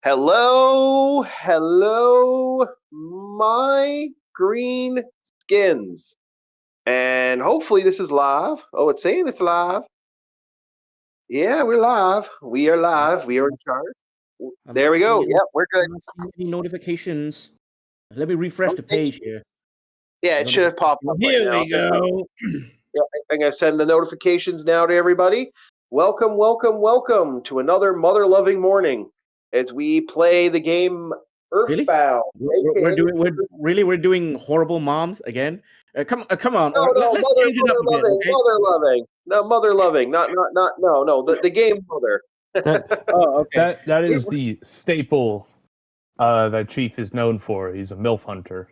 Hello, hello, my green skins. And hopefully this is live. Oh, it's saying it's live. Yeah, we're live. We are live. We are in charge. There we go. Yep, we're good. I'm not seeing any notifications. Let me refresh the page here. Yeah, it should have popped up. Here right we go. Yeah, I'm going to send the notifications now to everybody. Welcome, welcome, welcome to another mother-loving morning as we play the game Earthbound. We're doing horrible moms again. Come on. No, Let's change it up a bit, okay? mother-loving. No, mother-loving. No. The game mother. Oh, okay. That is the staple that Chief is known for. He's a MILF hunter.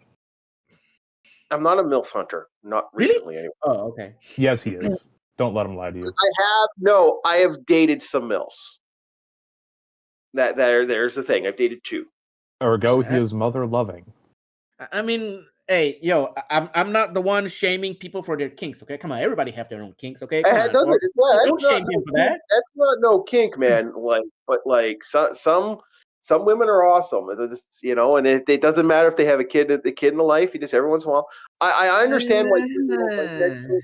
I'm not a MILF hunter. Not recently, anyway. Oh, okay. Yes, he is. Don't let him lie to you. I have dated some MILFs. There's the thing. I've dated two. Ergo, he is mother-loving. I mean, hey, yo, I'm not the one shaming people for their kinks, okay? Come on, everybody have their own kinks, okay? Don't shame him for that. That's not no kink, man. Some women are awesome. They're just, and it doesn't matter if they have a kid in the life. You just every once in a while. I understand why people don't like that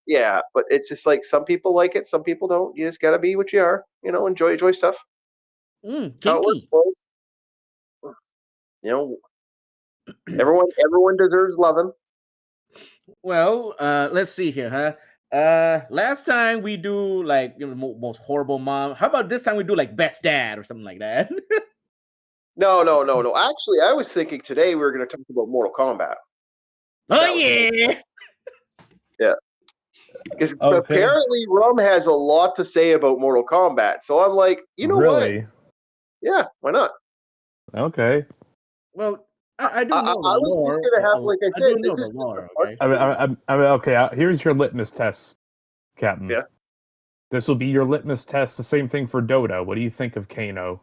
kink, but it's just like some people like it, some people don't. You just gotta be what you are. Enjoy stuff. Kinky. Everyone deserves loving. Well, let's see here, huh? Last time we do like most horrible mom. How about this time we do like best dad or something like that? No. Actually, I was thinking today we were going to talk about Mortal Kombat. Yeah. Because apparently Rum has a lot to say about Mortal Kombat. So I'm like, you know what? Yeah, why not? Okay. Well, I do know the lore. I was just gonna have, like I said, this is the lore. Okay. I mean, okay. Here's your litmus test, Captain. Yeah. This will be your litmus test. The same thing for Dota. What do you think of Kano?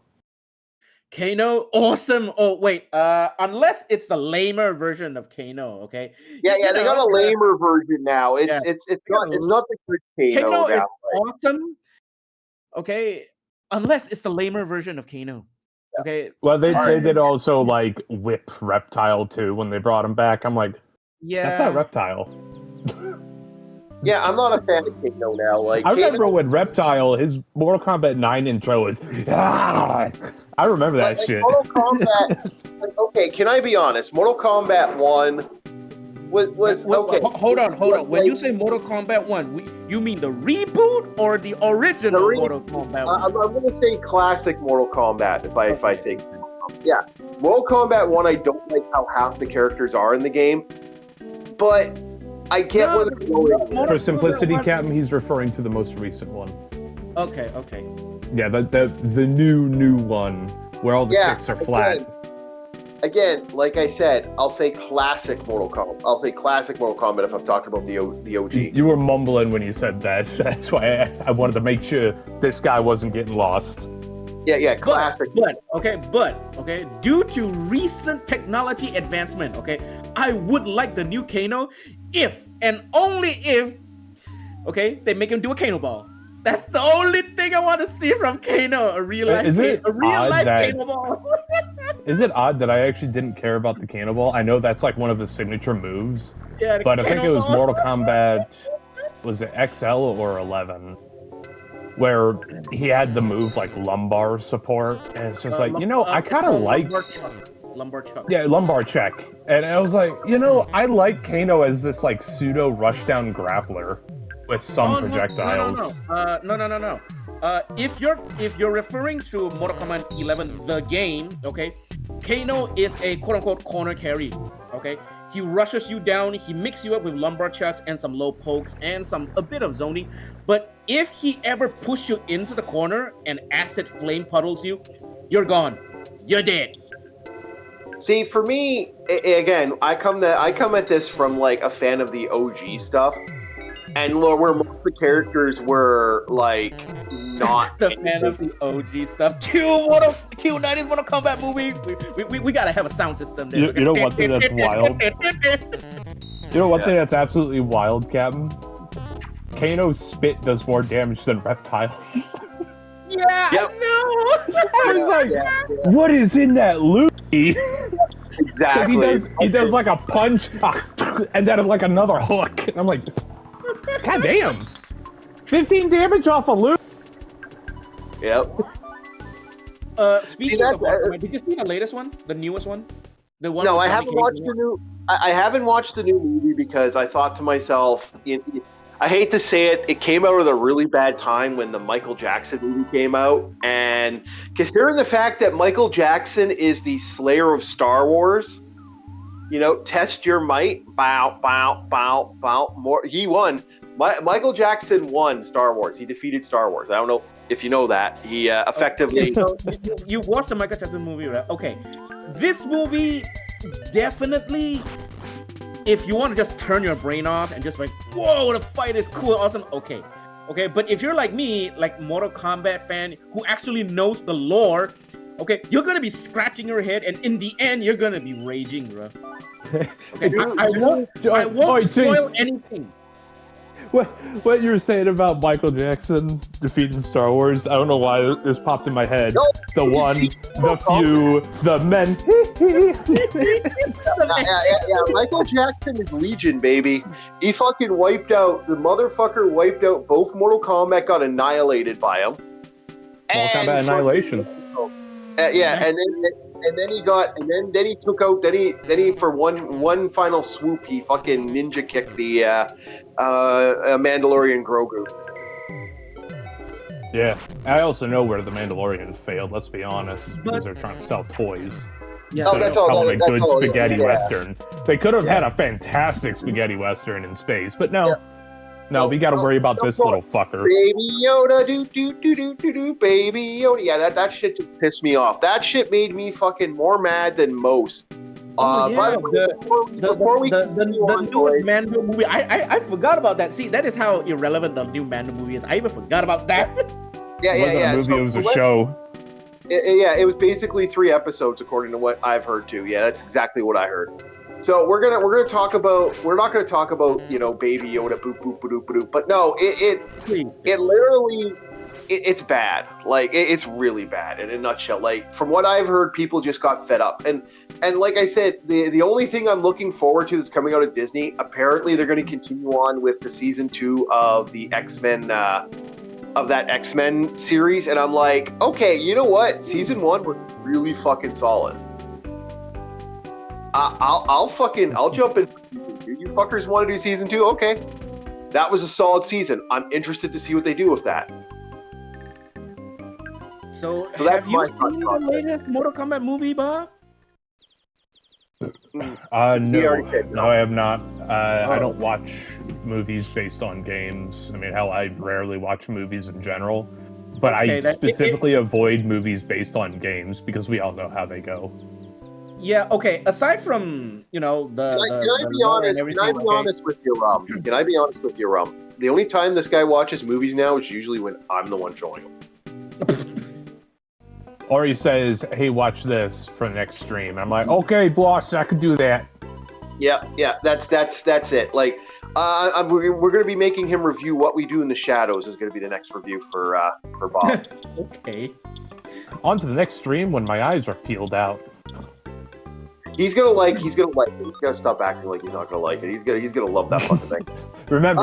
Kano, awesome. Oh wait, unless it's the lamer version of Kano, okay? Yeah, they got a lamer version now. It's not the good Kano. Kano now, is awesome. Okay, unless it's the lamer version of Kano. Okay. Well, they did also like whip Reptile too when they brought him back. I'm like, that's not Reptile. Yeah, I'm not a fan of Kano now. Like I remember when Reptile, his Mortal Kombat 9 intro was. I remember that shit. Mortal Kombat. Okay, can I be honest? Mortal Kombat 1 was okay. Hold on. When you say Mortal Kombat 1, you mean the reboot or the original Mortal Kombat 1? I'm going to say classic Mortal Kombat if I say. Yeah, Mortal Kombat 1. I don't like how half the characters are in the game, but I get where they're going. For simplicity, Captain, he's referring to the most recent one. Okay. Yeah, the new one where all the chicks are flat. Again, like I said, I'll say classic Mortal Kombat. I'll say classic Mortal Kombat if I'm talking about the OG. You were mumbling when you said that. That's why I wanted to make sure this guy wasn't getting lost. Yeah, classic. But due to recent technology advancement, I would like the new Kano if and only if, they make him do a Kano ball. That's the only thing I want to see from Kano, a real life Kano ball. Is it odd that I actually didn't care about the Kano ball? I know that's like one of his signature moves. Yeah, but I think it was Mortal Kombat, was it XL or 11? Where he had the move like lumbar support, and it's just like, I kind of like lumbar chuck. Yeah, lumbar check. And I was like, I like Kano as this like pseudo rushdown grappler with some projectiles. No. If you're referring to Mortal Kombat 11, the game, Kano is a quote-unquote corner carry, He rushes you down, he mixes you up with lumbar chucks and some low pokes and a bit of zoning. But if he ever pushes you into the corner and acid flame puddles you, you're gone. You're dead. See, for me, again, I come at this from like a fan of the OG stuff. And where most of the characters were like not the fan of the OG stuff. Q90's Mortal Kombat movie. We gotta have a sound system there. You know one thing that's wild? You know one thing that's absolutely wild, Captain? Kano's spit does more damage than Reptiles. Yeah, yep. I know. I was like, what is in that Luffy? Exactly. Because he does like a punch, and then like another hook. And I'm like, god damn. 15 damage off a Luffy. Yep. Speaking of, did you see the latest one, the newest one, the one? No, with I Johnny haven't Cage watched in the it? new. I haven't watched the new movie because I thought to myself, I hate to say it, it came out at a really bad time when the Michael Jackson movie came out, and considering the fact that Michael Jackson is the slayer of Star Wars, test your might. Bow, bow, bow, bow. More. He won. Michael Jackson won Star Wars. He defeated Star Wars. I don't know if you know that. He effectively. So you watched the Michael Jackson movie, right? Okay, this movie definitely. If you want to just turn your brain off and just like, whoa, the fight is cool, awesome. Okay. But if you're like me, like Mortal Kombat fan who actually knows the lore, okay, you're gonna be scratching your head, and in the end, you're gonna be raging, bro. Okay, I won't spoil anything. What you were saying about Michael Jackson defeating Star Wars, I don't know why this popped in my head. No. The one, the few, the men. Yeah. Michael Jackson is Legion, baby. He fucking wiped out, the motherfucker wiped out both Mortal Kombat, got annihilated by him. Mortal Kombat Annihilation. And then he took out, then he for one final swoop, he fucking ninja kicked the Mandalorian Grogu. Yeah, I also know where the Mandalorian failed. Let's be honest, because they're trying to sell toys. Yeah, that's all. Telling a good spaghetti yeah. western. They could have had a fantastic spaghetti western in space, but no. No, we got to worry about this little fucker. Baby Yoda, do, Baby Yoda. Yeah, that shit just pissed me off. That shit made me fucking more mad than most. By the way, before we continue on, the new Mando movie, I forgot about that. See, that is how irrelevant the new Mando movie is. I even forgot about that. Yeah. It wasn't a movie, it was a show. It was basically 3 episodes, according to what I've heard too. Yeah, that's exactly what I heard. So we're gonna talk about. We're not gonna talk about Baby Yoda, boop boop boop boop. But no, it literally it's bad. Like it's really bad in a nutshell. Like from what I've heard, people just got fed up. And like I said, the only thing I'm looking forward to that's coming out of Disney. Apparently, they're going to continue on with the season 2 of the X-Men. Of that X-Men series, and I'm like, okay, you know what? Season 1 was really fucking solid. I'll jump in. You fuckers want to do season 2? Okay, that was a solid season. I'm interested to see what they do with that. So that's have you my seen the latest Mortal Kombat movie, Bob? No, said no, I have not. I don't watch movies based on games. I mean, hell, I rarely watch movies in general. But I specifically avoid movies based on games because we all know how they go. Yeah. Okay. Aside from Can I be honest with you, Rob? Can I be honest with you, Rob? The only time this guy watches movies now is usually when I'm the one showing him. Or he says, "Hey, watch this for the next stream." I'm like, "Okay, boss, I can do that." Yeah, that's it. Like, we're going to be making him review What We Do in the Shadows. Is going to be the next review for Bob. Okay. On to the next stream when my eyes are peeled out. He's gonna like it. He's gotta stop acting like he's not gonna like it. He's gonna love that fucking thing. Remember,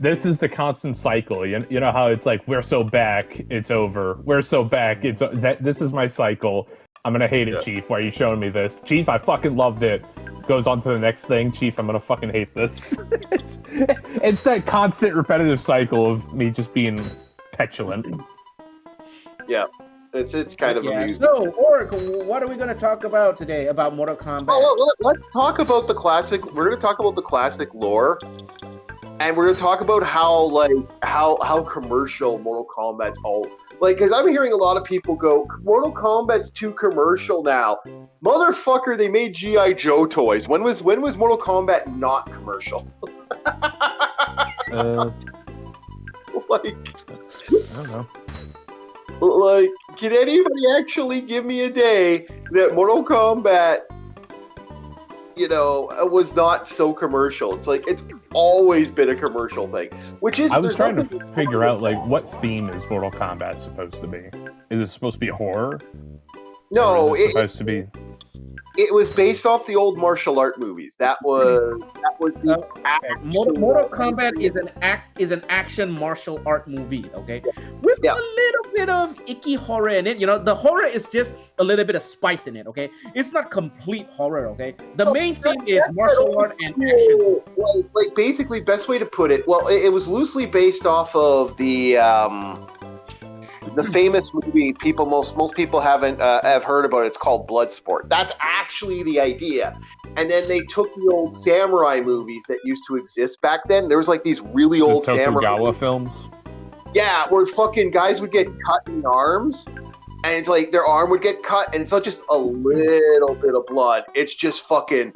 this is the constant cycle. You know how it's like we're so back, it's over. We're so back, this is my cycle. I'm gonna hate it, Chief. Why are you showing me this, Chief? I fucking loved it. Goes on to the next thing, Chief. I'm gonna fucking hate this. It's that constant repetitive cycle of me just being petulant. Yeah. It's kind of amusing. So, Orc, what are we going to talk about today about Mortal Kombat? Well, let's talk about the classic. We're going to talk about the classic lore, and we're going to talk about how commercial Mortal Kombat's all. Like, because I'm hearing a lot of people go, Mortal Kombat's too commercial now. Motherfucker, they made G.I. Joe toys. When was Mortal Kombat not commercial? I don't know. Like, can anybody actually give me a day that Mortal Kombat was not so commercial. It's like it's always been a commercial thing, which is. I was trying to figure out like what theme is Mortal Kombat supposed to be. Is it supposed to be horror? No, or is it supposed to be. It was based off the old martial art movies. That was the Mortal Kombat is an action martial art movie, okay, with a little bit of icky horror in it. The horror is just a little bit of spice in it, okay. It's not complete horror, okay. The main theme is martial art and action. Like basically, best way to put it. Well, it was loosely based off of the famous movie most people haven't have heard about. It's called Bloodsport. That's actually the idea. And then they took the old samurai movies that used to exist back then. There was like these really old samurai films. Yeah, where fucking guys would get cut in the arms, and it's like their arm would get cut, and it's not just a little bit of blood. It's just fucking.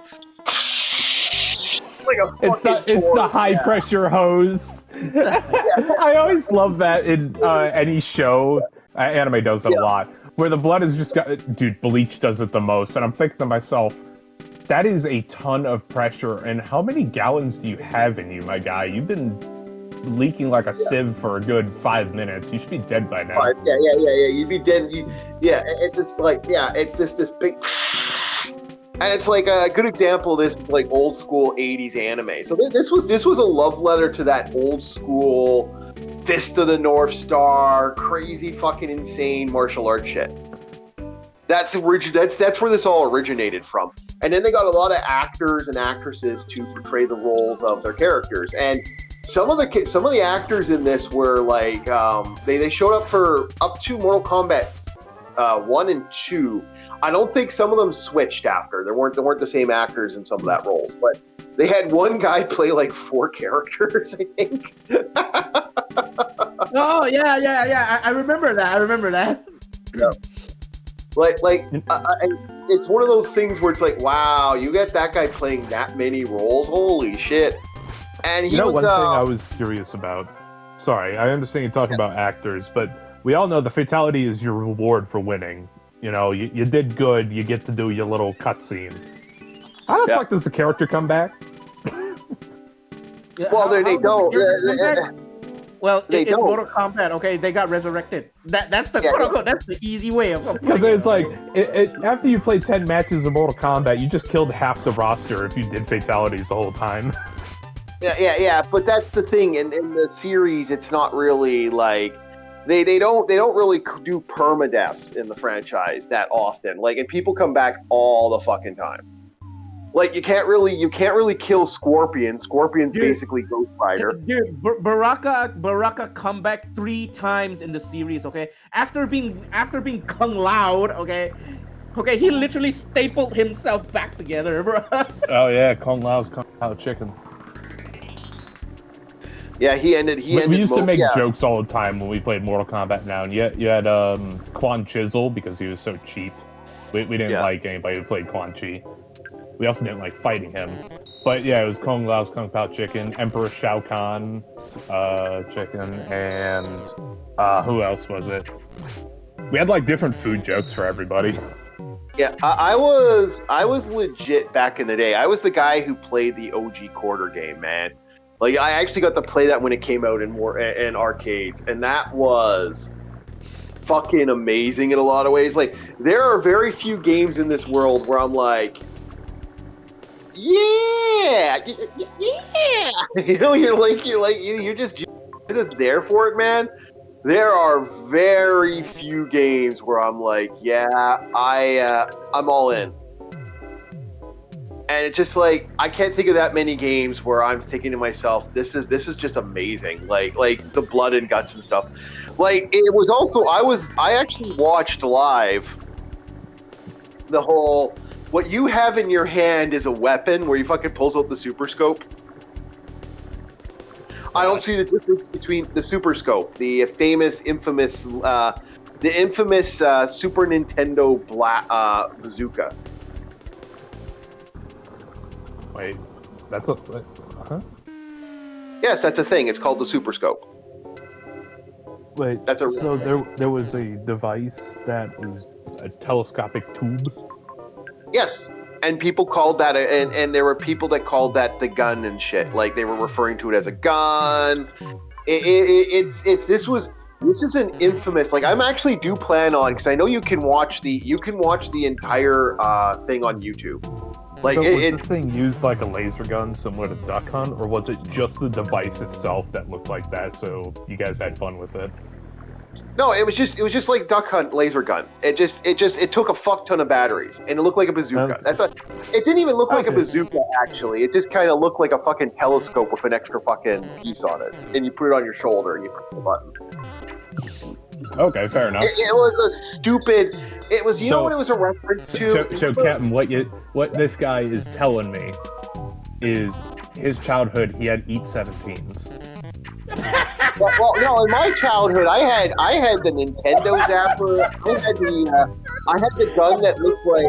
It's the high pressure hose. I always love that in any show. Anime does it a lot, where the blood is just dude. Bleach does it the most, and I'm thinking to myself, that is a ton of pressure. And how many gallons do you have in you, my guy? You've been leaking like a sieve for a good 5 minutes. You should be dead by now. Yeah. You'd be dead. It's just like it's just this big. And it's like a good example of this, like old school '80s anime. So this was a love letter to that old school Fist of the North Star, crazy fucking insane martial arts shit. That's where this all originated from. And then they got a lot of actors and actresses to portray the roles of their characters. And some of the actors in this were like they showed up to Mortal Kombat 1 and 2. I don't think some of them switched after. There weren't the same actors in some of that roles, but they had one guy play like 4 characters, I think. Oh yeah. I remember that. Yeah. It's one of those things where it's like, wow, you get that guy playing that many roles. Holy shit! And he was one thing I was curious about. Sorry, I understand you're talking about actors, but we all know the fatality is your reward for winning. You did good, you get to do your little cutscene. How the fuck does the character come back? Well, they don't. Well, it's don't. Mortal Kombat, okay? They got resurrected. That's the quote unquote. That's the easy way of. Because it's like after you play 10 matches of Mortal Kombat, you just killed half the roster if you did fatalities the whole time. Yeah. But that's the thing. In the series, it's not really like. They don't really do permadeaths in the franchise that often. Like, and people come back all the fucking time. Like, you can't really kill Scorpion. Scorpion's basically Ghost Rider. Dude, Baraka come back 3 times in the series. Okay, after being Kung Lao. Okay, he literally stapled himself back together, bro. Oh yeah, Kung Lao's Kung Lao chicken. Yeah, he ended. We used to make jokes all the time when we played Mortal Kombat now, and you had Quan Chisel because he was so cheap. We didn't like anybody who played Quan Chi. We also didn't like fighting him. But yeah, it was Kung Lao's Kung Pao chicken, Emperor Shao Kahn's chicken, and who else was it? We had like different food jokes for everybody. Yeah, I was legit back in the day. I was the guy who played the OG quarter game, man. Like, I actually got to play that when it came out in arcades, and that was fucking amazing in a lot of ways. Like, there are very few games in this world where I'm like, yeah. You're just there for it, man. There are very few games where I'm like, yeah, I'm all in. And it's just like, I can't think of that many games where I'm thinking to myself, this is just amazing. Like the blood and guts and stuff. Like, it was also, I actually watched live the whole, what you have in your hand is a weapon where you fucking pulls out the super scope. I don't see the difference between the super scope, the infamous Super Nintendo bazooka. Wait, that's a... Huh? Yes, that's a thing. It's called the Super Scope. Wait, so there was a device that was a telescopic tube? Yes. And people called that, and there were people that called that the gun and shit. Like they were referring to it as a gun. This is an infamous. Like I'm actually do plan on, because I know you can watch the entire thing on YouTube. Like So was this thing used like a laser gun similar to Duck Hunt, or was it just the device itself that looked like that? So you guys had fun with it? No, it was just like Duck Hunt laser gun. It took a fuck ton of batteries and it looked like a bazooka. It didn't even look like a bazooka actually. It just kind of looked like a fucking telescope with an extra fucking piece on it, and you put it on your shoulder and you press the button. Okay, fair enough. It was a stupid. It was know what it was a reference to. So Captain, what this guy is telling me is his childhood. He had Eat 17s. Well, no. In my childhood, I had the Nintendo Zapper. I had the gun that looked like.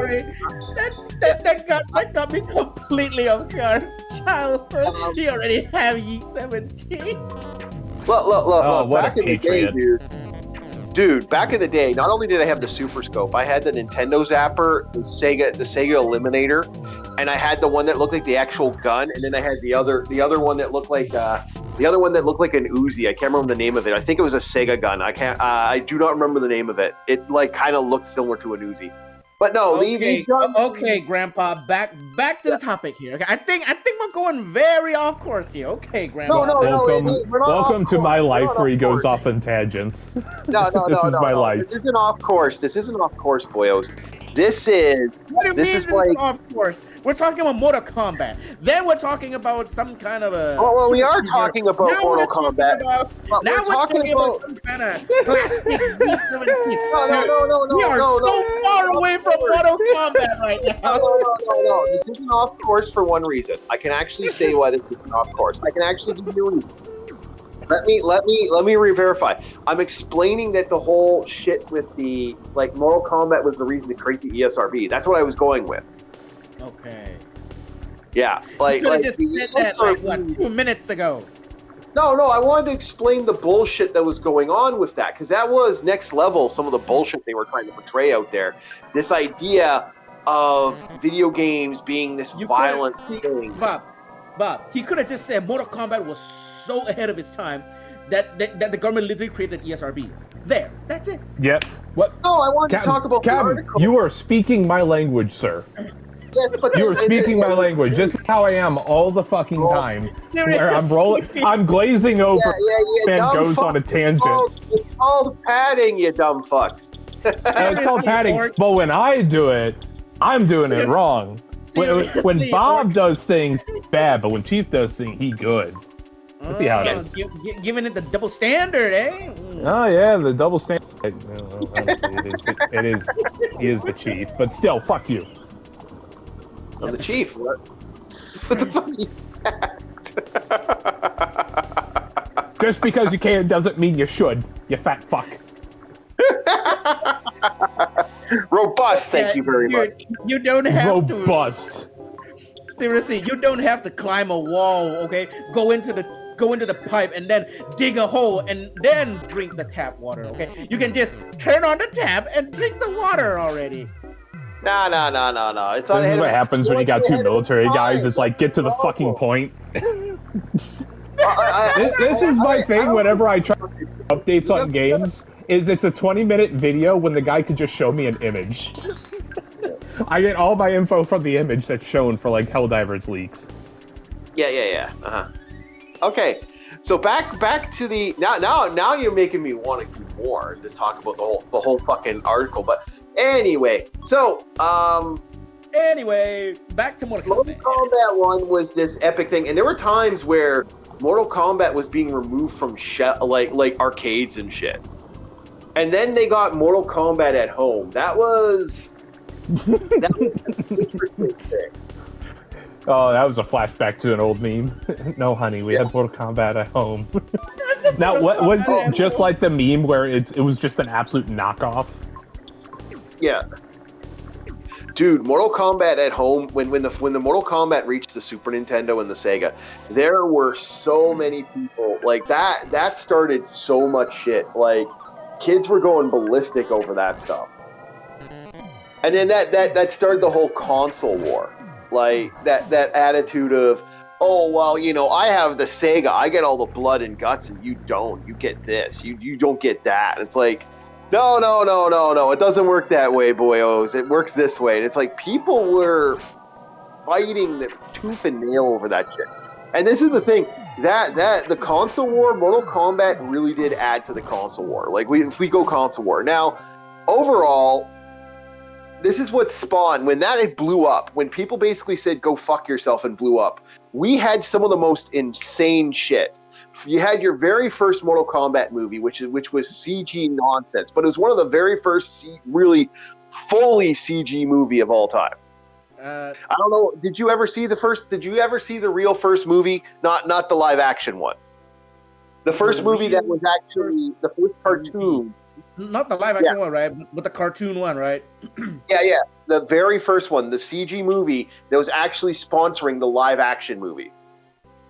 That got me completely off guard. Childhood, you already have Yeet 17. Look. Back in the day, Patriot. dude. Back in the day, not only did I have the Super Scope, I had the Nintendo Zapper, the Sega Eliminator, and I had the one that looked like the actual gun, and then I had the other one that looked like an Uzi. I can't remember the name of it. I think it was a Sega gun. I do not remember the name of it. It like kind of looked similar to an Uzi. But no, these guns... Okay, Grandpa, back to the topic here. Okay, I think we're going very off course here. Okay, Grandpa. Welcome to my life where he goes off on tangents. No, This is my life. This isn't off course. This isn't off course, boyos. This is. What do you mean this this is like. Is off course? We're talking about Mortal Kombat. Then we're talking about some kind of a. Well, we are talking about Mortal Kombat. Now we're talking about some kind of. No. We are so far away from Mortal Kombat right now. No. This isn't off course for one reason. I can actually say why this isn't off course. I can actually give you a reason. Let me re-verify. I'm explaining that the whole shit with the Mortal Kombat was the reason to create the ESRB. That's what I was going with. Okay. Yeah, you just said that 2 minutes ago. No, I wanted to explain the bullshit that was going on with that, because that was next level. Some of the bullshit they were trying to portray out there. This idea of video games being this violent thing. Bob, he could have just said Mortal Kombat was so ahead of its time that the government literally created ESRB. There, that's it. Yep. What? No, I wanted to talk about the article. You are speaking my language, sir. Yes, but you are speaking my language. This is how I am all the fucking time. Where I'm rolling, I'm glazing over, and goes on a tangent. It's called padding, you dumb fucks. It's called padding. But when I do it, I'm doing it wrong. When Bob does things, bad, but when Chief does things, he good. Let's see how it is. Giving it the double standard, eh? Oh yeah, the double standard. Honestly, it is. He is the Chief, but still, fuck you. I'm the Chief. What the fuck? Just because you can doesn't mean you should. You fat fuck. Robust, thank you very much. You don't have to. Robust. Seriously, you don't have to climb a wall, okay? Go into the pipe and then dig a hole and then drink the tap water, okay? You can just turn on the tap and drink the water already. No. It's not. This is what happens when you got two military guys. It's like, get to the fucking point. This is my thing whenever I try updates on games. It's a 20-minute video when the guy could just show me an image. I get all my info from the image that's shown for Helldivers leaks. Yeah. Okay, so back to the now you're making me want to do more. Just talk about the whole fucking article. But anyway, so back to Mortal Kombat. Mortal Kombat 1 was this epic thing, and there were times where Mortal Kombat was being removed from like arcades and shit. And then they got Mortal Kombat at home. That was an interesting thing. Oh, that was a flashback to an old meme. No, honey, we had Mortal Kombat at home. Now, what was it just like the meme where it was just an absolute knockoff? Yeah. Dude, Mortal Kombat at home, when the Mortal Kombat reached the Super Nintendo and the Sega, there were so many people that started so much shit. Kids were going ballistic over that stuff. And then that started the whole console war, like that attitude of, oh well, you know, I have the Sega, I get all the blood and guts, and you don't. You get this, you don't get that. And it's like, no, it doesn't work that way, boyos. It works this way. And it's like people were fighting the tooth and nail over that shit. And this is the thing, that the console war, Mortal Kombat really did add to the console war. Like if we go console war now, overall. This is what spawned when it blew up. When people basically said "go fuck yourself" and blew up, we had some of the most insane shit. You had your very first Mortal Kombat movie, which was CG nonsense, but it was one of the very first really fully CG movie of all time. I don't know. Did you ever see the real first movie? Not the live action one. The first movie that was actually the first cartoon. Not the live action one, right? But the cartoon one, right? Yeah. The very first one, the CG movie that was actually sponsoring the live action movie.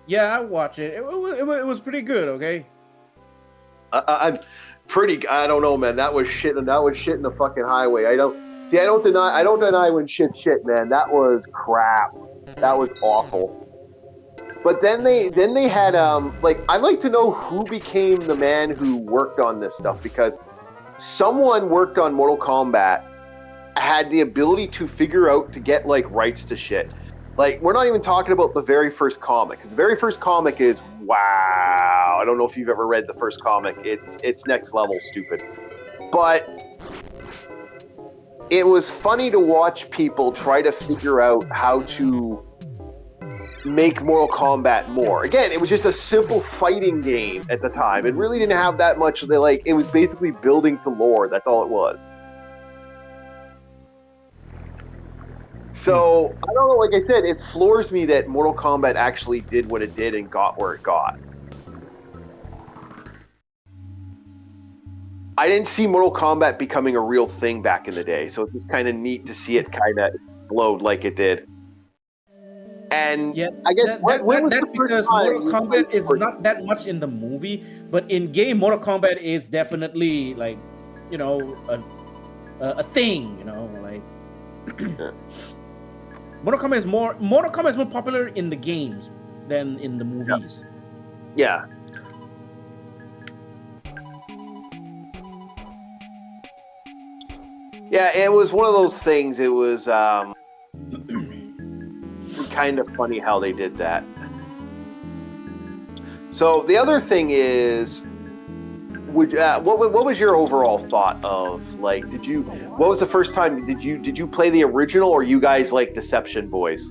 Yeah, I watched it. It was pretty good. Okay. I don't know, man. That was shit in the fucking highway. I don't deny when shit, man. That was crap. That was awful. But then they had I'd like to know who became the man who worked on this stuff, because someone worked on Mortal Kombat, had the ability to figure out to get like rights to shit. Like, we're not even talking about the very first comic, because the very first comic is wow. I don't know if you've ever read the first comic. It's next level stupid. But it was funny to watch people try to figure out how to make Mortal Kombat more. Again, it was just a simple fighting game at the time. It really didn't have that much. It was basically building to lore. That's all it was. So, I don't know, like I said, it floors me that Mortal Kombat actually did what it did and got where it got. I didn't see Mortal Kombat becoming a real thing back in the day, so it's just kind of neat to see it kind of explode like it did. And yeah, I guess that's because Mortal Kombat is not that much in the movie, but in game, Mortal Kombat is definitely like, you know, a thing. You know, like Mortal Kombat is more popular in the games than in the movies. Yeah. Yeah, it was one of those things. It was kind of funny how they did that. So the other thing is, what was your overall thought of, like, what was the first time, did you play the original, or you guys like Deception boys?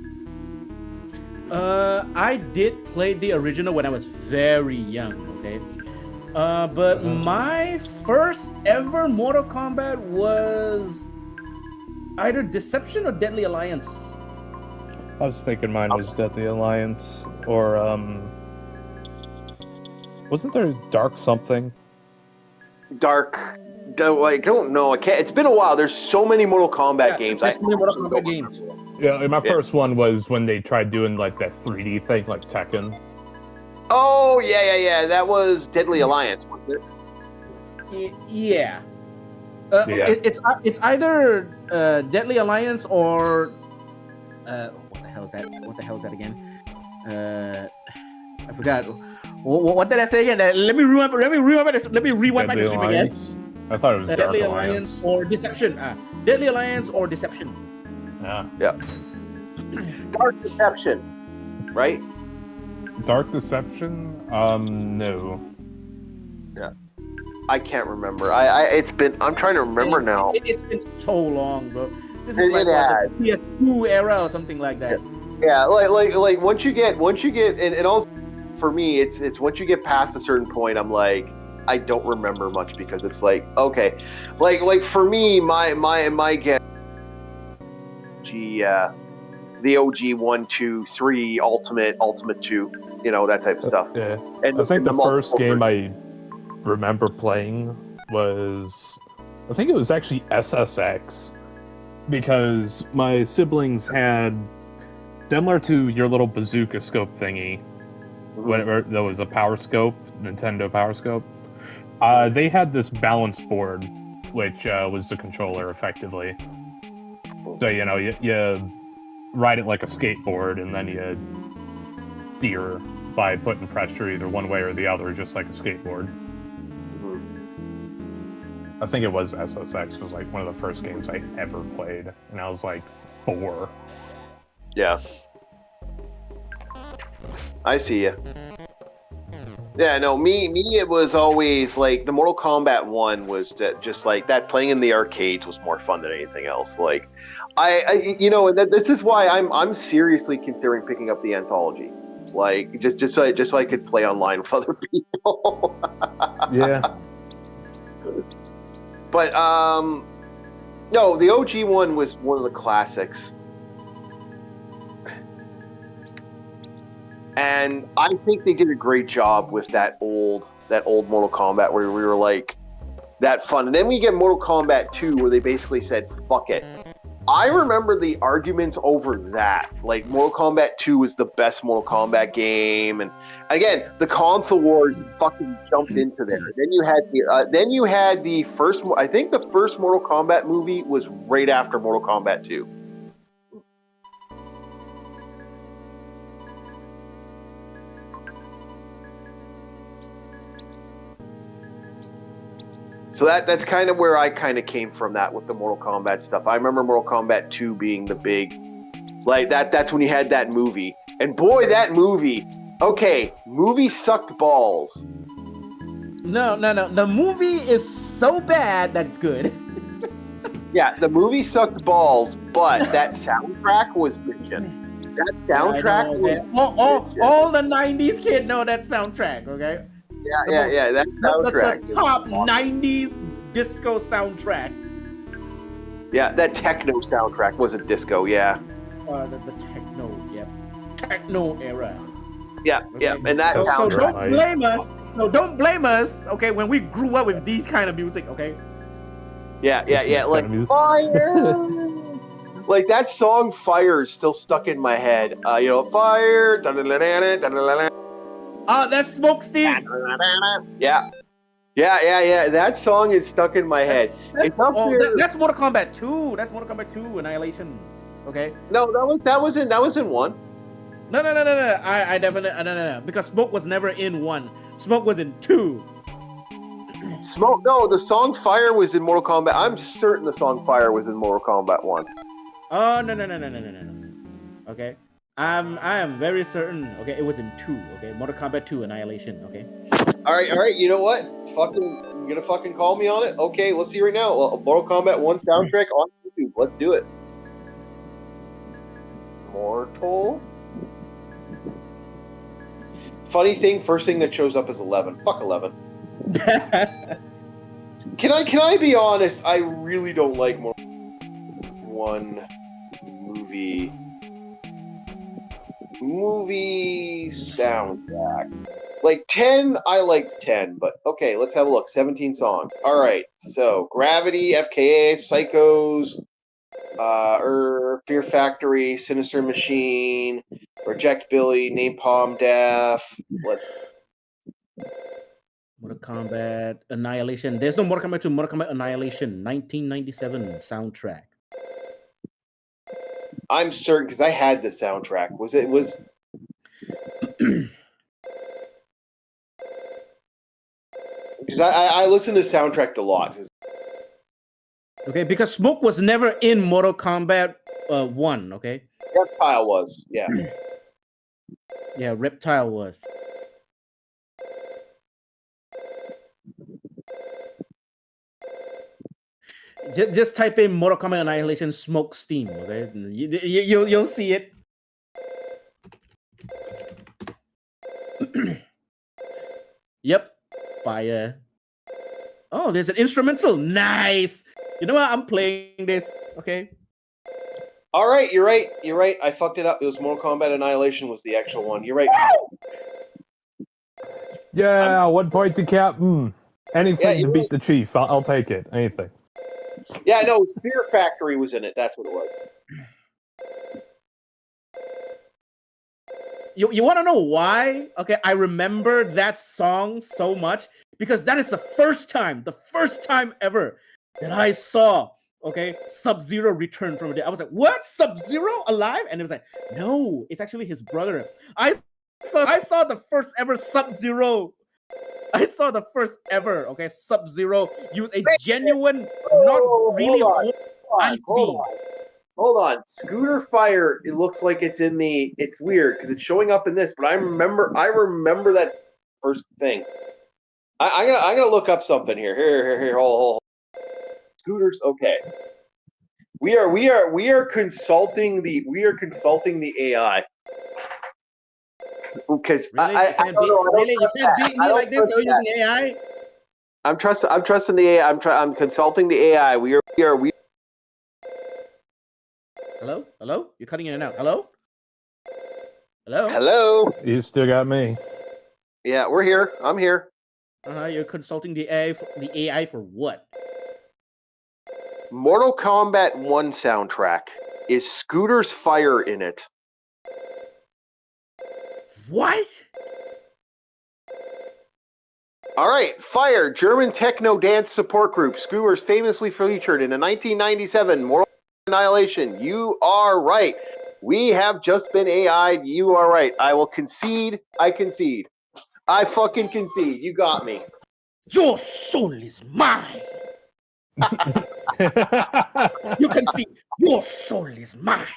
I did play the original when I was very young, okay? But my first ever Mortal Kombat was either Deception or Deadly Alliance. I was thinking mine was Deadly Alliance, or wasn't there Dark something? Dark. I don't know. I can't. It's been a while. There's so many Mortal Kombat games. Mortal Kombat games. Yeah, my first one was when they tried doing like that 3D thing, like Tekken. Oh yeah. That was Deadly Alliance, wasn't it? Yeah. It's either Deadly Alliance or what the hell is that? What the hell is that again? I forgot. What did I say again? Let me rewind back the stream again. I thought it was Deadly Alliance or Deception. Deadly Alliance or Deception. Yeah. Dark Deception, right? Dark Deception? No. Yeah. I can't remember. I'm trying to remember now. It's been so long, bro. This is like the PS2 era or something like that. Yeah, like once you get and also for me it's once you get past a certain point, I'm like, I don't remember much, because it's like, okay. Like for me, my get the OG 1, 2, 3, Ultimate 2, you know, that type of stuff. Yeah. And I think the first game I remember playing was, I think it was actually SSX, because my siblings had, similar to your little bazooka scope thingy, whatever, that was a Power Scope, Nintendo Power Scope. They had this balance board, which was the controller effectively. So you ride it like a skateboard, and then you steer by putting pressure either one way or the other, just like a skateboard. I think it was SSX was like one of the first games I ever played, and I was like 4. Yeah. I see you. Yeah, no, me, it was always like the Mortal Kombat 1 was just like that. Playing in the arcades was more fun than anything else. Like, this is why I'm seriously considering picking up the anthology. Like, just so I could play online with other people. Yeah. But no, the OG one was one of the classics. And I think they did a great job with that old Mortal Kombat where we were like that fun. And then we get Mortal Kombat 2 where they basically said, fuck it. I remember the arguments over that. Like, Mortal Kombat 2 was the best Mortal Kombat game. And again, the console wars fucking jumped into there. Then you had the first, I think the first Mortal Kombat movie was right after Mortal Kombat 2. So that's kind of where I kind of came from that with the Mortal Kombat stuff. I remember Mortal Kombat 2 being the big, like that's when you had that movie. And boy, that movie, movie sucked balls. No. The movie is so bad that it's good. Yeah, the movie sucked balls, but that soundtrack was bitchin'. That soundtrack was all the 90s kids know that soundtrack, okay? Yeah, that soundtrack. The top 90s disco soundtrack. Yeah, that techno soundtrack wasn't disco, yeah. The techno, yep. Techno era. Yeah, okay. Yeah, and that so don't blame us. No, don't blame us, okay, when we grew up with these kind of music, okay? Yeah, like Fire! Like, that song Fire is still stuck in my head. Fire! That's Smoke Steve. Yeah. That song is stuck in my head. That's Mortal Kombat 2. That's Mortal Kombat 2 Annihilation. Okay. No, that was in 1. No. I definitely no. Because Smoke was never in 1. Smoke was in 2. Smoke. No, the song Fire was in Mortal Kombat. I'm certain the song Fire was in Mortal Kombat 1. Oh no. Okay. I am very certain. Okay, it was in 2. Okay, Mortal Kombat 2 Annihilation. Okay. All right. You know what? You're gonna fucking call me on it? Okay, let's see right now. Mortal Kombat 1 soundtrack on YouTube. Let's do it. Mortal. Funny thing, first thing that shows up is 11. Fuck 11. Can I be honest? I really don't like Mortal Kombat 1 movie soundtrack. Like 10, I liked 10, but okay, let's have a look. 17 songs. All right, so Gravity, FKA, Psychos, Fear Factory, Sinister Machine, Reject Billy, Napalm Death. Mortal Kombat Annihilation. There's no Mortal Kombat 2. Mortal Kombat Annihilation, 1997 soundtrack. I'm certain because I had the soundtrack. It was. Because I listen to soundtrack a lot. Okay, because Smoke was never in Mortal Kombat 1. Okay. Reptile was, yeah. Yeah, Reptile was. Just type in Mortal Kombat Annihilation Smoke Steam, okay? You'll see it. Yep, Fire. Oh, there's an instrumental. Nice. You know what? I'm playing this, okay? All right, you're right. I fucked it up. It was Mortal Kombat Annihilation was the actual one. You're right. Yeah, 1 point to Captain. Anything to beat the Chief. I'll take it. Anything. Yeah, no, Fear Factory was in it. That's what it was. You want to know why? Okay, I remember that song so much because that is the first time ever that I saw okay, Sub-Zero returned from the dead. I was like, what? Sub-Zero alive? And it was like, no, it's actually his brother. I saw the first ever Sub-Zero. I saw the first ever, okay, Sub-Zero use a genuine, not really hold ice beam. Hold on. Scooter Fire, it looks like it's in the, it's weird because it's showing up in this, but I remember that first thing. I gotta look up something here. Here, hold. Scooters, okay. We are consulting the AI. Because Really? I don't know. You can't beat me like this using AI? I'm trusting the AI. I'm consulting the AI. We are. Hello? You're cutting in and out. Hello? Hello. You still got me. Yeah, we're here. I'm here. You're consulting the AI for what? Mortal Kombat 1 soundtrack. Is Scooter's Fire in it? What? All right, Fire, German techno dance support group. Scooters famously featured in a 1997 Mortal Annihilation. You are right. We have just been AI'd. You are right. I will concede. I concede. I fucking concede. You got me. Your soul is mine. You can see your soul is mine.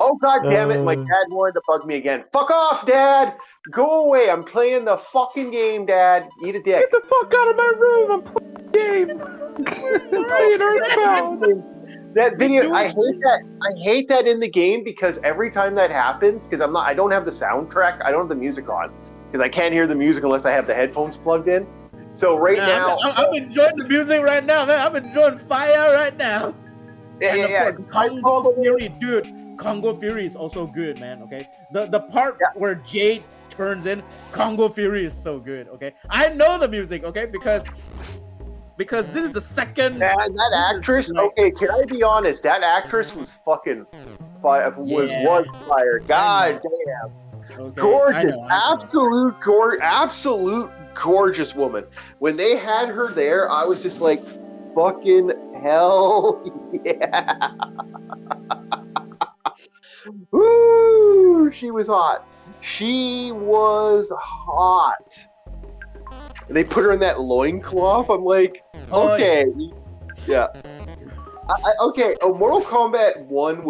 Oh, god damn it. My dad wanted to bug me again. Fuck off, Dad. Go away. I'm playing the fucking game, Dad. Eat a dick. Get the fuck out of my room. I'm playing the game. That video, I hate that. I hate that in the game because every time that happens, because I don't have the soundtrack, I don't have the music on, because I can't hear the music unless I have the headphones plugged in. So now, I'm enjoying the music right now, man. I'm enjoying Fire right now. Yeah. Of course, Congo Fury, dude. Congo Fury is also good, man. Okay, the part where Jade turns in, Congo Fury is so good. Okay, I know the music. Okay, because this is the second. That actress. Okay, can I be honest? That actress was fucking fire. Was fire. God damn. Okay, gorgeous, absolute gorgeous woman. When they had her there, I was just like, fucking hell, yeah. Woo! She was hot. She was hot. They put her in that loincloth. I'm like, okay, yeah. Okay. Oh, Mortal Kombat 1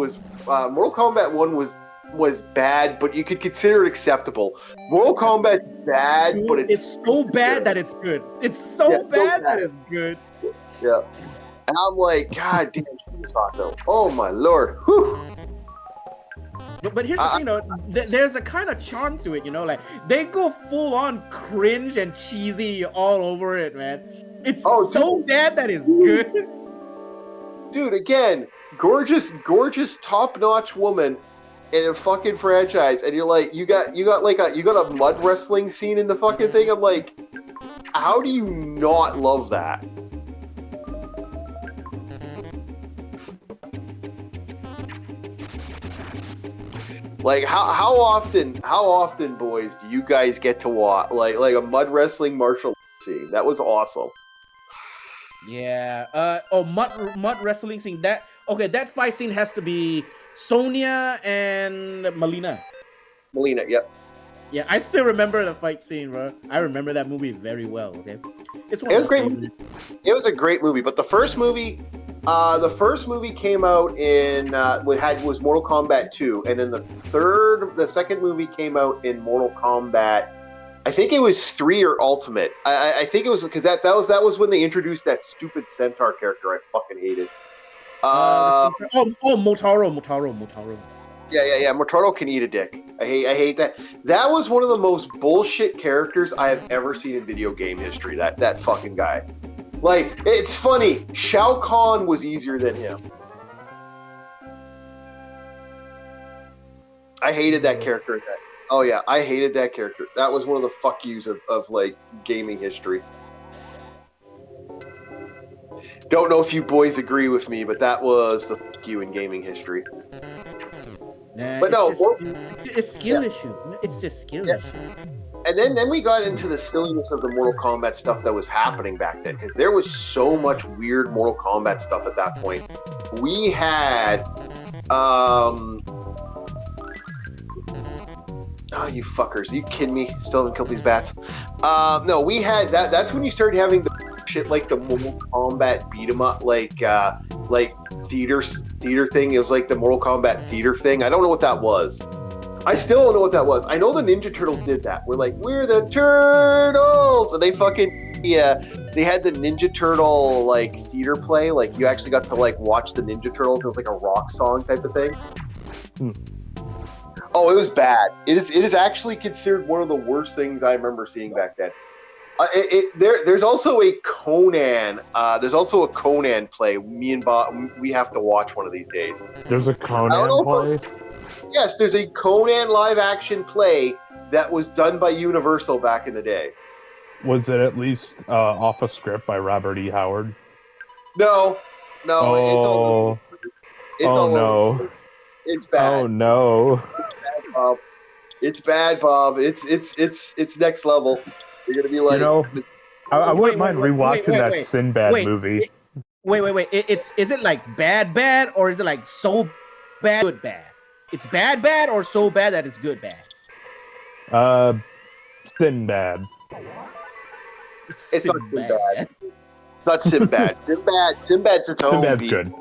was bad, but you could consider it acceptable. Mortal Kombat's bad, but it's so bad that it's good. It's so bad that it's good. Yeah. And I'm like, God damn, she was hot though. Oh my lord. Whew. But here's the thing, though. There's a kind of charm to it, you know. Like they go full on cringe and cheesy all over it, man. It's so bad that it's good. Dude, again, gorgeous, top-notch woman in a fucking franchise, and you're like, you got a mud wrestling scene in the fucking thing. I'm like, how do you not love that? Like how often, boys, do you guys get to watch like a mud wrestling martial scene? That was awesome. Yeah. Mud wrestling scene. That fight scene has to be Sonya and Melina. Yep. Yeah, I still remember the fight scene, bro. I remember that movie very well. Okay, it was great. It was a great movie, but the first movie came out in was Mortal Kombat 2, and then the second movie came out in Mortal Kombat. I think it was 3 or Ultimate. I think it was because that was when they introduced that stupid centaur character I fucking hated. Motaro. Yeah. Motaro can eat a dick. I hate that. That was one of the most bullshit characters I have ever seen in video game history. That fucking guy. Like, it's funny. Shao Kahn was easier than him. I hated that character. Oh yeah, I hated that character. That was one of the fuck yous of like gaming history. Don't know if you boys agree with me, but that was the fuck you in gaming history. Nah, but it's skill issue. It's just skill issue. and then we got into the silliness of the Mortal Kombat stuff that was happening back then, because there was so much weird Mortal Kombat stuff at that point. We had, oh, you fuckers! Are you kidding me? Still haven't killed these bats. No, we had that. That's when you started having the shit like the Mortal Kombat beat 'em up, like theater thing. It was like the Mortal Kombat theater thing. I don't know what that was. I still don't know what that was. I know the Ninja Turtles did that. We're the Turtles, and they fucking they had the Ninja Turtle like theater play. Like you actually got to like watch the Ninja Turtles. It was like a rock song type of thing. Oh, it was bad. It is actually considered one of the worst things I remember seeing back then. There's also a Conan. There's also a Conan play. Me and Bob, we have to watch one of these days. There's a Conan play? Yes, there's a Conan live action play that was done by Universal back in the day. Was it at least off a script by Robert E. Howard? No. Oh, no. It's bad. Oh no. It's bad, Bob. It's next level. You're gonna be like, I wouldn't mind rewatching that Sinbad movie. Wait. Is it like bad, or is it like so bad, good bad? It's bad, or so bad that it's good bad. Sinbad. It's not Sinbad. It's not Sinbad. Sinbad's its own. Sinbad's beat. good.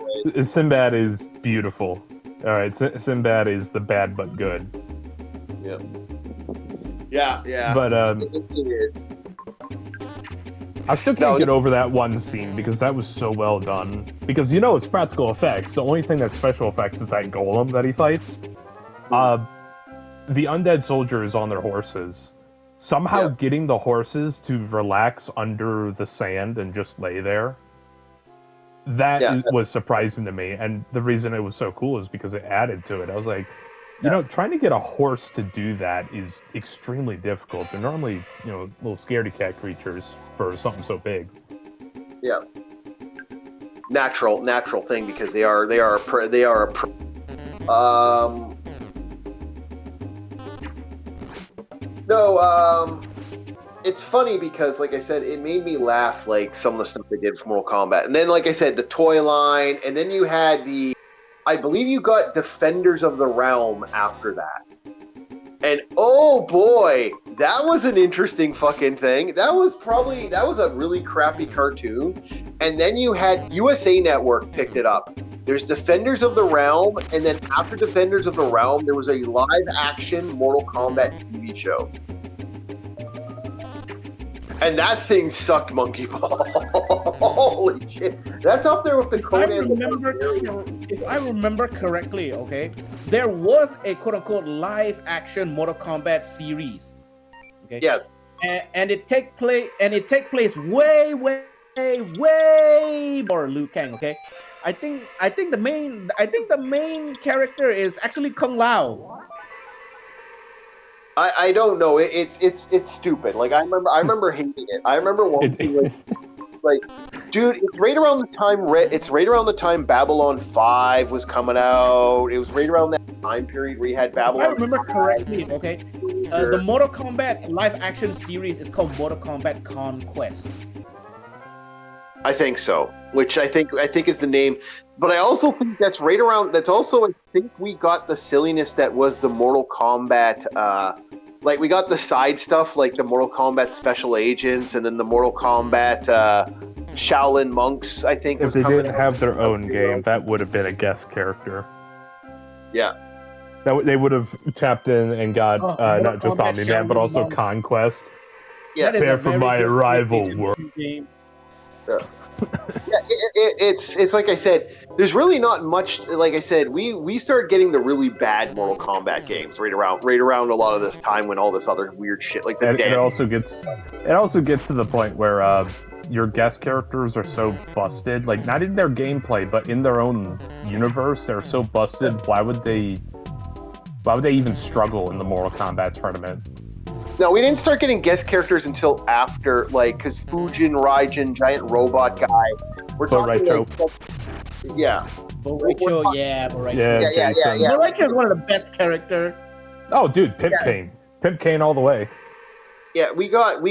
Sinbad is beautiful. All right, Sinbad is the bad but good. Yeah. But it is. I still can't get over that one scene because that was so well done. Because it's practical effects. The only thing that's special effects is that golem that he fights. The undead soldier is on their horses. Somehow getting the horses to relax under the sand and just lay there. That was surprising to me. And the reason it was so cool is because it added to it. I was like, trying to get a horse to do that is extremely difficult. They're normally, little scaredy cat creatures for something so big. Yeah. Natural thing because they are it's funny because, like I said, it made me laugh, like some of the stuff they did for Mortal Kombat. And then, like I said, the toy line, and then you had I believe you got Defenders of the Realm after that. And oh boy, that was an interesting fucking thing. That was a really crappy cartoon. And then you had USA Network picked it up. There's Defenders of the Realm, and then after Defenders of the Realm, there was a live action Mortal Kombat TV show. And that thing sucked monkey ball. Holy shit. That's up there with the Conan. If I remember correctly, okay, there was a quote-unquote live-action Mortal Kombat series. Okay. Yes. And it take place way before Liu Kang. Okay. I think the main character is actually Kung Lao. I don't know. It's stupid. Like I remember hating it. I remember watching like, dude, it's right around the time Babylon 5 was coming out. It was right around that time period where you had Babylon. If I remember correctly, okay. The Mortal Kombat live action series is called Mortal Kombat Conquest. I think so. Which I think is the name. But I also think that's right around. That's also, I think we got the silliness that was the Mortal Kombat. Like we got the side stuff, like the Mortal Kombat Special Agents, and then the Mortal Kombat Shaolin Monks. I think if they didn't have their own game, that would have been a guest character. Yeah. They would have tapped in and got not just Omni-Man, but also Conquest. Yeah, prepare for my arrival world. Game. It's like I said, there's really not much. Like I said, we started getting the really bad Mortal Kombat games right around a lot of this time when all this other weird shit like the it also gets to the point where your guest characters are so busted, like not in their gameplay but in their own universe. They're so busted. Why would they even struggle in the Mortal Kombat tournament? No, we didn't start getting guest characters until after, like, because Fujin, Raijin, giant robot guy. We're talking Raicho. Raicho, Raicho. Yeah. Raicho is one of the best characters. Oh, dude, Pimp Cane all the way. Yeah, we got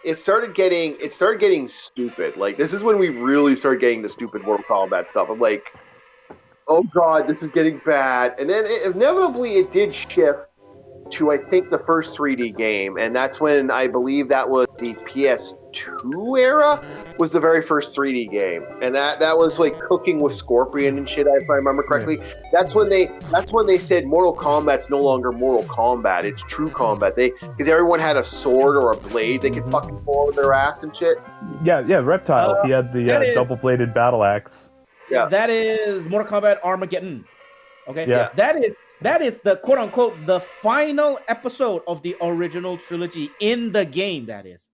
it started getting stupid. Like this is when we really started getting the stupid Mortal Kombat stuff. I'm like, oh god, this is getting bad. And then inevitably it did shift to I think the first 3D game, and that's when I believe that was the PS2 era was the very first 3D game, and that was like cooking with Scorpion and shit. If I remember correctly, that's when they said Mortal Kombat's no longer Mortal Kombat; it's True Combat. Because everyone had a sword or a blade they could fucking pull out of their ass and shit. Yeah, Reptile. He had the double-bladed battle axe. Yeah, that is Mortal Kombat Armageddon. Okay, yeah, that is the quote unquote the final episode of the original trilogy in the game. That is.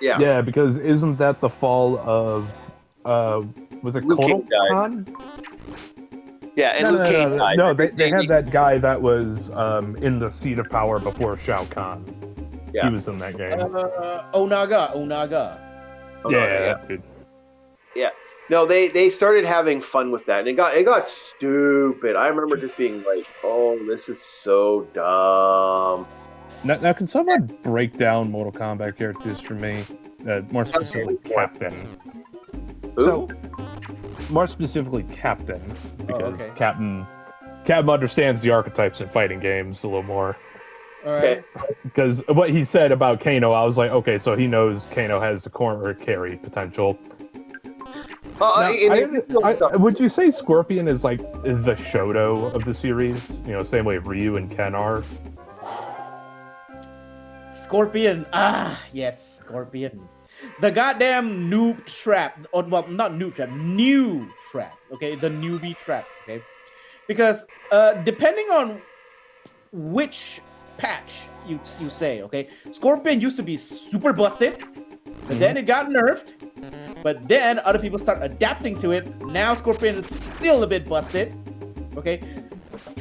Yeah. Yeah, because isn't that the fall of was it Kotal Khan? Yeah, and Liu Kang died. No, they had that guy that was in the seat of power before Shao Kahn. Yeah. He was in that game. Onaga. Yeah, dude. Yeah. No, they started having fun with that, and it got stupid. I remember just being like, "Oh, this is so dumb." Now, can someone break down Mortal Kombat characters for me? More specifically, Captain. Who? So, more specifically, Captain, because okay. Captain understands the archetypes in fighting games a little more. All right. Because what he said about Kano, I was like, okay, so he knows Kano has the corner carry potential. Would you say Scorpion is like the Shoto of the series? You know, same way Ryu and Ken are. Scorpion. Yes, Scorpion. The goddamn noob trap. Or, well, not noob trap. New trap. Okay, the newbie trap. Okay, because depending on which patch you say, okay, Scorpion used to be super busted, but then it got nerfed. But then other people start adapting to it. Now Scorpion is still a bit busted. Okay.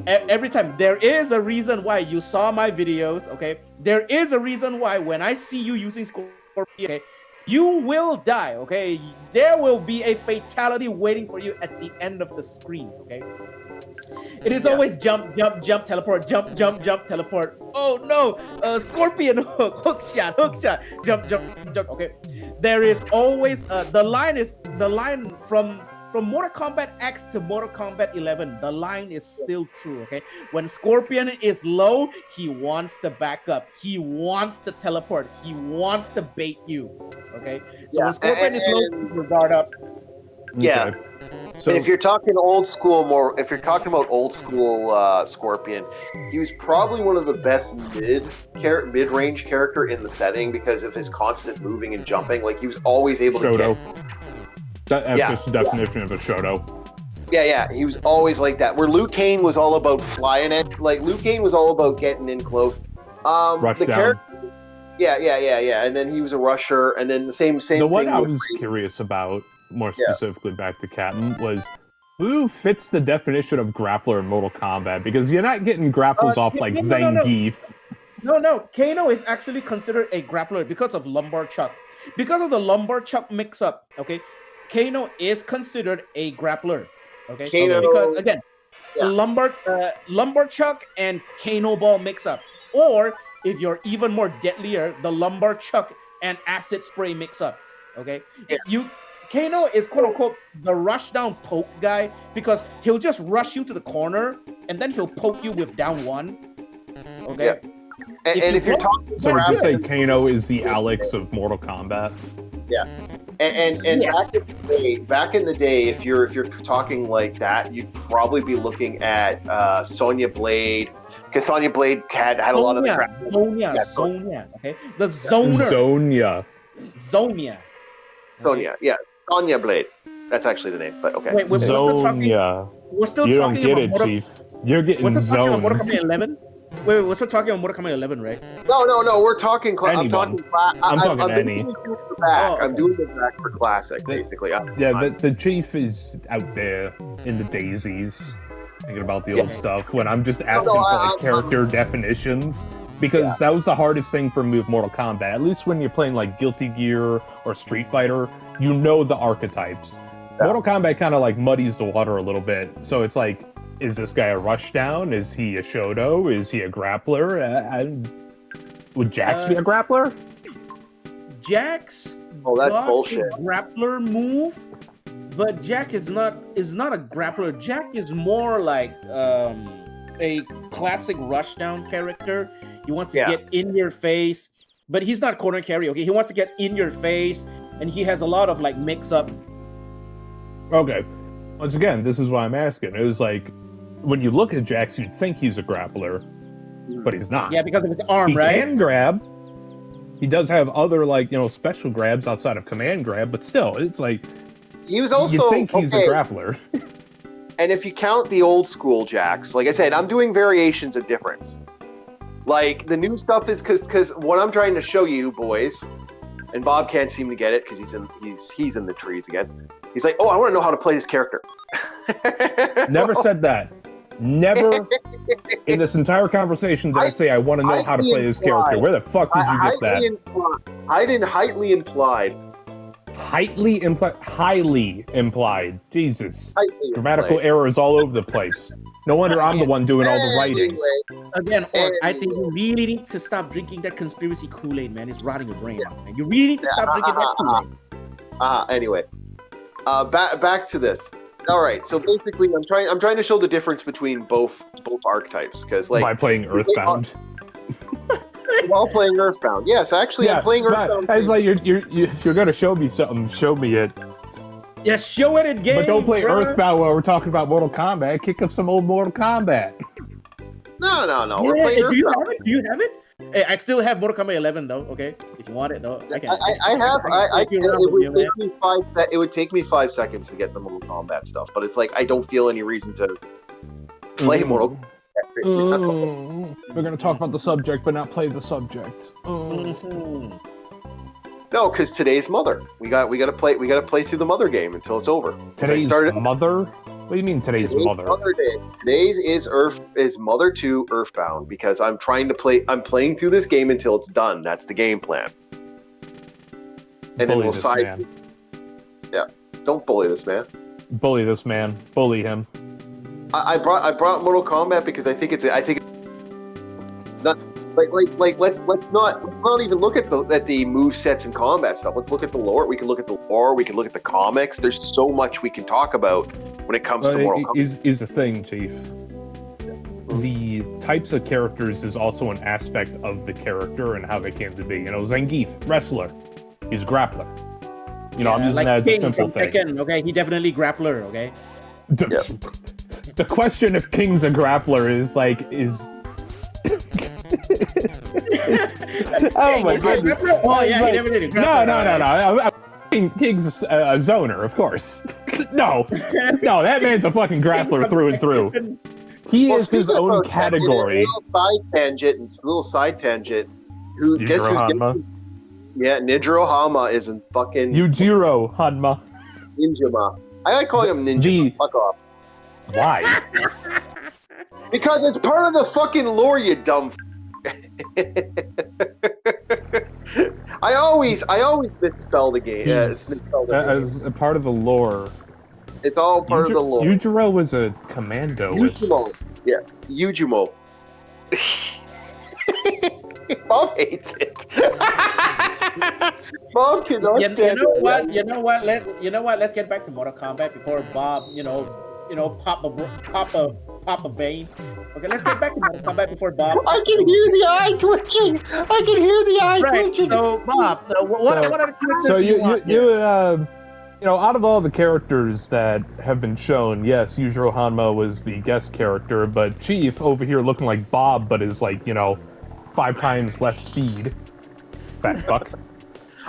Every time there is a reason why you saw my videos. Okay. There is a reason why when I see you using Scorpion, okay, you will die. Okay. There will be a fatality waiting for you at the end of the screen. Okay. It is always jump, teleport, jump, teleport. Oh no, Scorpion hook shot, jump. Okay, there is always the line from Mortal Kombat X to Mortal Kombat 11. The line is still true. Okay, when Scorpion is low, he wants to back up, he wants to teleport, he wants to bait you. Okay, so when Scorpion is low, you guard up. Yeah. Okay. So, and if you're talking about old school Scorpion, he was probably one of the best mid-range character in the setting because of his constant moving and jumping. Like he was always able to get. That's the definition of a Shoto. Yeah, he was always like that. Where Liu Kang was all about flying it. Like Liu Kang was all about getting in close. Rush down. Yeah. And then he was a rusher, and then the same thing. The one I was curious about, more specifically back to Captain, was who fits the definition of grappler in Mortal Kombat? Because you're not getting grapples off like Zangief. No. Kano is actually considered a grappler because of lumbar chuck. Because of the lumbar chuck mix-up, okay, Kano is considered a grappler. Okay, because again, lumbar chuck and Kano ball mix-up, or if you're even more deadlier, the lumbar chuck and acid spray mix-up. Okay, Kano is quote unquote the rush down poke guy because he'll just rush you to the corner and then he'll poke you with down one. Okay. Yeah. If you're talking, so would you say Kano is the Alex of Mortal Kombat? Yeah. And back in the day, if you're talking like that, you'd probably be looking at Sonya Blade, because Sonya Blade had a lot of the crap. Sonya. Okay. The Zoner. Sonya. Yeah. Sonya Blade. That's actually the name, but okay. Wait, we're still talking about Chief. You're getting zoned. Mortal Kombat 11? Wait, we're still talking about Mortal Kombat 11, right? No. We're talking. I'm talking any. I'm doing it back for classic, basically. The Chief is out there in the daisies, thinking about the old stuff. When I'm just asking for character definitions. Because that was the hardest thing for me with Mortal Kombat. At least when you're playing like Guilty Gear or Street Fighter, you know the archetypes. Yeah. Mortal Kombat kind of like muddies the water a little bit. So it's like, is this guy a rushdown? Is he a Shoto? Is he a grappler? Would Jax be a grappler? Jack's Oh, that's got bullshit. a grappler move, but Jack is not a grappler. Jack is more like a classic rushdown character. He wants to get in your face, but he's not corner carry. Okay, he wants to get in your face, and he has a lot of like mix up. Okay. Once again, this is why I'm asking. It was like, when you look at Jax, you'd think he's a grappler, but he's not. Yeah, because of his arm, He right? can grab. He does have other, like, special grabs outside of command grab, but still, it's like, He was also you think he's a grappler. And if you count the old school Jax, like I said, I'm doing variations of difference. Like, the new stuff is because what I'm trying to show you, boys, and Bob can't seem to get it because he's in the trees again. He's like, oh, I want to know how to play this character. Never said that. Never in this entire conversation did I say I want to know how to play this character. Where the fuck did you get that? I didn't highly implied. Highly implied. Jesus. Highly Grammatical implied. errors all over the place. No wonder I'm the one doing all the writing. Anyway, Again, Orc, I think you really need to stop drinking that conspiracy Kool-Aid, man. It's rotting your brain out, man. You really need to stop drinking that Kool-Aid. Anyway, back to this. All right, so basically, I'm trying to show the difference between both archetypes because, like, By playing Earthbound. while playing Earthbound. Yes, actually, I'm playing Earthbound. It's like you're gonna show me something. Show me it. Yeah, show it in game. But don't play bro. Earthbound while we're talking about Mortal Kombat. Kick up some old Mortal Kombat. No. Yeah, We're playing do you Earthbound. have it? Do you have it? Hey, I still have Mortal Kombat 11 though. Okay, if you want it though, I can. It would take me 5 seconds to get the Mortal Kombat stuff, but it's like I don't feel any reason to play Mortal Kombat. We're gonna talk about the subject, but not play the subject. Mhm. No, because today's Mother. We got to play through the Mother game until it's over. Today's Mother? What do you mean today's Mother? Mother Day. Today's is Mother 2 Earthbound because I'm playing through this game until it's done. That's the game plan. And then we'll side. Yeah, don't bully this man. Bully this man. Bully him. I brought Mortal Kombat because I think not let's not even look at the move sets and combat stuff. Let's look at the lore. We can look at the lore. We can look at the comics. There's so much we can talk about when it comes to Mortal Kombat. Is the thing, Chief. The types of characters is also an aspect of the character and how they came to be. Zangief, wrestler, he's grappler. I'm using that as a simple thing. Tekken, okay, he definitely grappler. Okay. The question if King's a grappler is oh my goodness. Oh yeah, he never did it. No. King's a zoner, of course. No, that man's a fucking grappler through and through. He is his own category. Little side tangent. Yujiro Hanma. Yeah, Nijiro Hanma is in fucking Yujiro Hanma. Ninjama. I like calling him Ninja. Fuck off. Why? Because it's part of the fucking lore, you dumb. I always misspell the game. As a part of the lore. It's all part of the lore. Yujiro was a commando. Yujimo. Yeah, Yujimo. Bob hates it. Bob cannot stand it. You know what? Let's get back to Mortal Kombat before Bob, pop a vein. Okay, let's get back to Mortal Kombat before Bob. I can hear the eye twitching. Twitching. So Bob, what are the characters so you want? Out of all the characters that have been shown, yes, Yujiro Hanma was the guest character, but Chief over here looking like Bob, but is 5 times less speed. Fat fuck.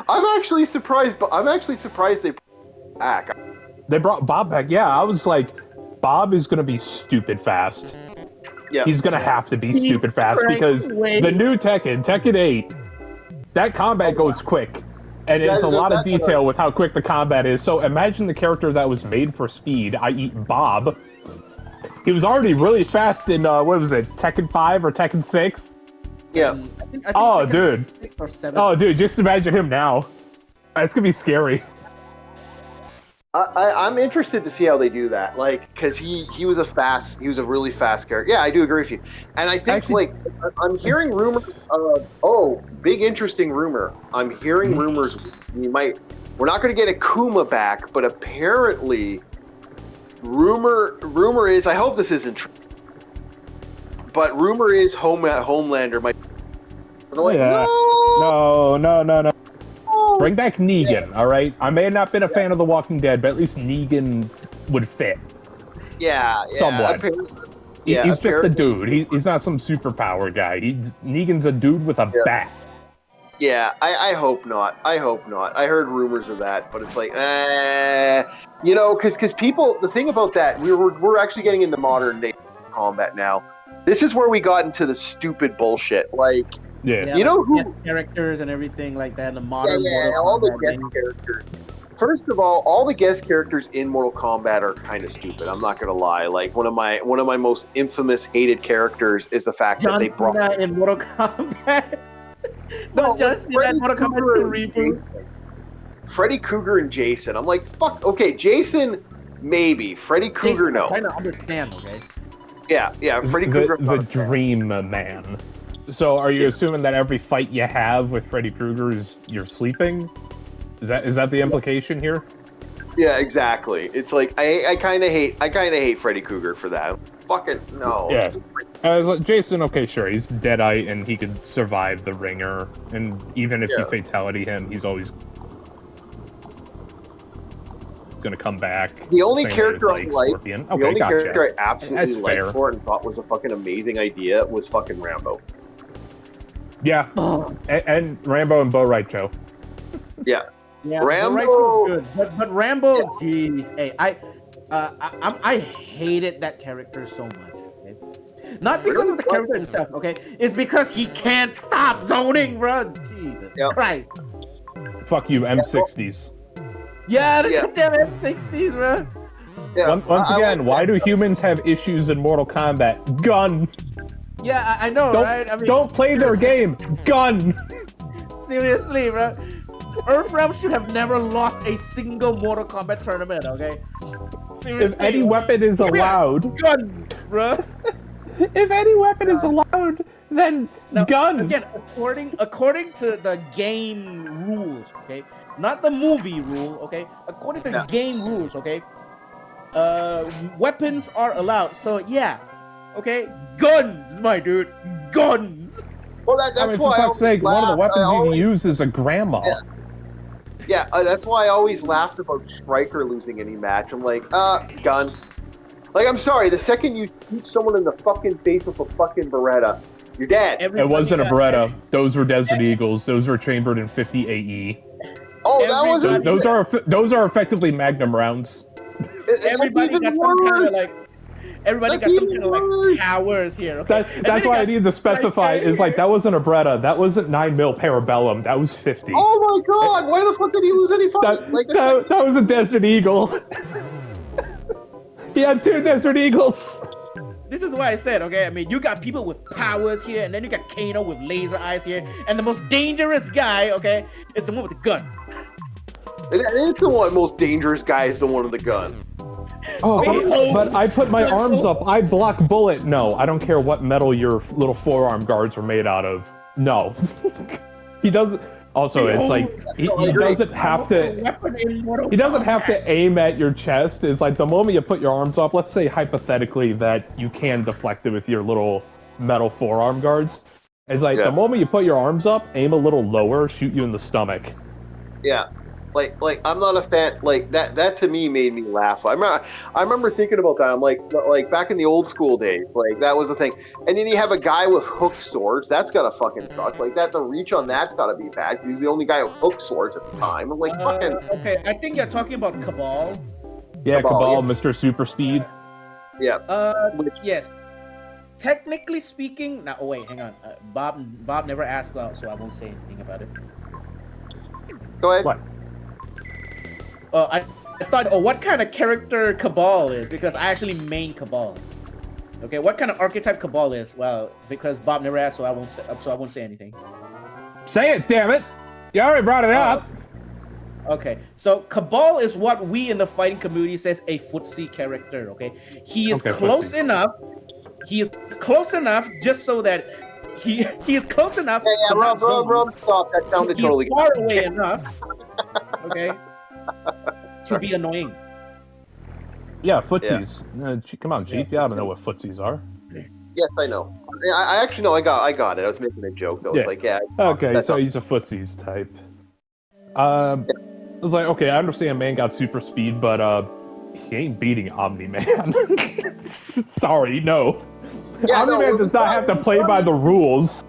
I'm actually surprised they back. They brought Bob back. Yeah, I was like, Bob is gonna be stupid fast. Yeah, he's gonna have to be stupid fast because the new Tekken 8, that combat goes quick. And it's a lot of detail with how quick the combat is. So imagine the character that was made for speed, i.e. Bob. He was already really fast in, what was it, Tekken 5 or Tekken 6? Yeah. I think dude. 6 or 7. Oh, dude, just imagine him now. It's gonna be scary. I'm interested to see how they do that. Like, because he was a really fast character. Yeah, I do agree with you. And I think Actually- I'm hearing rumors of big interesting rumor. I'm hearing rumors we're not going to get Akuma back, but apparently rumor is, I hope this isn't true, but rumor is Homelander might. And I'm like, Yeah. No. Bring back Negan, all right? I may have not been a fan of The Walking Dead, but at least Negan would fit. Yeah, Somewhat. apparently- He's just a dude. He's not some superpower guy. Negan's a dude with a bat. Yeah, I hope not. I heard rumors of that, but it's like, because people. The thing about that, we're actually getting into modern day combat now. This is where we got into the stupid bullshit. Like, Yeah. you know who? guest characters and everything like that. The modern all the Mortal guest Kombat characters. First of all the guest characters in Mortal Kombat are kind of stupid. I'm not gonna lie. Like one of my most infamous hated characters is the fact John that they brought. Cena in Mortal Kombat. No, John Cena in Mortal Kombat 2 reboot. Freddy Krueger and Jason. I'm like, fuck. Okay, Jason, maybe. Freddy Krueger, no. I'm trying to understand, okay? Yeah, Freddy Krueger. The Dream Man. So are you assuming that every fight you have with Freddy Krueger is you're sleeping? Is that the implication here? Yeah, exactly. It's like I kind of hate Freddy Krueger for that. Fucking no. Yeah. Like, Jason, okay, sure, he's Deadite and he could survive the ringer, and even if you fatality him, he's always gonna come back. The only Same way character as, I like, Scorpion. the Okay, only gotcha. character I absolutely That's liked fair. for it and thought was a fucking amazing idea was fucking Rambo. Yeah, and Rambo and Bo Raicho. Yeah. Yeah, Rambo- Raicho's good, but Rambo, jeez, hey, I hated that character so much. Okay? Not because Really? of the character himself, okay? It's because he can't stop zoning, bro. Jesus Yep. Christ. Fuck you, M60s. Yeah, the Yeah. goddamn M60s, bro. Yeah. Once I again, like why that. do humans have issues in Mortal Kombat? Gun. Yeah, I know, Don't right? I mean, don't play their game. Gun. seriously, bro. Earthrealm should have never lost a single Mortal Kombat tournament, okay? Seriously. If any weapon is allowed, gun, bro. if any weapon is allowed, then Now, gun. Again, according to the game rules, okay, not the movie rule, okay. According to the game rules, okay, weapons are allowed. So yeah, okay, guns, my dude, guns. Well, that's I mean, for why. fuck's sake, one of the weapons you can always, use is a grandma. that's why I always laughed about Stryker losing any match. I'm like, gun. Like, I'm sorry. The second you shoot someone in the fucking face with a fucking Beretta, you're dead. It wasn't a Beretta. Those were Desert Eagles. Those were chambered in 50 AE. Oh, that wasn't. Those are effectively Magnum rounds. Everybody got some kind of like. Everybody That's got some even kind of like worse. powers here. Okay? That's why I need to specify is like that wasn't a Beretta. That wasn't 9mm Parabellum. That was 50. Oh my god! Why the fuck did he lose any fucking? That was a Desert Eagle. He had 2 Desert Eagles. This is why I said, okay, I mean, you got people with powers here, and then you got Kano with laser eyes here, and the most dangerous guy, okay, is the one with the gun. It is the most dangerous guy. Is the one with the gun. Oh, but I put my arms up. I block bullet. No, I don't care what metal your little forearm guards were made out of. No. He doesn't. Also, it's like he doesn't have to. He doesn't have to aim at your chest. It's like the moment you put your arms up. Let's say hypothetically that you can deflect it with your little metal forearm guards. It's like the moment you put your arms up, aim a little lower, shoot you in the stomach. Yeah. Like I'm not a fan. Like that to me made me laugh. I remember thinking about that. I'm like back in the old school days, like that was the thing. And then you have a guy with hooked swords. That's gotta fucking suck. Like that, the reach on that's gotta be bad. He's the only guy with hooked swords at the time. I'm like fucking. Okay, I think you're talking about Cabal. Yeah, Cabal, yeah. Mr. Super Speed. Yeah. Yes. Technically speaking, now. Oh wait, hang on. Bob never asked out, so I won't say anything about it. Go ahead. What? I thought, what kind of character Cabal is? Because I actually main Cabal. Okay, what kind of archetype Cabal is? Well, because Bob never asked, so I won't say anything. Say it, damn it! You already brought it up. Okay, so Cabal is what we in the fighting community says a footsie character. Okay, he is Okay, close footsie. enough. He is close enough just so that he is close enough. Yeah, to not zone you. Rob, stop. That sounded He's totally. far away enough. Okay, to be annoying. Yeah, footsies. Come on, Chief. Yeah, Yeah, I don't know what footsies are. Yes, I know. I actually know. I got it. I was making a joke though. Yeah. It's like, yeah. Okay, that's so not- he's a footsies type. I was like, okay, I understand man got super speed, but he ain't beating Omni-Man. Sorry, no. Yeah, no, Omni-Man does not have to play by the rules.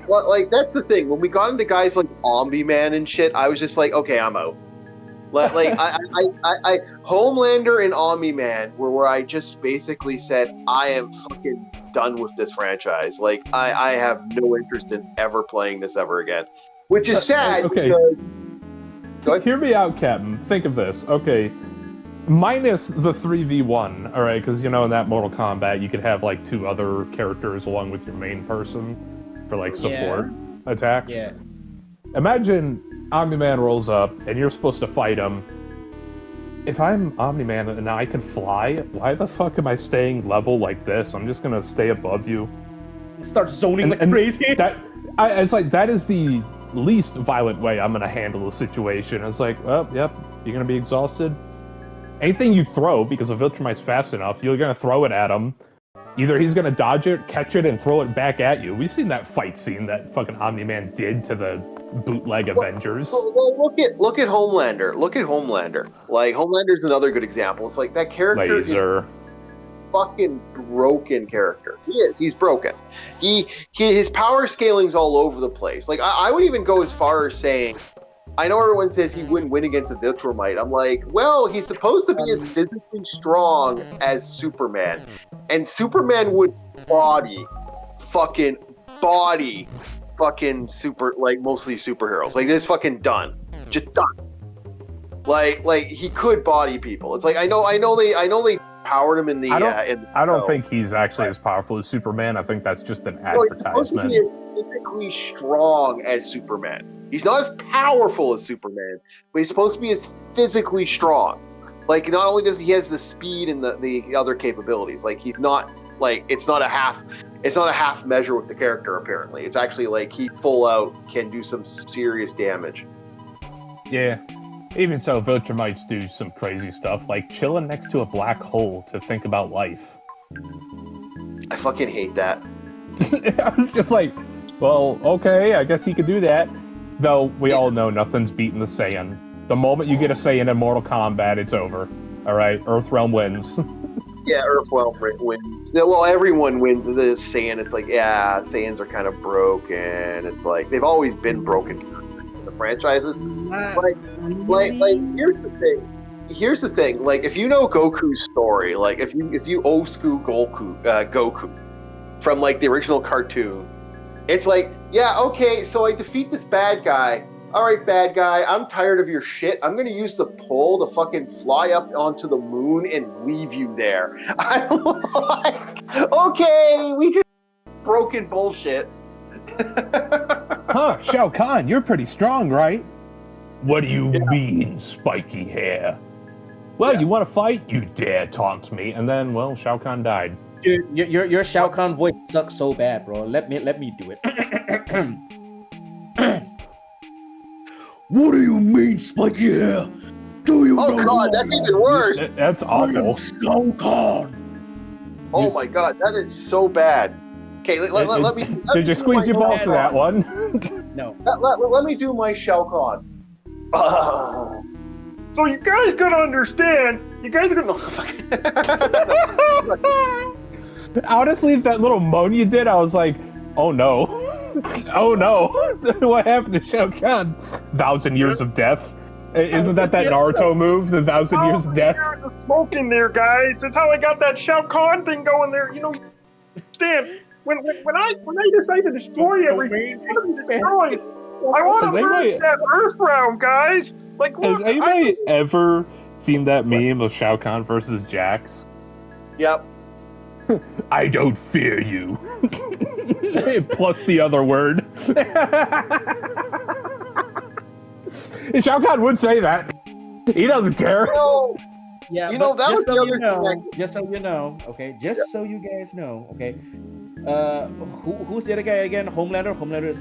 Well, like that's the thing. When we got into guys like Omni-Man and shit, I was just like, okay, I'm out. Like I Homelander and Omni-Man were where I just basically said I am fucking done with this franchise. Like I have no interest in ever playing this ever again, which is sad. Okay. Because... Go ahead. Hear me out, Captain. Think of this. Okay, minus the 3v1, all right? Because, you know, in that Mortal Kombat, you could have, like, 2 other characters along with your main person for, like, support attacks. Yeah. Imagine Omni-Man rolls up, and you're supposed to fight him. If I'm Omni-Man and I can fly, why the fuck am I staying level like this? I'm just gonna stay above you. Start zoning like And crazy. It's like, that is the least violent way I'm gonna handle the situation. It's like, well, yep, you're gonna be exhausted. Anything you throw, because a Viltrumite's fast enough, you're gonna throw it at him. Either he's gonna dodge it, catch it, and throw it back at you. We've seen that fight scene that fucking Omni-Man did to the bootleg Avengers. Well, look at Homelander. Look at Homelander. Like Homelander's another good example. It's like that character is Laser. fucking broken character. He is. He's broken. His power scaling's all over the place. Like I would even go as far as saying, I know everyone says he wouldn't win against a Viltrumite. I'm like, well, he's supposed to be as physically strong as Superman, and Superman would body fucking super, like mostly superheroes. Like it's fucking done, just done. Like he could body people. It's like I know they powered him in the. I don't think he's actually as powerful as Superman. I think that's just an No, he's supposed to advertisement. be as physically strong as Superman. He's not as powerful as Superman, but he's supposed to be as physically strong. Like not only does he has the speed and the other capabilities, like he's not like it's not a half measure with the character. Apparently, it's actually like he full out can do some serious damage. Yeah. Even so, Viltrumites do some crazy stuff, like chilling next to a black hole to think about life. I fucking hate that. I was just like, well, okay, I guess he could do that. Though, we all know nothing's beating the Saiyan. The moment you get a Saiyan in Mortal Kombat, it's over. Alright, Earthrealm wins. Yeah, Earthrealm wins. Yeah, well, everyone wins. The Saiyan, it's like, yeah, Saiyans are kind of broken. It's like, they've always been broken in the franchises. Like, here's the thing. Like, if you know Goku's story, like, if you old school Goku from, like, the original cartoon, it's like, yeah, okay, so I defeat this bad guy. All right, bad guy, I'm tired of your shit. I'm going to use the pole to fucking fly up onto the moon and leave you there. I'm like, okay, we just broken bullshit. Huh, Shao Kahn, you're pretty strong, right? What do you mean, spiky hair? Well, you want to fight? You dare taunt me. And then, well, Shao Kahn died. Dude, your Shao Kahn voice sucks so bad, bro. Let me do it. What do you mean, spiky hair? Do you? Oh god, that's even worse. That's awful. Shao Kahn. Oh my god, that is so bad. Okay, let me. Did you squeeze your balls for that one? No. Let me do my Shao Kahn. So you guys gotta understand. You guys are gonna. Honestly, that little moan you did, I was like, oh no. Oh no. What happened to Shao Kahn? 1,000 years of death? Isn't that Naruto move? The 1,000 years of death? Years of smoke in there, guys. That's how I got that Shao Kahn thing going there. You know, Stan, when I decide to destroy everything, I want to be destroyed. I want to learn that Earth round, guys. Like, look, has anybody ever seen that meme of Shao Kahn versus Jax? Yep. I don't fear you. Plus the other word. Shao Kahn would say that. He doesn't care. Yeah, You know, but that was just so the you other know, thing just so you know, okay, just so you guys know, okay. Who's the other guy again? Homelander. Homelander is.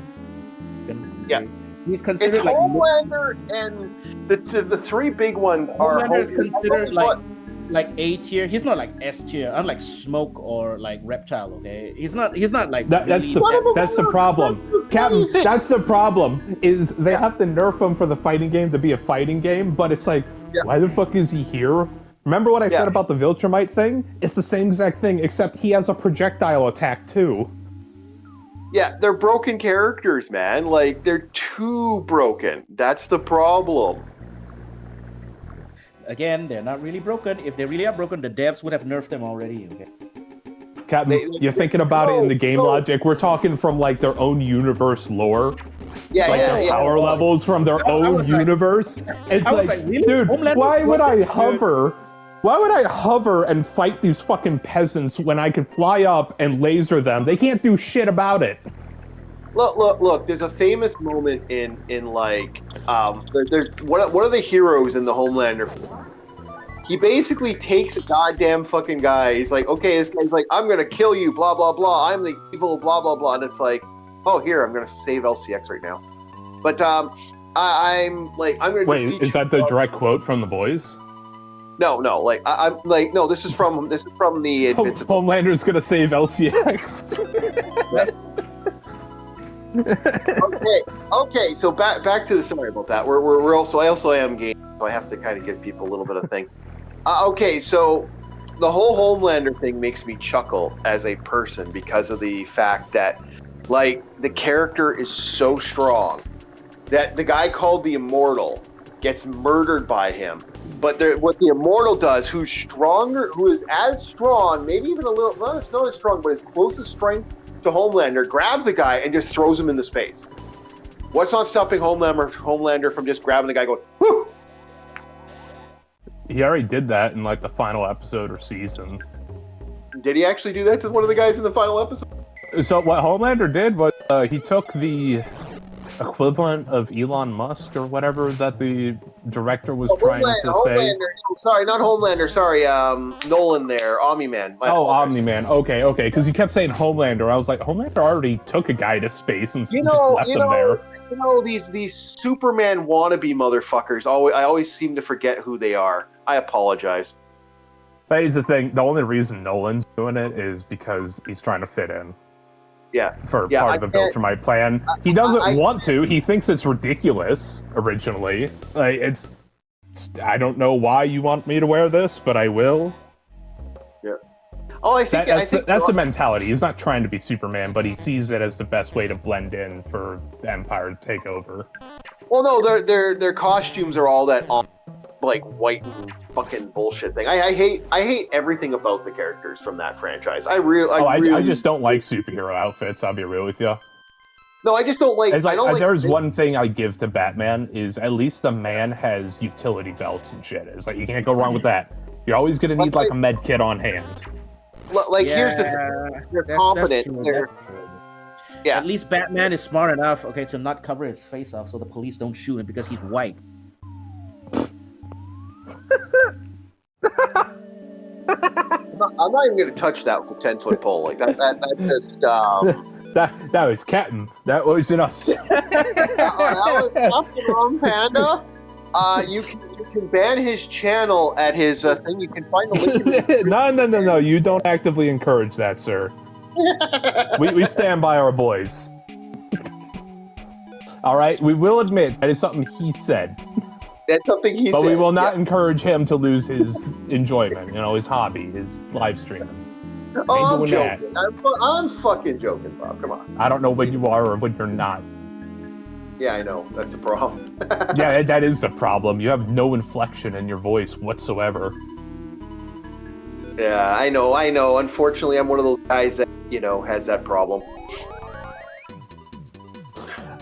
Yeah. He's It's considered like. Homelander and the three big ones are Homelander is considered Homelander- like A tier. He's not like S tier, unlike Smoke or like Reptile. Okay, he's not like That's really that's the problem, Captain. That's the problem. Is they have to nerf him for the fighting game to be a fighting game, but it's like, why the fuck is he here? Remember what I said about the Viltrumite thing? It's the same exact thing, except he has a projectile attack too. Yeah, they're broken characters, man. Like, they're too broken. That's the problem. Again, they're not really broken. If they really are broken, the devs would have nerfed them already. Okay. Captain, you're thinking about it in the game logic. We're talking from like their own universe lore. Yeah, Like yeah, their yeah. power levels from their own universe. It's I was like, like, really? dude, Homelander why would I wasn't hover? Why would I hover and fight these fucking peasants when I could fly up and laser them? They can't do shit about it. Look. There's a famous moment in like there's what are the heroes in the Homelander? He basically takes a goddamn fucking guy. He's like, okay, this guy's like, I'm gonna kill you, blah blah blah. I'm the evil, blah blah blah. And it's like, oh, here, I'm gonna save LCX right now. But I'm gonna. Wait, is that the direct quote from The Boys? No. Like I'm like, no. This is from the Invincible. Homelander's gonna save LCX. Okay. So back to the story about that. We're also I also am game, so I have to kind of give people a little bit of thing. Okay, so the whole Homelander thing makes me chuckle as a person because of the fact that, like, the character is so strong that the guy called the Immortal gets murdered by him. But what the Immortal does, who is as strong, maybe even a little, not as strong, but his closest strength to Homelander, grabs a guy and just throws him into space. What's not stopping Homelander from just grabbing the guy going, whoo! He already did that in like the final episode or season. Did he actually do that to one of the guys in the final episode? So what Homelander did was he took the equivalent of Elon Musk or whatever that the director was trying to say. Sorry, not Homelander. Sorry, Nolan there, Omni-Man. Omni-Man. Okay, because you kept saying Homelander. I was like, Homelander already took a guy to space and just left him there. You know, these Superman wannabe motherfuckers. I always seem to forget who they are. I apologize. That is the thing. The only reason Nolan's doing it is because he's trying to fit in. Yeah. Part of the Viltrumite plan. He doesn't want to. He thinks it's ridiculous originally. Like I don't know why you want me to wear this, but I will. Yeah. Oh, I think that's the mentality. He's not trying to be Superman, but he sees it as the best way to blend in for the Empire to take over. Well, no, their costumes are all that like white and fucking bullshit thing. I hate everything about the characters from that franchise. I just don't like superhero outfits. I'll be real with you. No, I just don't like. There's one thing I give to Batman is at least the man has utility belts and shit. It's like you can't go wrong with that. You're always gonna need like a med kit on hand. Here's the thing. They're competent. Yeah. At least Batman is smart enough, okay, to not cover his face off so the police don't shoot him because he's white. I'm not even going to touch that with a 10-foot pole. Like that just. That was Captain. That wasn't us. That was Captain Ron Panda. You can ban his channel at his thing. You can find the link. No. You don't actively encourage that, sir. we stand by our boys. All right, we will admit that is something he said. That's something he said. But we will not encourage him to lose his enjoyment, his hobby, his live streaming. Oh, I'm joking. I'm fucking joking, Bob. Come on. I don't know what you are or what you're not. Yeah, I know. That's the problem. Yeah, that is the problem. You have no inflection in your voice whatsoever. Yeah, I know. Unfortunately, I'm one of those guys that, has that problem.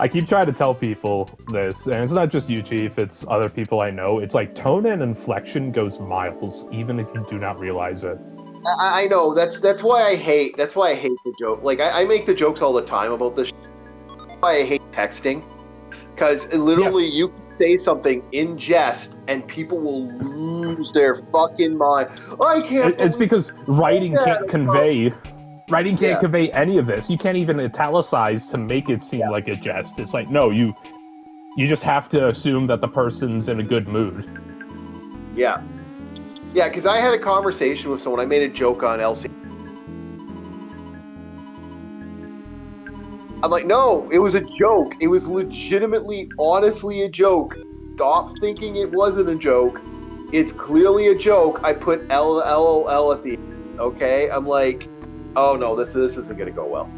I keep trying to tell people this, and it's not just you, Chief, it's other people I know. It's like tone and inflection goes miles, even if you do not realize it. I know. That's why I hate the joke. Like, I make the jokes all the time about this. That's why I hate texting. Because literally, say something in jest, and people will lose their fucking mind. I can't. It's because writing that. can't convey. Writing can't Yeah. convey any of this. You can't even italicize to make it seem like a jest. It's like, no, you just have to assume that the person's in a good mood. Yeah. Yeah, because I had a conversation with someone. I made a joke on LC. I'm like, no, it was a joke. It was legitimately, honestly a joke. Stop thinking it wasn't a joke. It's clearly a joke. I put LOL at the end, okay? I'm like, oh no, this isn't going to go well.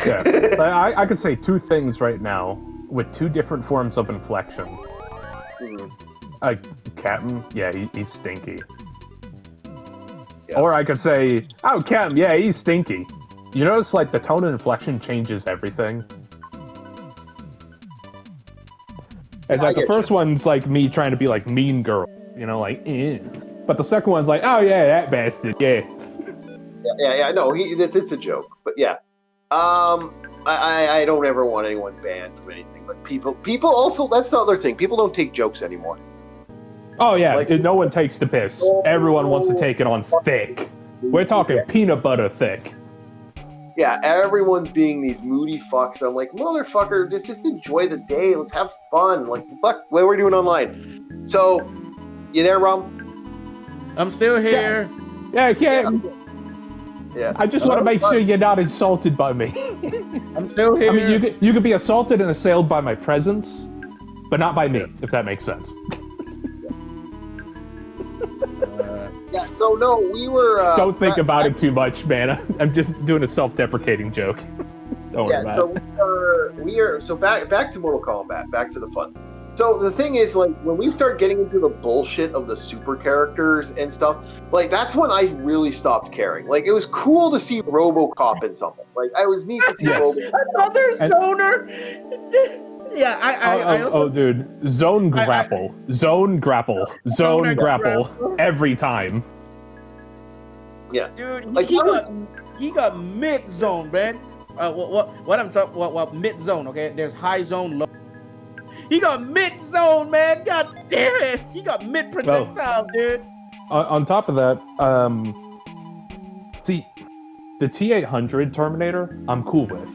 Yeah. I could say two things right now with two different forms of inflection. Captain, yeah, he's stinky. Yeah. Or I could say, oh, Captain, yeah, he's stinky. You notice, like, the tone and inflection changes everything? It's like the first one's like me trying to be like mean girl, you know, like, eh. But the second one's like, oh yeah, that bastard, yeah. Yeah, no, it's a joke, but yeah. I don't ever want anyone banned from anything, but people also, that's the other thing, people don't take jokes anymore. Oh yeah, Like- no one takes the piss. Everyone wants to take it on thick. We're talking peanut butter thick. Yeah, everyone's being these moody fucks. I'm like, motherfucker, just enjoy the day. Let's have fun. Like, fuck, what we're doing online. So, you there, Rum? I'm still here. Yeah, Captain. Yeah. I just want to make sure you're not insulted by me. I'm still here. I mean, you could be assaulted and assailed by my presence, but not by me, if that makes sense. Yeah, so no, we were... Don't think about it too much, man. I'm just doing a self-deprecating joke. Don't worry about it. So back to Mortal Kombat, back to the fun. So the thing is, like, when we start getting into the bullshit of the super characters and stuff, like, that's when I really stopped caring. Like, it was cool to see RoboCop in something. Like, I was neat to see RoboCop. Another stoner. Yeah, I also. Oh, dude. Zone grapple. Zone grapple. Zone grapple. Every time. Yeah. Dude, Like, he got mid zone, man. What I'm talking? What mid zone? Okay, there's high zone, low. He got mid zone, man. God damn it, he got mid projectile, dude. On top of that, see, the T-800 Terminator, I'm cool with.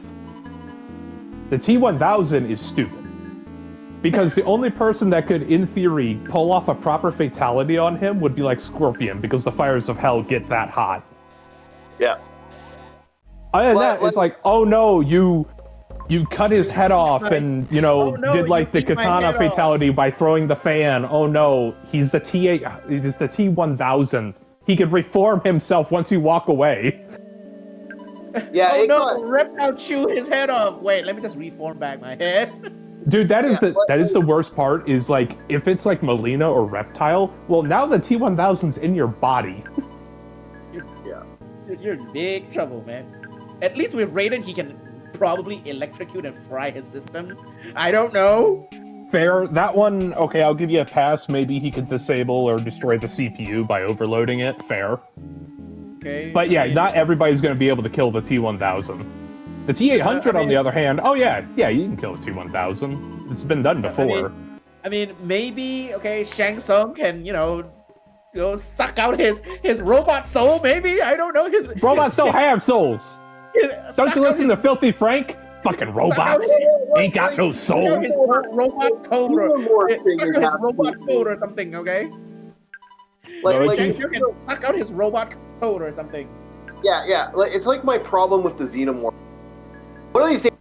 The T-1000 is stupid. Because the only person that could, in theory, pull off a proper fatality on him would be like Scorpion, because the fires of hell get that hot. Yeah. Other than that, it's like, oh no, you cut his head off and, you know, Oh, no, did like you the beat my katana head off. fatality by throwing the fan. Oh no, he's the T-1000. He could reform himself once you walk away. Yeah, Oh it no, got- Reptile chew his head off. Wait, let me just reform back my head. Dude, that is Yeah, that is the worst part, is like, if it's like Molina or Reptile, well, now the T-1000's in your body. You're in big trouble, man. At least with Raiden, he can probably electrocute and fry his system. I don't know. Fair. That one, okay, I'll give you a pass. Maybe he could disable or destroy the CPU by overloading it. Fair. Okay. But yeah, I mean, not everybody's going to be able to kill the T-1000. The T-800, on the other hand, oh yeah, you can kill the T-1000. It's been done before. I mean, maybe Shang Tsung can, suck out his robot soul. Maybe, I don't know. His Robots don't have souls. Don't you listen to Filthy Frank? Fucking robots ain't got no soul. His robot code or One more thing is his happening. robot code or something. Okay. No, Shang Tsung can suck out his robot code or something. Yeah. Like, it's like my problem with the Xenomorph. One of these days.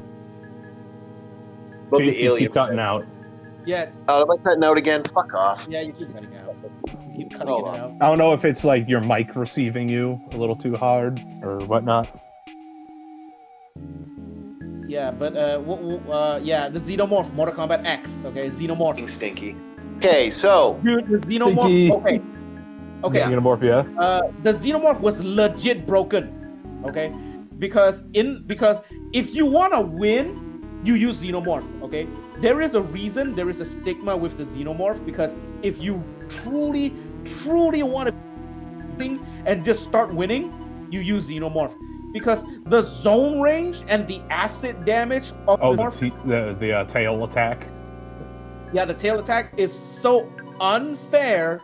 About Chief, the you alien. keep cutting out. Yeah, Am I cutting out again? Fuck off. yeah, you keep cutting out. You keep cutting Hold it on. out. I don't know if it's like your mic receiving you a little too hard or whatnot. Yeah, but the Xenomorph, Mortal Kombat X. Okay, Xenomorph. Stinky. Okay, so Dude, the Stinky. Xenomorph. Okay. Xenomorph, yeah. The Xenomorph was legit broken. Okay, because if you want to win, you use Xenomorph. Okay, there is a reason, there is a stigma with the Xenomorph, because if you truly want to thing and just start winning, you use Xenomorph, because the zone range and the acid damage of Oh, the morph, the tail attack. Yeah, the tail attack is so unfair,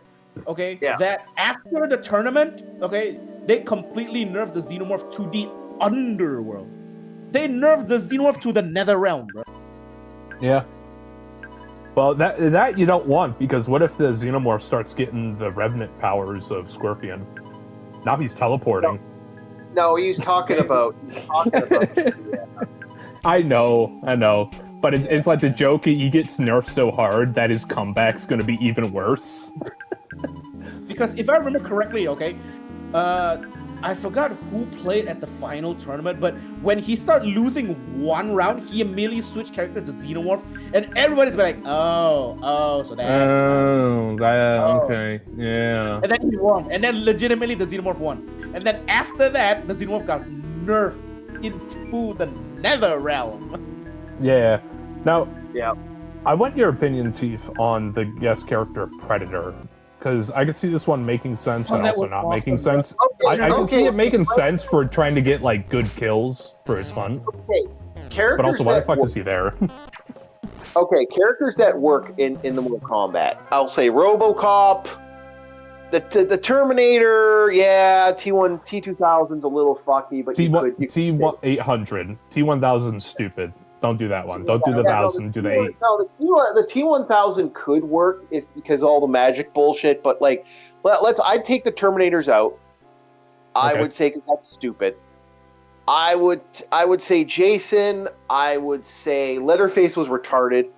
okay, Yeah. that after the tournament, okay, they completely nerfed the Xenomorph to the underworld. They nerfed the Xenomorph to the nether realm, bro. Yeah. Well, that you don't want, because what if the Xenomorph starts getting the Revenant powers of Scorpion? Now he's teleporting. No, he's talking about. I know. But it's like the joke, he gets nerfed so hard that his comeback's gonna be even worse. Because if I remember correctly, okay, I forgot who played at the final tournament, but when he started losing one round, he immediately switched characters to Xenomorph, and everybody's been like, so that's... okay, yeah. And then he won, and then legitimately the Xenomorph won. And then after that, the Xenomorph got nerfed into the nether realm. Yeah. Now, Yeah. I want your opinion, Chief, on the guest character Predator. Because I can see this one making sense and that also was not awesome, making bro. sense. I can see it making sense for trying to get like good kills for his fun. Okay. Characters But also, why the that fuck work, is he there? okay, characters that work in the Mortal Kombat. I'll say RoboCop, the Terminator. Yeah, T2000's a little fucky, but T800, T1000's stupid. Don't do that one. Don't do the 1000. Do the 8. No, the T1000 could work because all the magic bullshit. But like, I'd take the Terminators out. I Okay. would say 'cause that's stupid. I would say Jason. I would say Leatherface was retarded.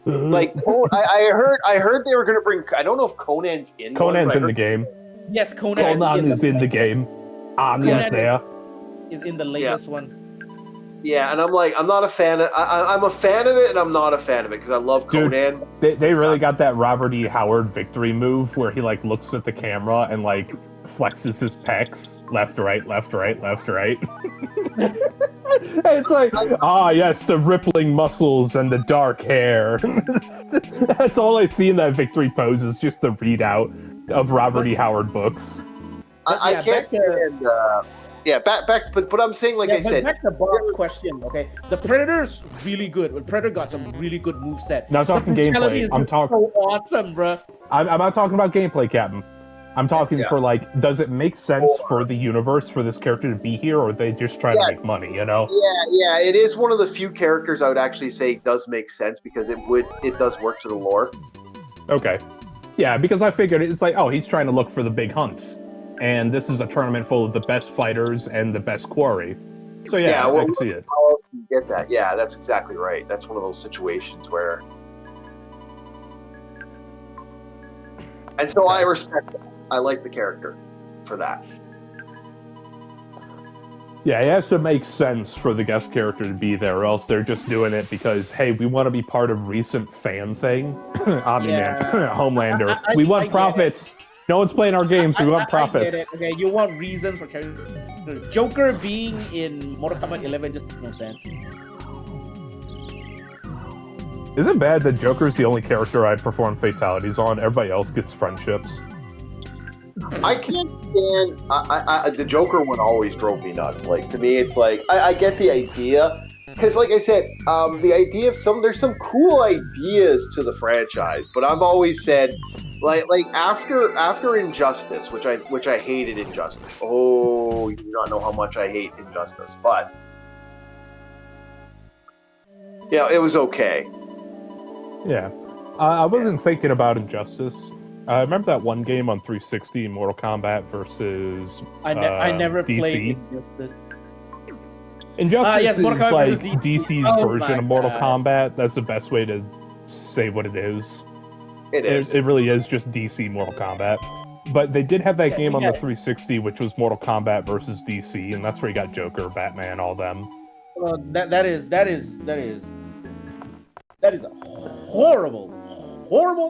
Like I heard they were gonna bring. I don't know if Conan's in. Conan's one, in the game. Yes, Conan Conan is in the game. Omni's Conan there. is in the latest one. Yeah, and I'm not a fan of. I'm a fan of it, and I'm not a fan of it because I love Dude, Conan. They really got that Robert E. Howard victory move where he like looks at the camera and like flexes his pecs left, right, left, right, left, right. It's like, yes, the rippling muscles and the dark hair. That's all I see in that victory pose is just the readout of Robert E. Howard books. I can't stand. But I'm saying, like I said, back to Bob's question. Okay, the Predator's really good. The Predator got some really good moveset. Now talking The brutality gameplay. is I'm talking. so awesome, bro. I'm not talking about gameplay, Captain. I'm talking for like, does it make sense for the universe for this character to be here, or are they just trying to make money? You know? Yeah, it is one of the few characters I would actually say does make sense because it does work to the lore. Okay. Yeah, because I figured it's like, he's trying to look for the big hunts, and this is a tournament full of the best fighters and the best quarry. So I can see it. How else do you get that? Yeah, that's exactly right. That's one of those situations where. And so I respect that. I like the character for that. Yeah, it has to make sense for the guest character to be there, or else they're just doing it because, hey, we want to be part of recent fan thing. Homelander. We want profits. No one's playing our games. We want profits. I get it. Okay, you want reasons for character. Joker being in Mortal Kombat 11 just makes no sense. Is it bad that Joker's the only character I'd perform fatalities on? Everybody else gets friendships. I can't stand. The Joker one always drove me nuts. Like, to me, it's like I get the idea because, like I said, the idea of there's some cool ideas to the franchise, but I've always said, like after Injustice, which I hated Injustice. Oh, you do not know how much I hate Injustice, but yeah, it was okay. Yeah, I wasn't thinking about Injustice. I remember that one game on 360, Mortal Kombat versus I never DC. played Injustice. Injustice yes, is Mortal Kombat like versus DC. DC's version of Mortal God. Kombat. That's the best way to say what it is. It is. It really is just DC Mortal Kombat. But they did have that game on the yeah. 360, which was Mortal Kombat versus DC, and that's where you got Joker, Batman, all them. That is a horrible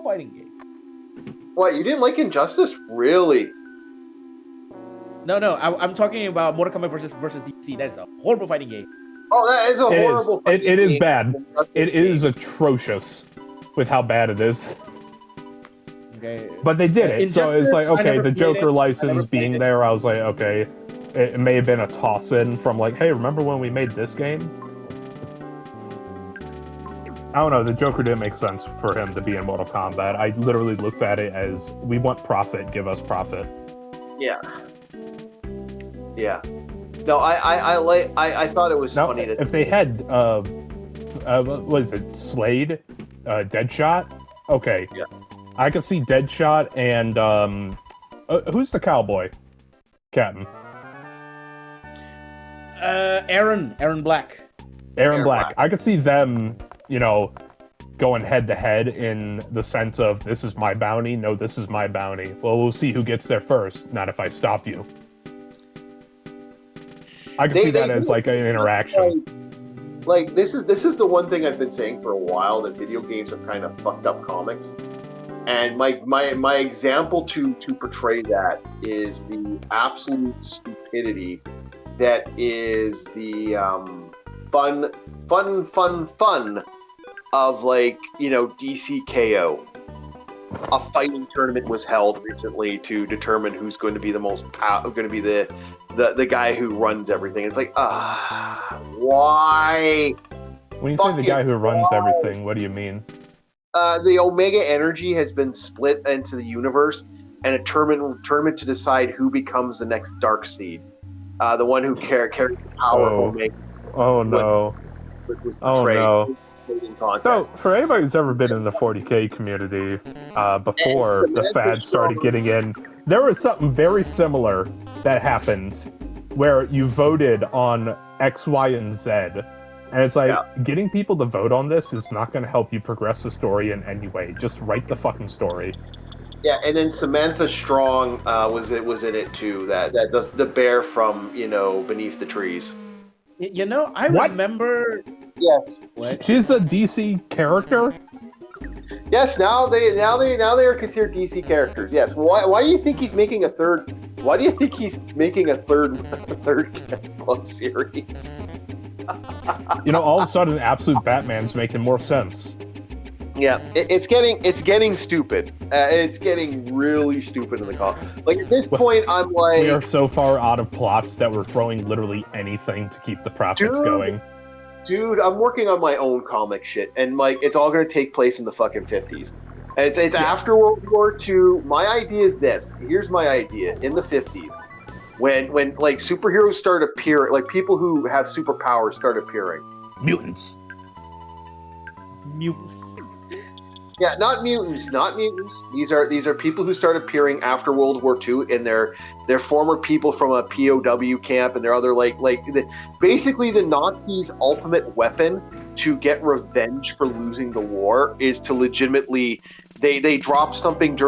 fighting game. What, you didn't like Injustice? Really? No, I'm talking about Mortal Kombat versus DC. That's a horrible fighting game. Oh, that is a horrible. It is game. bad. It Game. is atrocious with how bad it is. Okay. But they did it, so it's like, I okay, never the played Joker it. I license never played being it. there, I was like, okay, it may have been a toss-in from like, hey, remember when we made this game? I don't know. The Joker didn't make sense for him to be in Mortal Kombat. I literally looked at it as we want profit, give us profit. Yeah. Yeah. No, I thought it was Now, funny that if they had what is it, Slade, Deadshot? Okay. Yeah. I could see Deadshot and who's the cowboy? Captain. Aaron Black. Aaron Black. I could see them, going head to head in the sense of this is my bounty, no, this is my bounty. Well, we'll see who gets there first, not if I stop you. I can see that as like an interaction. Like this is the one thing I've been saying for a while, that video games have kind of fucked up comics. And my example to portray that is the absolute stupidity that is the fun of DC KO. A fighting tournament was held recently to determine who's going to be the guy who runs everything. It's like, why? When you say the guy who runs everything, what do you mean? The Omega Energy has been split into the universe, and a tournament to decide who becomes the next Darkseid. The one who carries the power of Omega. Oh no. Oh no. So, for anybody who's ever been in the 40K community, before the fad started getting in, there was something very similar that happened where you voted on X, Y, and Z. And it's like, getting people to vote on this is not going to help you progress the story in any way. Just write the fucking story. Yeah, and then Samantha Strong was in it too. That the bear from Beneath the Trees. I remember. Yes. What? She's a DC character. Yes. Now they are considered DC characters. Yes. Why do you think he's making a third? Why do you think he's making a third club series? All of a sudden, Absolute Batman's making more sense. Yeah, it's getting stupid. It's getting really stupid in the call. Like at this point, I'm like, we are so far out of plots that we're throwing literally anything to keep the profits going. Dude, I'm working on my own comic shit, and like it's all going to take place in the fucking 50s. And it's after World War II. My idea is this. Here's my idea. In the 50s, when like superheroes start appearing, like people who have superpowers start appearing. Mutants. Yeah, not mutants. These are people who start appearing after World War II, and they're former people from a POW camp, and they're other basically the Nazis' ultimate weapon to get revenge for losing the war is to legitimately they dropped something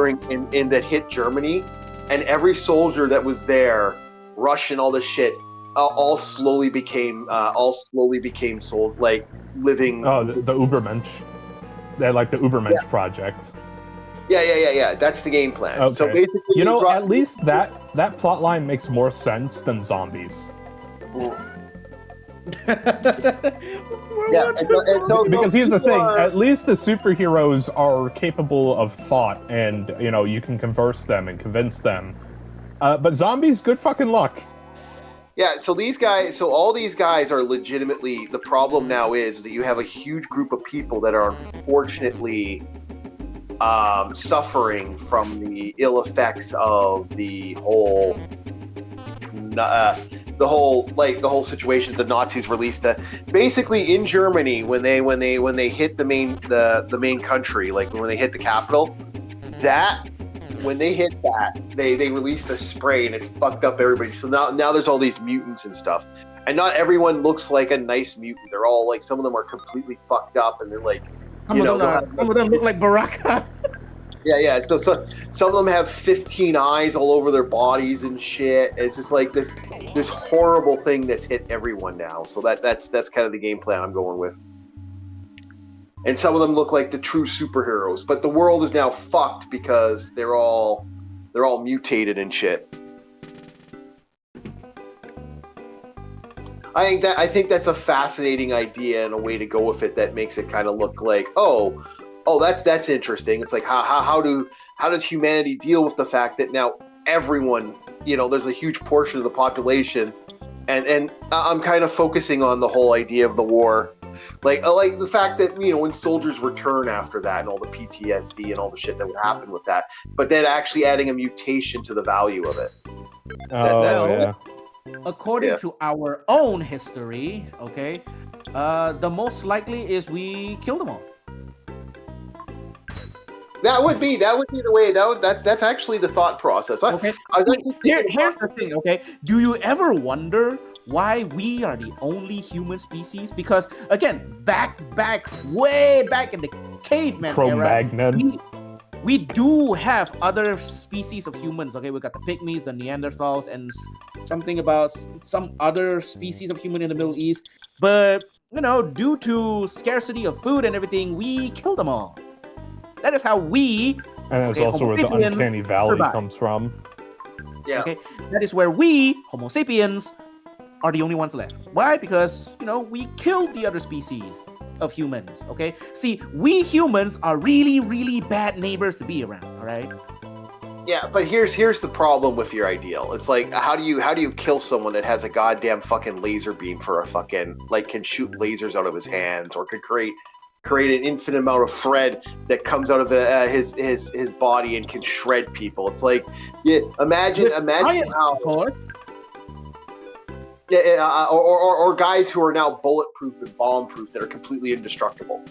in that hit Germany, and every soldier that was there, Russian, all this shit, all slowly became sold like living. Oh, the Ubermensch. They're like the Ubermensch project. Yeah. That's the game plan. Okay. So basically, at least that plot line makes more sense than zombies. Because here's the thing: at least the superheroes are capable of thought, and you can converse them and convince them. But zombies, good fucking luck. Yeah, so all these guys are legitimately, the problem now is that you have a huge group of people that are unfortunately suffering from the ill effects of the whole situation. The Nazis released basically in Germany when they hit the main country, like when they hit the capital, when they hit that, they released a spray and it fucked up everybody. So now there's all these mutants and stuff. And not everyone looks like a nice mutant. They're all like, some of them are completely fucked up, and they're like, some of them look like Baraka. Yeah. So some of them have 15 eyes all over their bodies and shit. It's just like this horrible thing that's hit everyone now. So that's kind of the game plan I'm going with. And some of them look like the true superheroes, but the world is now fucked because they're all mutated and shit. I think that's a fascinating idea and a way to go with it that makes it kind of look like, oh, that's interesting. It's like how does humanity deal with the fact that now everyone, there's a huge portion of the population, and I'm kind of focusing on the whole idea of the war. like the fact that when soldiers return after that and all the PTSD and all the shit that would happen with that, but then actually adding a mutation to the value of it. According to our own history, okay, the most likely is we kill them all. That would be the way. That's actually the thought process. Okay. Here's the thing. Okay, do you ever wonder why we are the only human species? Because again, way back in the caveman Cro-Magnon. era, we do have other species of humans. Okay, we got the pygmies, the Neanderthals, and something about some other species of human in the Middle East. But due to scarcity of food and everything, we killed them all. That is how we. And that's also where the uncanny valley comes from. Yeah. Okay, that is where we, Homo sapiens, are the only ones left. Why? Because we killed the other species of humans. Okay, see, we humans are really, really bad neighbors to be around. All right. Yeah, but here's the problem with your ideal. It's like, how do you kill someone that has a goddamn fucking laser beam for a fucking, like, can shoot lasers out of his hands, or could create an infinite amount of thread that comes out of his body and can shred people. It's like, imagine how. Or guys who are now bulletproof and bomb-proof that are completely indestructible.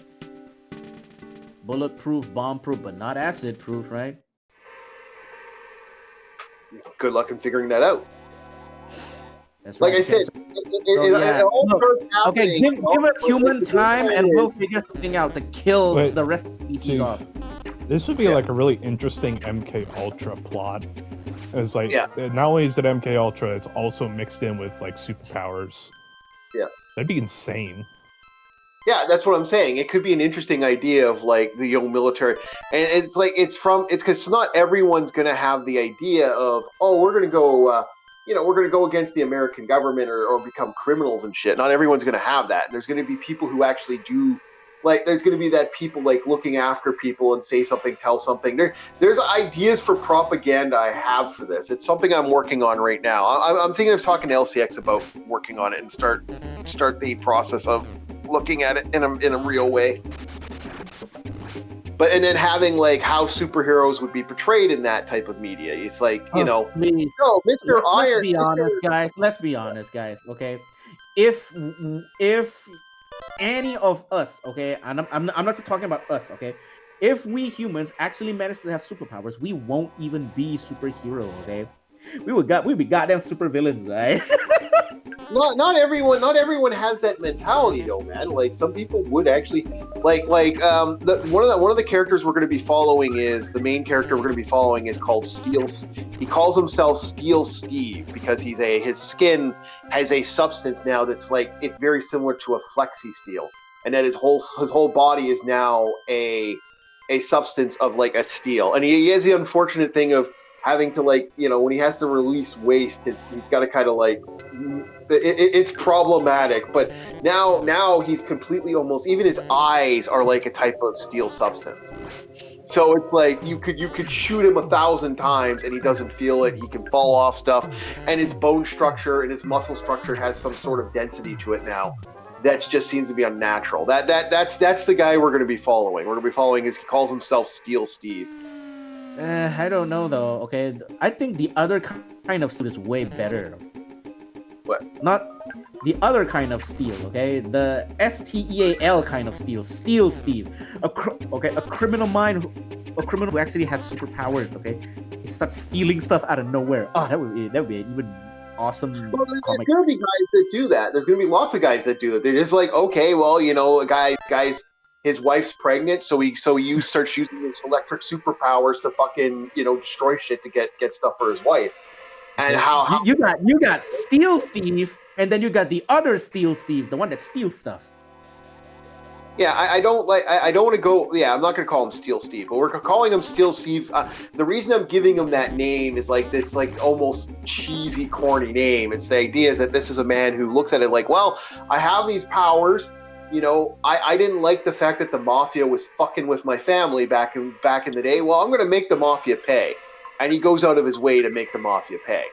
Bulletproof, bomb-proof, but not acid-proof, right? Good luck in figuring that out. That's like right. I said, okay, give us human time and we'll figure something out to kill the rest of the species off. This would be like a really interesting MK Ultra plot. It's like, not only is it MK Ultra, it's also mixed in with like superpowers. Yeah. That'd be insane. Yeah, that's what I'm saying. It could be an interesting idea of like the military, and it's like it's because not everyone's gonna have the idea of, oh, we're gonna go. We're going to go against the American government or become criminals and shit. Not everyone's going to have that. There's going to be people who actually do, like, there's going to be that people, like, looking after people and say something, tell something. There's ideas for propaganda I have for this. It's something I'm working on right now. I'm thinking of talking to LCX about working on it and start the process of looking at it in a real way. But and then having like how superheroes would be portrayed in that type of media. It's like, please. No, Mr. Iron. Let's be honest, guys. Okay, if any of us, okay, and I'm not just talking about us, okay, if we humans actually manage to have superpowers, we won't even be superheroes, okay? We'd be goddamn supervillains, right? Not everyone has that mentality though, man. Like some people would actually one of the characters we're going to be following is the main character we're going to be following is called Steel. He calls himself Steel Steve because his skin has a substance now that's like it's very similar to a flexi steel, and that his whole body is now a substance of like a steel, and he has the unfortunate thing of having to when he has to release waste, he's got to kind of like it's problematic. But now he's completely almost even his eyes are like a type of steel substance. So it's like you could shoot him 1,000 times and he doesn't feel it. He can fall off stuff, and his bone structure and his muscle structure has some sort of density to it now. That just seems to be unnatural. That's the guy we're going to be following. We're going to be following he calls himself Steel Steve. I don't know though. Okay, I think the other kind of steel is way better. What? Not the other kind of steel. Okay, the STEAL kind of steel. Steel Steve. A criminal who actually has superpowers. Okay, he starts stealing stuff out of nowhere. Oh, that would be an even awesome. Well, there's going to be guys that do that. There's going to be lots of guys that do that. They're just like, okay, well, guys. His wife's pregnant, so he starts using his electric superpowers to fucking destroy shit to get stuff for his wife. And how you got Steel Steve, and then you got the other Steel Steve, the one that steals stuff. Yeah, I don't want to go. Yeah, I'm not going to call him Steel Steve, but we're calling him Steel Steve. The reason I'm giving him that name is like this, like almost cheesy, corny name. It's the idea is that this is a man who looks at it like, well, I have these powers. I didn't like the fact that the mafia was fucking with my family back in the day. Well, I'm going to make the mafia pay. And he goes out of his way to make the mafia pay.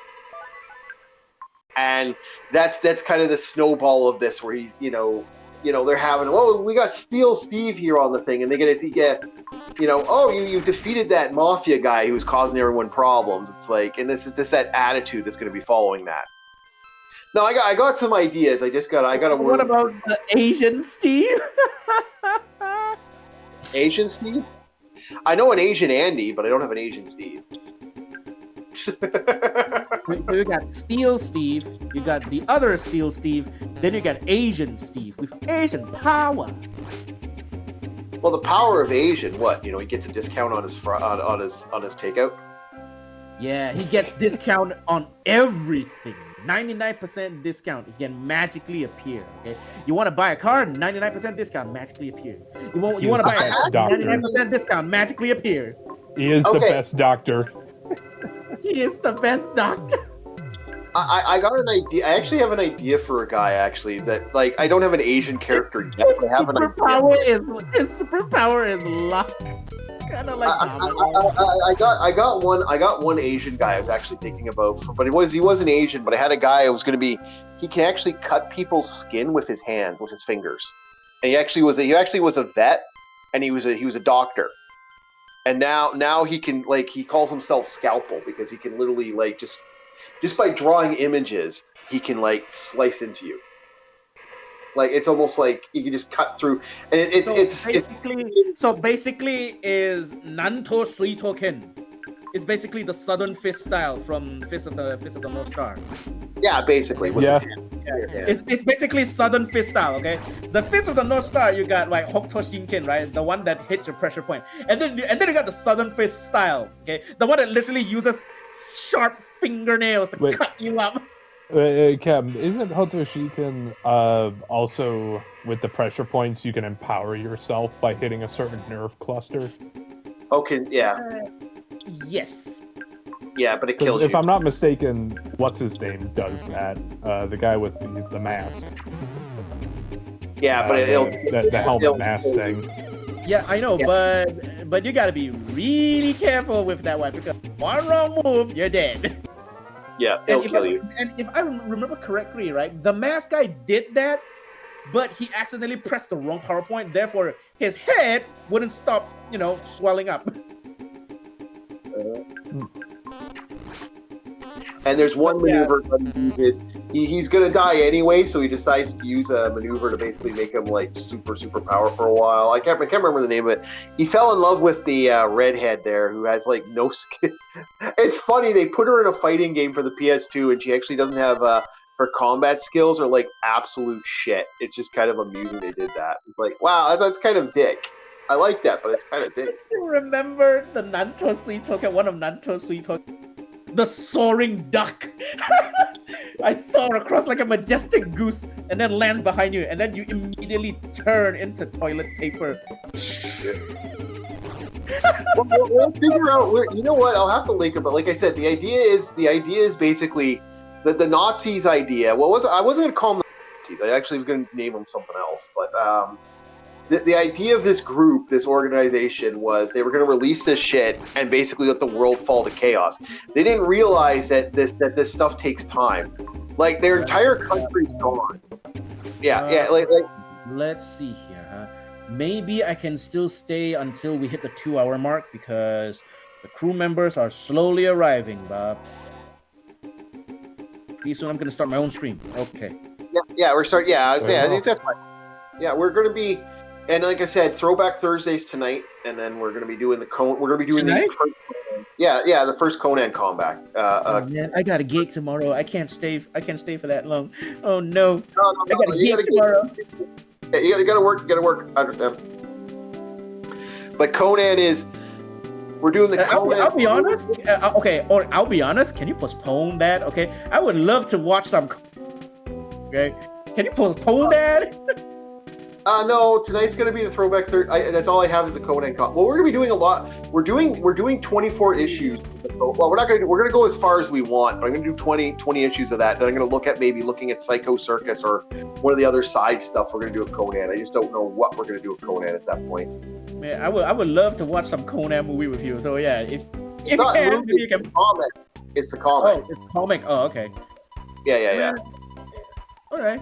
And that's kind of the snowball of this, where he's, you know, they're having, oh, we got Steel Steve here on the thing, and they get, you know, oh, you defeated that mafia guy who was causing everyone problems. It's like, and this is that attitude that's going to be following that. No, I got some ideas. I got to. What about the Asian Steve? Asian Steve? I know an Asian Andy, but I don't have an Asian Steve. You got Steel Steve, you got the other Steel Steve, then you got Asian Steve with Asian power. Well, the power of Asian, what? You know, he gets a discount on his on his takeout. Yeah, he gets discount on everything. 99% discount. He can magically appear. Okay, you want to buy a car? 99% discount magically appears. You want to buy a house? 99% discount magically appears. He is the best doctor. He is the best doctor. I got an idea. I actually have an idea for a guy. Actually, that like I don't have an Asian character yet. But I have an idea. His superpower is luck. Kind of like I got one Asian guy I was actually thinking about, but he wasn't Asian, but I had a guy who was going to be, he can actually cut people's skin with his hands, with his fingers, and he actually was a vet, and he was a doctor, and now he can, like, he calls himself Scalpel because he can literally, like, just by drawing images he can, like, slice into you. Like, it's almost like you can just cut through, and it's basically is Nanto Suito Ken. It's basically the Southern Fist style from Fist of the North Star. Yeah, basically. Yeah. It's basically Southern Fist style. Okay, the Fist of the North Star, you got like Hokuto Shinken, right? The one that hits your pressure point, and then you got the Southern Fist style. Okay, the one that literally uses sharp fingernails to cut you up. Cam, isn't Hotoshiken also with the pressure points you can empower yourself by hitting a certain nerve cluster? Okay, yeah. Yes. Yeah, but it kills you. If I'm not mistaken, what's his name does that? The guy with the mask. Yeah, but the helmet mask thing. Yeah, I know, but you gotta be really careful with that one because one wrong move, you're dead. Yeah, it'll kill you. And if I remember correctly, right, the mask guy did that, but he accidentally pressed the wrong power point. Therefore, his head wouldn't stop, swelling up. And there's one maneuver that he uses. He's gonna die anyway, so he decides to use a maneuver to basically make him like super power for a while. I can't remember the name of it. He fell in love with the redhead there, who has like no skin. It's funny, they put her in a fighting game for the PS2, and she actually doesn't have her combat skills are like absolute shit. It's just kind of amusing they did that. It's like, wow, that's kind of dick. I like that, but it's kind of dick. I still remember the Nanto Suitoken, one of Nanto Suitoken. The soaring duck. I soar across like a majestic goose and then lands behind you, and then you immediately turn into toilet paper. We'll figure out where, you know what, I'll have to link it, but like I said, the idea is basically the Nazis idea. I wasn't going to call them the Nazis. I actually was going to name them something else, but the idea of this group, this organization, was they were going to release this shit and basically let the world fall to chaos. They didn't realize that this stuff takes time. Like, their entire country's gone. Yeah. Let's see here, huh? Maybe I can still stay until we hit the 2-hour mark because the crew members are slowly arriving, Bob. Pretty soon I'm going to start my own stream. Okay. Yeah, we're starting. Yeah, I think that's fine. Yeah, we're going to be. And like I said, Throwback Thursdays tonight, and then we're going to be doing the We're going to be doing the first Conan combat. Man, I got a gig tomorrow. I can't stay for that long. Oh no! No, I got a gig tomorrow. Yeah, you got to work. You got to work. I understand. But Conan is. We're doing the Conan. I'll be honest. Okay, or I'll be honest. Can you postpone that? Okay, I would love to watch some. Okay, can you postpone that? No, tonight's going to be the Throwback Thursday. That's all I have is the Conan Well, we're going to be doing a lot. We're doing 24 issues. Well, we're going to go as far as we want. But I'm going to do 20 issues of that. Then I'm going to looking at Psycho Circus or one of the other side stuff we're going to do with Conan. I just don't know what we're going to do with Conan at that point. Man, I would love to watch some Conan movie with you. So yeah, if you can, maybe you can. Comic. It's the comic. Oh, it's comic. Oh, okay. Yeah. All right.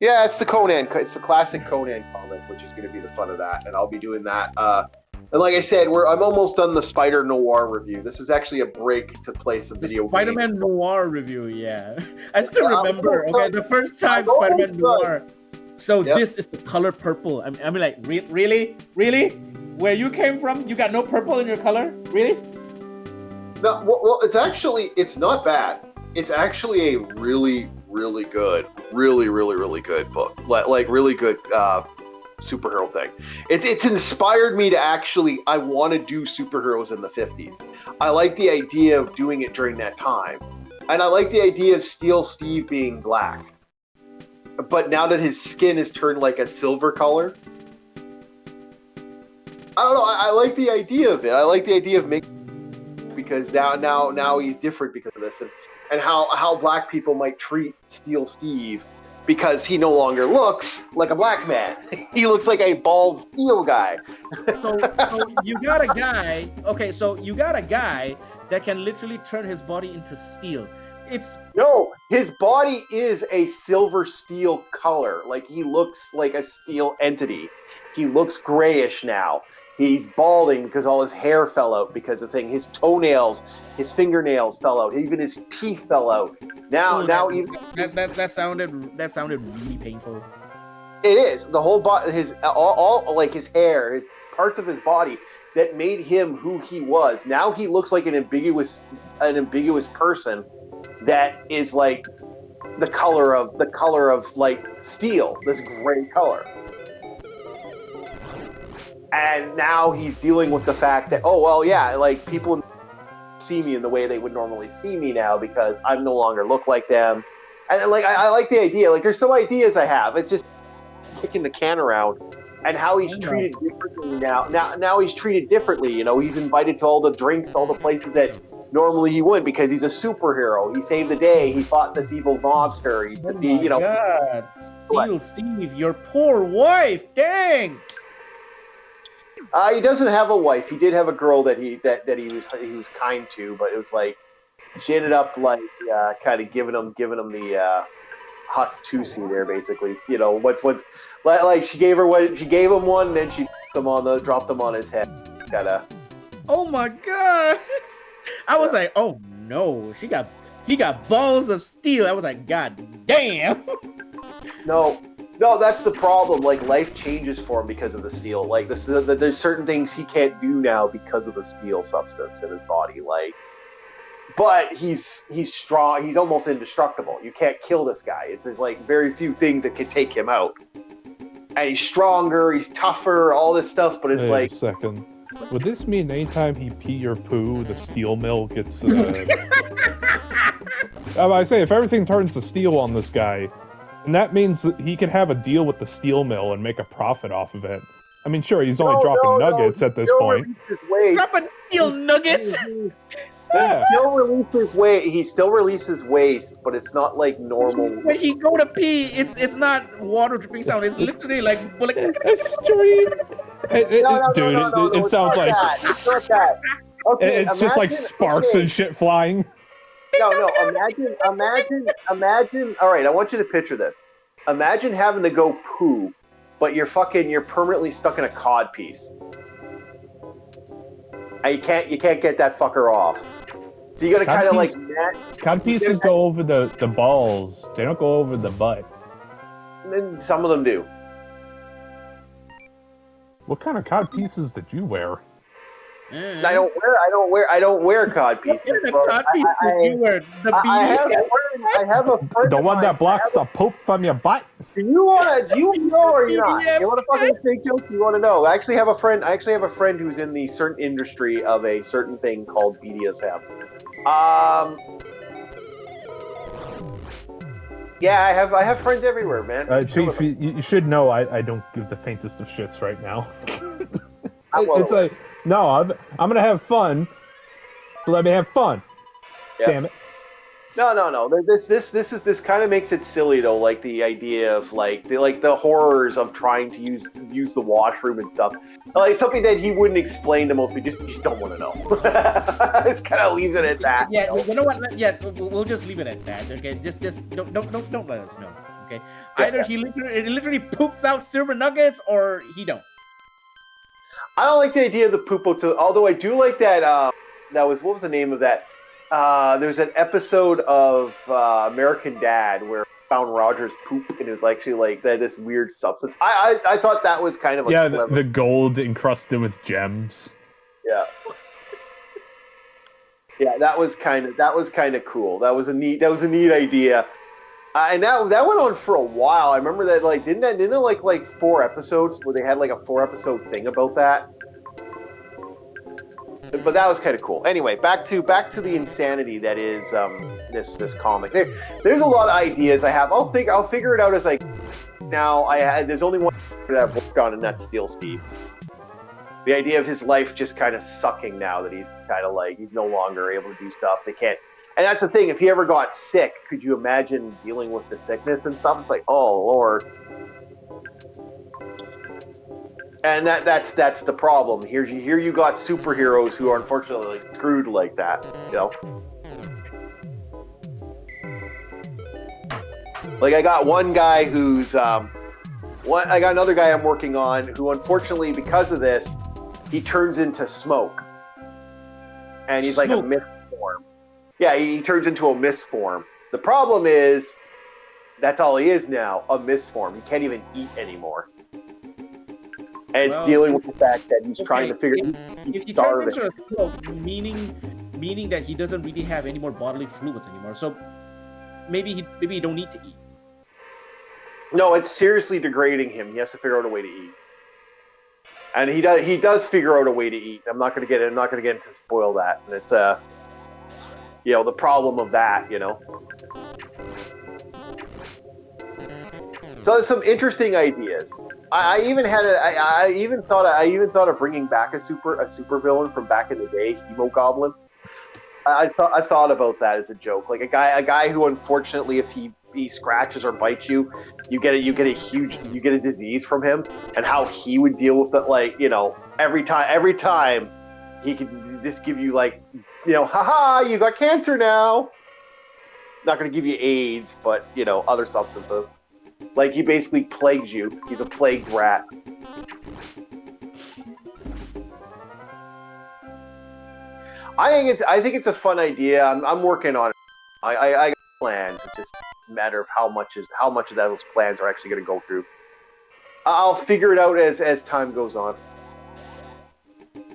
Yeah, it's the Conan. It's the classic Conan comic, which is going to be the fun of that, and I'll be doing that. And like I said, I'm almost done the Spider Noir review. This is actually a break to play some video Spider-Man games. Noir review, yeah. I still remember. almost Okay, the first time I'm Spider-Man almost Noir. So Yep. this is the color purple. I mean like, really? Where you came from, you got no purple in your color? Really? No, well, it's not bad. It's actually a really, really good, really good book. Like really good superhero thing. It's inspired me to I want to do superheroes in the 50s. I like the idea of doing it during that time. And I like the idea of Steel Steve being black. But now that his skin is turned like a silver color, I don't know. I like the idea of it. I like the idea of making, because now he's different because of this, and how black people might treat Steel Steve, because he no longer looks like a black man. He looks like a bald steel guy. So you got a guy. Okay, so you got a guy that can literally turn his body into steel. No, his body is a silver steel color. Like, he looks like a steel entity. He looks grayish now. He's balding because all his hair fell out because of thing. His toenails, his fingernails fell out. Even his teeth fell out. That sounded really painful. It is the whole body. His all like his hair, his parts of his body that made him who he was. Now he looks like an ambiguous person that is like the color of like steel, this gray color. And now he's dealing with the fact that, oh, well, yeah, like, people see me in the way they would normally see me now because I no longer look like them. And, like, I like the idea. Like, there's some ideas I have. It's just kicking the can around. And how he's treated differently now. Now he's treated differently. You know, he's invited to all the drinks, all the places that normally he wouldn't, because he's a superhero. He saved the day. He fought this evil mobster. He's God. Steel Steve, your poor wife. Dang. He doesn't have a wife. He did have a girl that he was kind to, but it was like she ended up like kind of giving him the hot tussie there, basically. You know, what's like she gave him one, and then she dropped him on his head. Kinda. Oh my God! I was like, oh no, he got balls of steel. I was like, God damn. No, that's the problem. Like, life changes for him because of the steel. Like, there's certain things he can't do now because of the steel substance in his body. Like, but he's strong. He's almost indestructible. You can't kill this guy. There's like very few things that can take him out. And he's stronger. He's tougher. All this stuff. But it's Wait a second. Would this mean anytime he pee or poo, the steel mill gets? I say, if everything turns to steel on this guy. And that means that he can have a deal with the steel mill and make a profit off of it. I mean, sure, he's only dropping nuggets at this point. Dropping steel nuggets? Yeah. He still releases waste, but it's not like normal. When he go to pee, it's not water dripping sound. It's literally like It sounds like it's not that. Okay, it's just like sparks and shit flying. No. Imagine. All right, I want you to picture this. Imagine having to go poo, but you're permanently stuck in a cod piece, and you can't get that fucker off. So you gotta kind of like. Cod pieces go over the balls. They don't go over the butt. And then some of them do. What kind of cod pieces did you wear? I don't wear cod pieces. I have a friend. The one that blocks the poop from your butt. Do you know or not? You want to fucking fake joke? You want to know? I actually have a friend who's in the certain industry of a certain thing called BDSM. Yeah, I have friends everywhere, man. Chief, you should know I don't give the faintest of shits right now. It's like, no, I'm gonna have fun. So let me have fun. Yeah. Damn it. No. This kind of makes it silly though, like the idea of like the horrors of trying to use the washroom and stuff. Like something that he wouldn't explain to most people. You just don't want to know. It kind of leaves it at that. Yeah, you know what? Yeah, we'll just leave it at that. Okay, just don't let us know. Okay, Yeah, either he literally poops out silver nuggets or he don't. I don't like the idea of the poopo to. Although I do like that. That was what was the name of that? There's an episode of American Dad where he found Roger's poop and it was actually like this weird substance. I thought that was kind of a clever. The gold encrusted with gems. Yeah. Yeah, that was kind of cool. That was a neat idea. And that went on for a while. I remember that didn't there like 4 episodes where they had like a 4-episode thing about that. But that was kind of cool. Anyway, back to the insanity that is this comic. There's a lot of ideas I have. I'll figure it out as there's only one that I've worked on, and that's Steel Steve. The idea of his life just kind of sucking now that he's kind of like he's no longer able to do stuff. They can't. And that's the thing. If he ever got sick, could you imagine dealing with the sickness and stuff? It's like, oh Lord. And that's the problem. Here you got superheroes who are unfortunately screwed like that. You know. Like I got one guy who's I got another guy I'm working on who unfortunately because of this, he turns into smoke. And he's like a mist form. Yeah, he turns into a mist form. The problem is, that's all he is now, a mist form. He can't even eat anymore. And it's dealing with the fact that he's trying to figure if he turns into a smoke, meaning that he doesn't really have any more bodily fluids anymore. So maybe he don't need to eat. No, it's seriously degrading him. He has to figure out a way to eat. And he does figure out a way to eat. I'm not gonna get into spoil that. And it's the problem of that, So there's some interesting ideas. I even thought of bringing back a super villain from back in the day, Hemogoblin. I thought about that as a joke, like a guy who unfortunately, if he scratches or bites you, you get a disease from him, and how he would deal with that, every time he could just give you haha, you got cancer now. Not going to give you AIDS, but other substances. Like he basically plagues you. He's a plagued rat. I think it's a fun idea. I'm working on it. I got plans. It's just a matter of how much of those plans are actually going to go through. I'll figure it out as time goes on.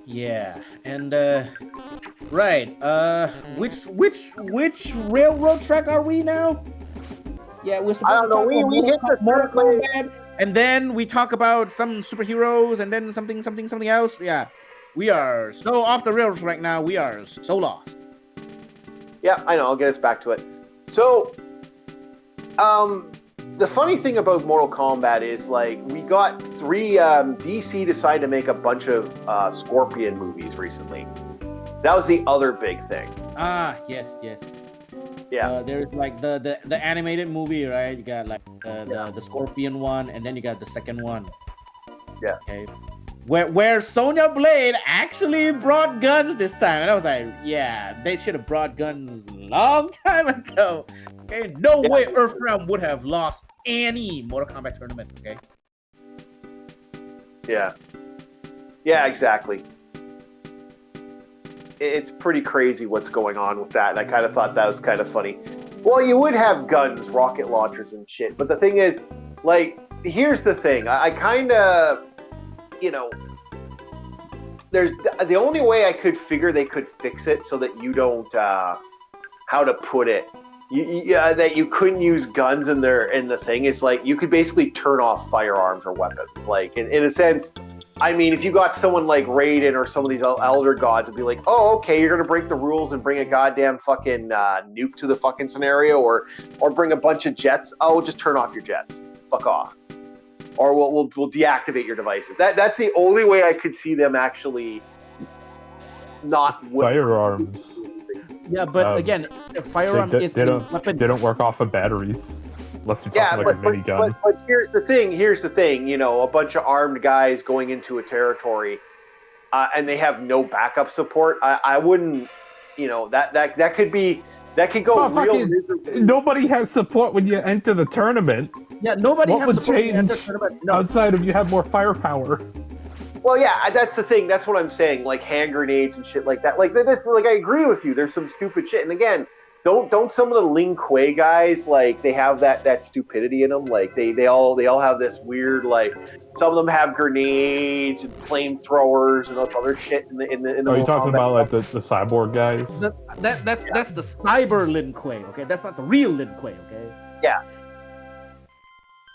Yeah, and right. Which railroad track are we now? Yeah, we're supposed to talk about we hit the Mortal Kombat, and then we talk about some superheroes, and then something else. Yeah, we are so off the rails right now. We are so lost. Yeah, I know. I'll get us back to it. So, the funny thing about Mortal Kombat is we got 3. DC decided to make a bunch of Scorpion movies recently. That was the other big thing. Yes. Yeah. There's the animated movie, right? You got the Scorpion one, and then you got the second one. Yeah. Okay. Where Sonya Blade actually brought guns this time, and I was like, yeah, they should have brought guns a long time ago. Okay, no way Earthrealm would have lost any Mortal Kombat tournament. Okay. Yeah. Yeah, exactly. It's pretty crazy what's going on with that, and I kind of thought that was kind of funny. Well, you would have guns, rocket launchers, and shit, but the thing is, here's the thing. I kind of, there's the only way I could figure they could fix it so that you don't, how to put it, that you couldn't use guns in the thing is you could basically turn off firearms or weapons. In a sense, I mean, if you got someone like Raiden or some of these elder gods, it'd be like, oh, okay, you're gonna break the rules and bring a goddamn fucking nuke to the fucking scenario, or bring a bunch of jets. Oh, we'll just turn off your jets. Fuck off. Or we'll deactivate your devices. That's the only way I could see them actually not firearms. Yeah, but again, a firearm is a weapon. They don't work off of batteries. Unless you're talking a minigun. But here's the thing. A bunch of armed guys going into a territory, and they have no backup support. I wouldn't. That could go real miserable. Nobody has support when you enter the tournament. Yeah, nobody What has would supposed to enter change tournament. No, outside of you have more firepower? Well, yeah, that's the thing. That's what I'm saying. Like hand grenades and shit like that. Like like I agree with you. There's some stupid shit. And again, don't some of the Lin Kuei guys like they have that stupidity in them? Like they all have this weird like some of them have grenades and flamethrowers and other shit in the Are you Mortal talking Kombat about like stuff. the cyborg guys? that's the cyber Lin Kuei. Okay, that's not the real Lin Kuei. Okay. Yeah,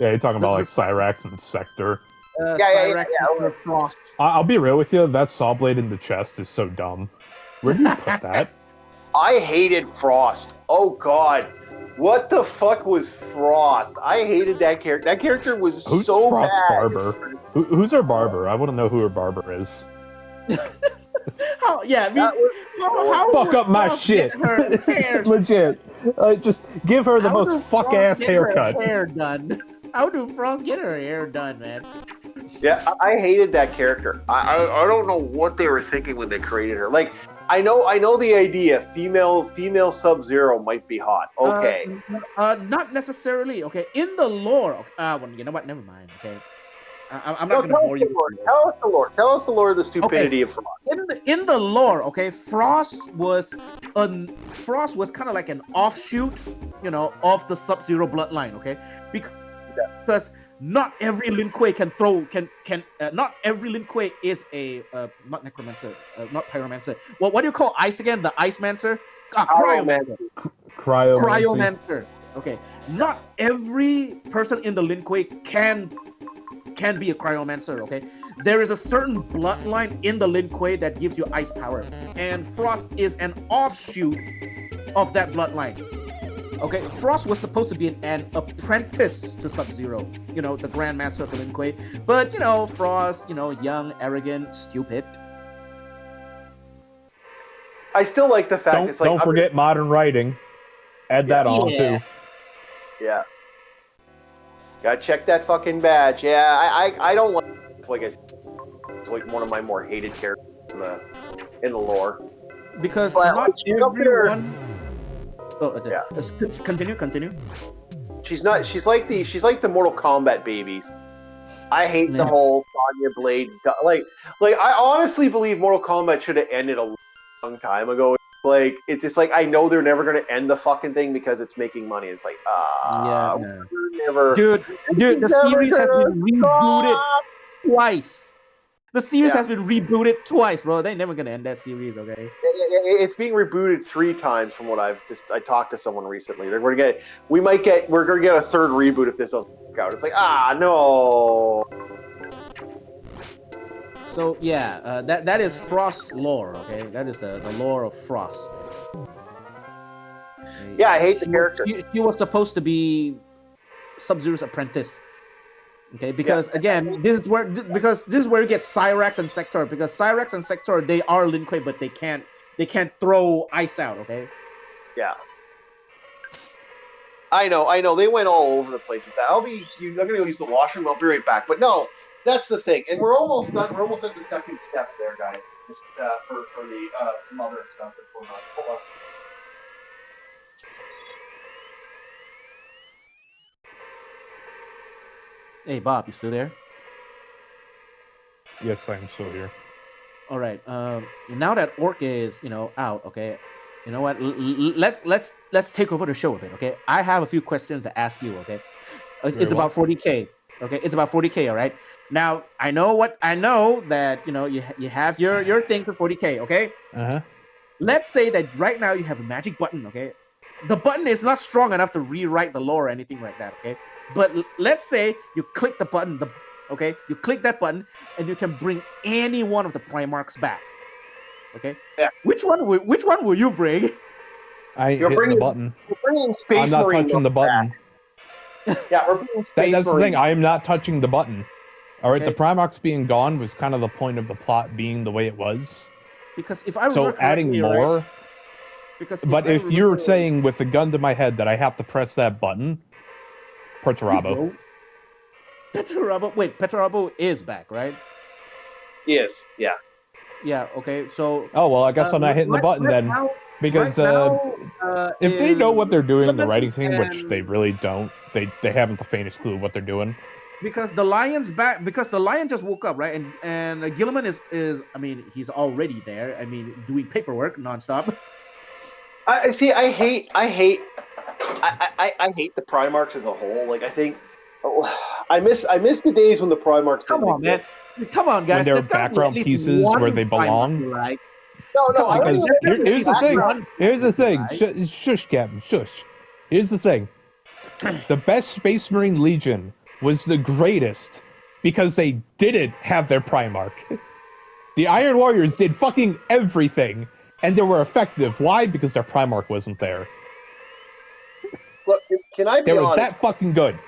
you're talking about like Cyrax and Sector. Cyrax, Frost. I'll be real with you. That saw blade in the chest is so dumb. Where do you put that? I hated Frost. Oh God. What the fuck was Frost? I hated that character. That character was Who's so Frost bad. Barber? Who's her barber? I want to know who her barber is. How? Yeah, I mean, how Fuck would up my Frost shit. get her hair? Legit. Just give her the How most does fuck Frost ass get her haircut. hair done. How do Frost get her hair done, man? Yeah, I hated that character. I don't know what they were thinking when they created her. Like, I know the idea. Female Sub-Zero might be hot. Okay. Not necessarily. Okay, in the lore. Okay, well, you know what? Never mind. Okay, I'm No, not gonna bore you. Tell us the lore. Tell us the lore of the stupidity of Frost. In the lore, okay, Frost was kind of like an offshoot, you know, of the Sub-Zero bloodline. Okay, because not every Lin Kuei can throw not every Lin Kuei is a not necromancer, not pyromancer. Well, what do you call ice again? The ice mancer? Cryomancer. Cryomancer. Okay. Not every person in the Lin Kuei can be a cryomancer, okay? There is a certain bloodline in the Lin Kuei that gives you ice power. And Frost is an offshoot of that bloodline. Okay, Frost was supposed to be an apprentice to Sub-Zero, you know, the Grandmaster of the Lin Kuei. But, you know, Frost, you know, young, arrogant, stupid. I still like the fact it's like Don't forget modern writing. Add that on too. Yeah. Gotta check that fucking badge. Yeah, I don't like it's like one of my more hated characters in the lore. Because Well, not everyone. Yeah. Continue. She's like the Mortal Kombat babies. I hate the whole Sonya Blades. Like I honestly believe Mortal Kombat should have ended a long time ago. Like it's just like I know they're never gonna end the fucking thing because it's making money. It's like we're never. Dude, the series has been rebooted twice. The series has been rebooted twice, bro. They're never gonna end that series, okay? It's being rebooted 3 times from what I talked to someone recently. We're gonna get a third reboot if this doesn't work out. It's like no. So yeah, that is Frost lore, okay? That is the lore of Frost. Yeah, I hate the character. She was supposed to be Sub-Zero's apprentice. Okay, because again, this is where you get Cyrax and Sector. Because Cyrax and Sector, they are Lin Kuei, but they can't throw ice out. Okay. Yeah. I know. They went all over the place with that. I'm gonna go use the washroom. I'll be right back. But no, that's the thing, and we're almost done. We're almost at the second step there, guys. Just for the mother and stuff that's going on. Hold on. Hey, Bob, you still there? Yes, I'm still here. All right. Now that Orc is out, okay. You know what? Let's take over the show a bit, okay? I have a few questions to ask you, okay? It's about 40K, okay? It's about 40K, all right? Now I know that you have your thing for 40K, okay? Let's say that right now you have a magic button, okay? The button is not strong enough to rewrite the lore or anything like that, okay? But let's say you click the button, you click that button, and you can bring any one of the Primarchs back. Okay. Yeah. Which one will you bring? You're bringing the button. You're bringing Space I'm not Marine touching the button. Yeah, we're bringing Space That's Marine. the thing. I am not touching the button. All right. Okay. The Primarchs being gone was kind of the point of the plot being the way it was. Because if I remember adding more. right? Because But if you're saying with a gun to my head that I have to press that button, Perturabo. Perturabo is back, right? Yes. Yeah. Yeah. Okay. So. Oh well, I guess I'm not hitting the button then, because if they know what they're doing in the writing team, which they really don't, they haven't the faintest clue what they're doing. Because the Lion's back. Because the Lion just woke up, right? And Gilliman is. I mean, he's already there. I mean, doing paperwork nonstop. I hate the Primarchs as a whole. Like, I think I miss the days when the Primarchs. Come on, man. Come on, guys. When they're background pieces where they belong. Primarch, right? No. Because here's the thing. Here's the thing. Right? Shush, Captain. Shush. Here's the thing. The best Space Marine Legion was the greatest because they didn't have their Primarch. The Iron Warriors did fucking everything, and they were effective. Why? Because their Primarch wasn't there. Look, can I be They were honest? that fucking good.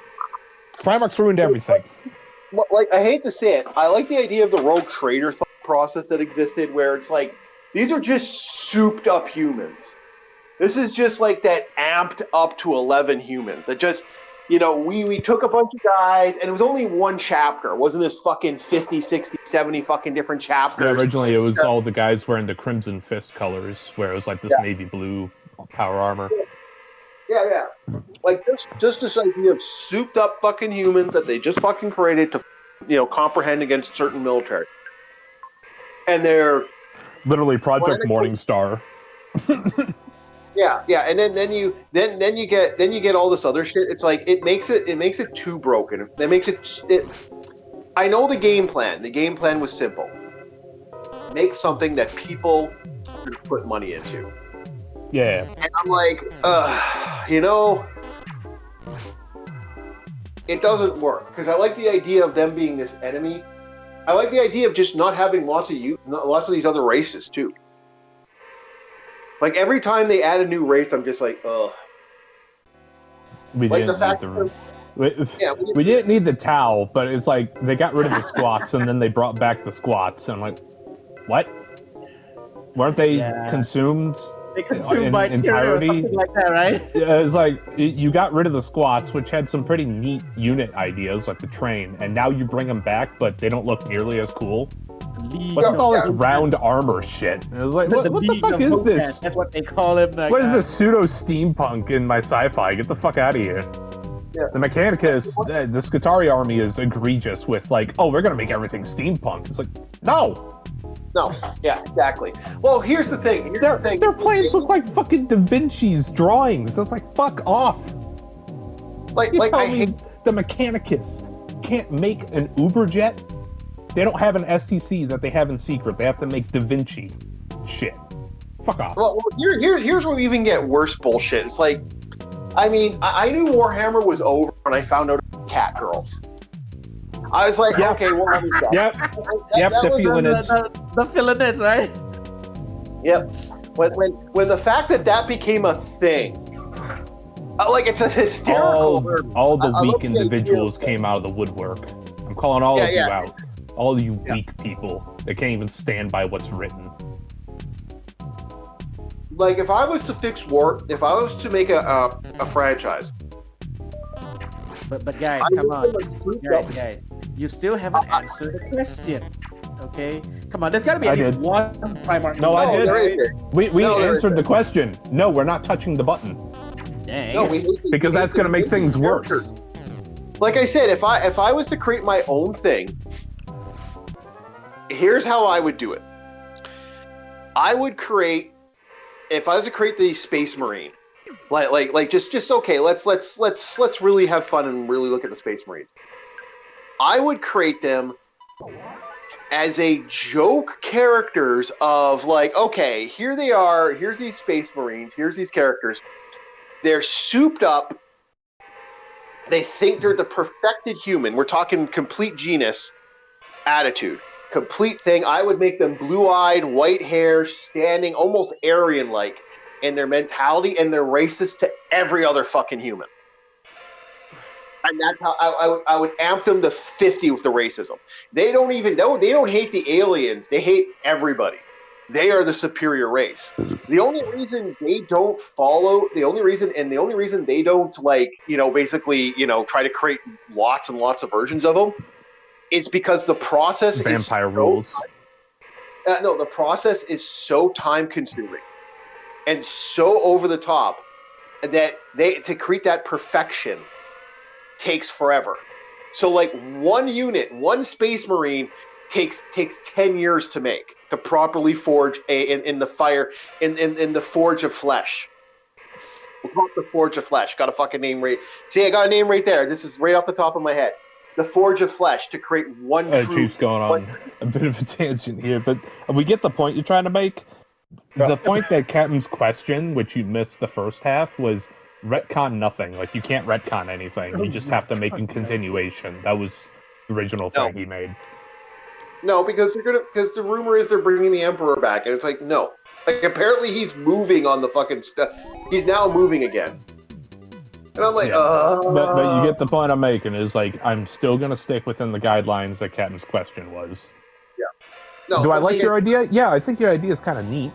Primarchs ruined everything. Like, I hate to say it, I like the idea of the rogue trader thought process that existed, where it's like, these are just souped up humans. This is just like that amped up to 11 humans that just, you know, we took a bunch of guys, and it was only one chapter. It wasn't this fucking 50, 60, 70 fucking different chapters. Yeah, originally it was all the guys wearing the Crimson Fist colors, where it was like this navy blue power armor. Yeah. Like, just this idea of souped up fucking humans that they just fucking created to, you know, comprehend against certain military. And they're Literally Project Morningstar. Yeah, and then you get all this other shit. It's like it makes it too broken. That makes it. I know the game plan. The game plan was simple. Make something that people could put money into. Yeah. And I'm like, you know, it doesn't work because I like the idea of them being this enemy. I like the idea of just not having lots of these other races too. Like every time they add a new race, I'm just like, ugh. We like didn't the fact need that we didn't need the Tau, but it's like they got rid of the squats and then they brought back the squats. And I'm like, what? Weren't they consumed? They consumed by entirety, or something like that, right? Yeah, it's like you got rid of the squats, which had some pretty neat unit ideas, like the train, and now you bring them back, but they don't look nearly as cool. What's all this round armor shit? And it was like, what the fuck is this? That's what they call him. What is this pseudo steampunk in my sci-fi? Get the fuck out of here. Yeah. The Mechanicus, the Skitarii army is egregious with like, oh, we're gonna make everything steampunk. It's like, no. No, yeah, exactly. Well, here's the thing. Their planes look like fucking Da Vinci's drawings. It's like, fuck off. I hate the Mechanicus can't make an Uberjet. They don't have an STC that they have in secret. They have to make Da Vinci shit. Fuck off. Well, here's where we even get worse bullshit. It's like, I mean, I knew Warhammer was over when I found out about Cat Girls. I was like, okay, Warhammer's done. Yep, the feeling is. The feeling is, right? Yep. When the fact that became a thing, like it's a hysterical. All the weak individuals came out of the woodwork. I'm calling all of you out. All you weak people that can't even stand by what's written. Like, if I was to fix war, if I was to make a franchise. But guys, come on. Guys, you still haven't answered the question. Okay? Come on, there's gotta be at least one Primarch. No, I did. There is. We answered the question. No, we're not touching the button. Dang. No, because that's gonna make things worse. Like I said, if I was to create my own thing, here's how I would do it. I would create, if I was to create the Space Marine, like just okay, let's really have fun and really look at the Space Marines. I would create them as a joke characters of like, okay, here they are, here's these Space Marines, here's these characters. They're souped up. They think they're the perfected human. We're talking complete genus attitude. Complete thing. I would make them blue-eyed, white hair, standing, almost Aryan-like in their mentality, and they're racist to every other fucking human. And that's how I would amp them to 50 with the racism. They don't even know. They don't hate the aliens. They hate everybody. They are the superior race. The only reason they don't follow, the only reason they don't, like, you know, basically, you know, try to create lots and lots of versions of them, is because the process vampire rules. No, the process is so time consuming and so over the top that to create that perfection takes forever. So like one unit, one Space Marine takes 10 years to make, to properly forge in the fire in the Forge of Flesh. We'll call it the Forge of Flesh. Got a fucking name right. See, I got a name right there. This is right off the top of my head. The Forge of Flesh, to create one true... Chief's going on a bit of a tangent here, but we get the point you're trying to make. The point that Captain's question, which you missed the first half, was retcon nothing. Like, you can't retcon anything. You just have to make a continuation. That was the original thing he made. No, because the rumor is they're bringing the Emperor back, and it's like, no. Like, apparently he's moving on the fucking stuff. He's now moving again. And I'm like, But you get the point I'm making, is like, I'm still going to stick within the guidelines that Captain's question was. Yeah. No, do I like your idea? Yeah, I think your idea is kind of neat.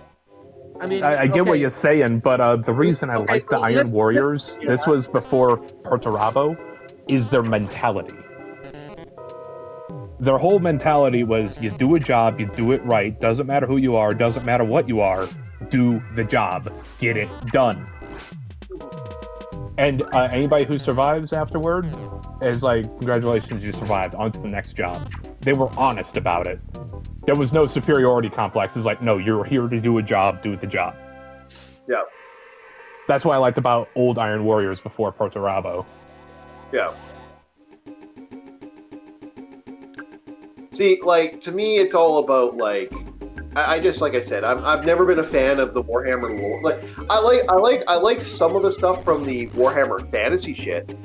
I mean, I get what you're saying, but the reason I like the Iron Warriors, this was before Perturabo, is their mentality. Their whole mentality was, you do a job, you do it right, doesn't matter who you are, doesn't matter what you are, do the job, get it done. And anybody who survives afterward is like, congratulations, you survived, on to the next job. They were honest about it. There was no superiority complex. It's like, no, you're here to do a job, do the job. Yeah. That's what I liked about old Iron Warriors before Perturabo. Yeah. See, like, to me, it's all about, like, I just, like I said, I've never been a fan of the Warhammer lore. Like, I like some of the stuff from the Warhammer fantasy shit.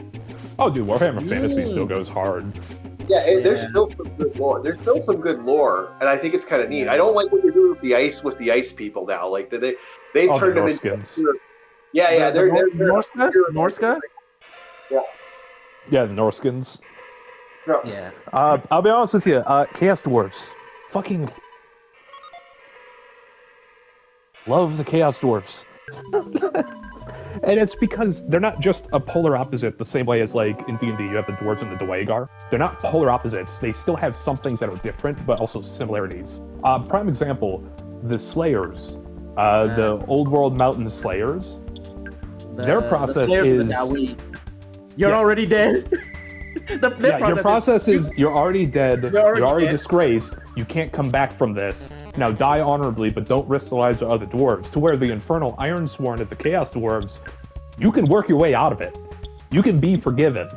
Oh, dude, Warhammer Fantasy still goes hard. Yeah, there's still some good lore. There's still some good lore, and I think it's kind of neat. I don't like what they're doing with the ice people now. Like, they've turned them into... Yeah, they're Norskas? Yeah, the Norskins. No. Yeah. I'll be honest with you, Chaos Dwarfs. Fucking... love the Chaos Dwarfs. And it's because they're not just a polar opposite the same way as, like, in D&D you have the dwarves and the Dwagar. They're not polar opposites. They still have some things that are different, but also similarities. Prime example, the Slayers. The Old World Mountain Slayers. Their process is... You're already dead. Your process is you're already dead, you're already disgraced, you can't come back from this. Now die honorably, but don't risk the lives of other dwarves. To where the Infernal Ironsworn of the Chaos Dwarves, you can work your way out of it. You can be forgiven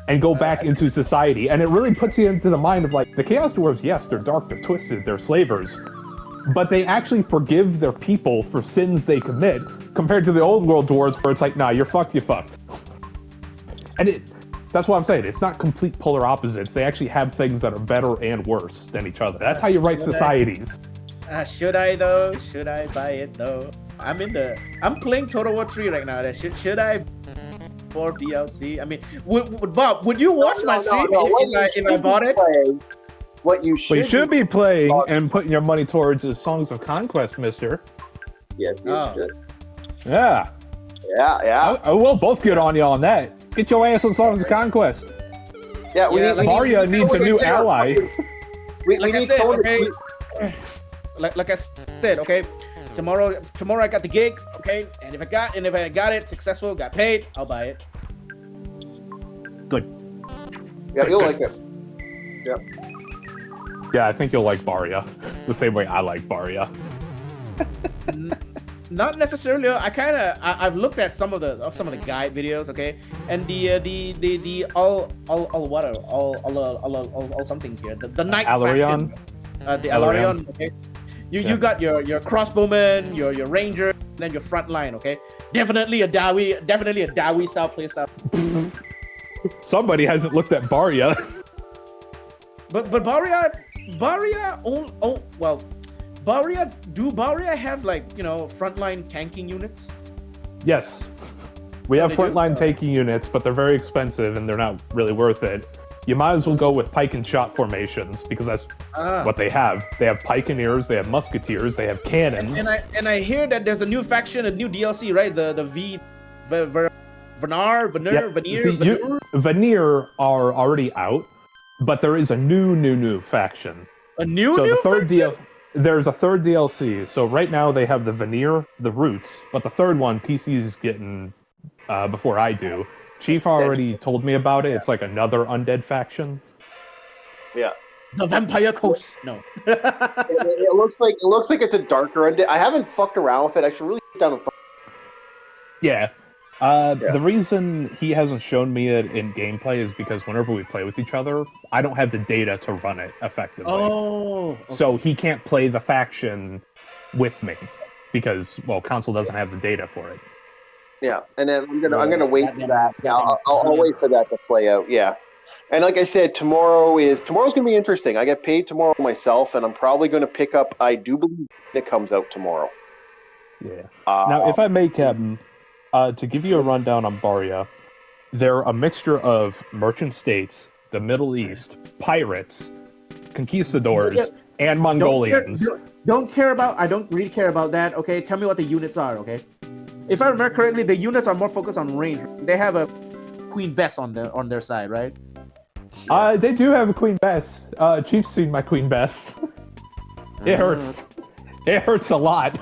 and go back into society. And it really puts you into the mind of, like, the Chaos Dwarves, yes, they're dark, they're twisted, they're slavers, but they actually forgive their people for sins they commit, compared to the Old World Dwarves where it's like, nah, you're fucked, you fucked. And that's what I'm saying. It's not complete polar opposites. They actually have things that are better and worse than each other. That's how you write societies. Should I though? Should I buy it though? I'm playing Total War 3 right now. Should I for DLC? I mean, Bob, would you watch my stream if I bought it? What you should be playing and putting your money towards is Songs of Conquest, mister. Yes, you should. Yeah. Yeah. I will both get on you on that. Get your ass on Songs of Conquest. Yeah, Maria needs a new ally. We need someone. Okay. Like I said, okay. Tomorrow I got the gig, okay. And if I got it successful, got paid, I'll buy it. Good. Yeah, you'll like it. Yeah. Yeah, I think you'll like Baria the same way I like Baria. Not necessarily. I've looked at some of the guide videos, okay, and the all something here. The Knights Alarion. Faction, the Alarion. Okay, you got your crossbowmen, your ranger, then your front line. Okay, definitely a Dawi style playstyle. Somebody hasn't looked at Baria. But Baria, do Baria have, like, you know, frontline tanking units? Yes. We have frontline tanking units, but they're very expensive and they're not really worth it. You might as well go with pike and shot formations, because that's what they have. They have pikeneers, they have musketeers, they have cannons. And I hear that there's a new faction, a new DLC, right? The Veneer are already out, but there is a new faction. A new the new third faction? there's a third DLC. So right now they have the Veneer, the Roots, but the third one, PC's getting before I do. Chief already told me about it. It's like another undead faction. Yeah. The Vampire Coast. No. It looks like it's a darker undead. I haven't fucked around with it. I should really sit down and fuck. Yeah. The reason he hasn't shown me it in gameplay is because whenever we play with each other, I don't have the data to run it effectively. Oh. Okay. So he can't play the faction with me because, well, console doesn't have the data for it. Yeah, and then I'm gonna wait for that. Yeah, I'll wait for that to play out. Yeah, and like I said, tomorrow's gonna be interesting. I get paid tomorrow myself, and I'm probably gonna pick up. I do believe it comes out tomorrow. Yeah. Now, if I may, Captain, to give you a rundown on Barya, they're a mixture of merchant states, the Middle East, pirates, conquistadors, and Mongolians. I don't really care about that. Okay, tell me what the units are. Okay. If I remember correctly, the units are more focused on range. They have a Queen Bess on their side, right? They do have a Queen Bess. Chief's seen my Queen Bess. It hurts. It hurts a lot.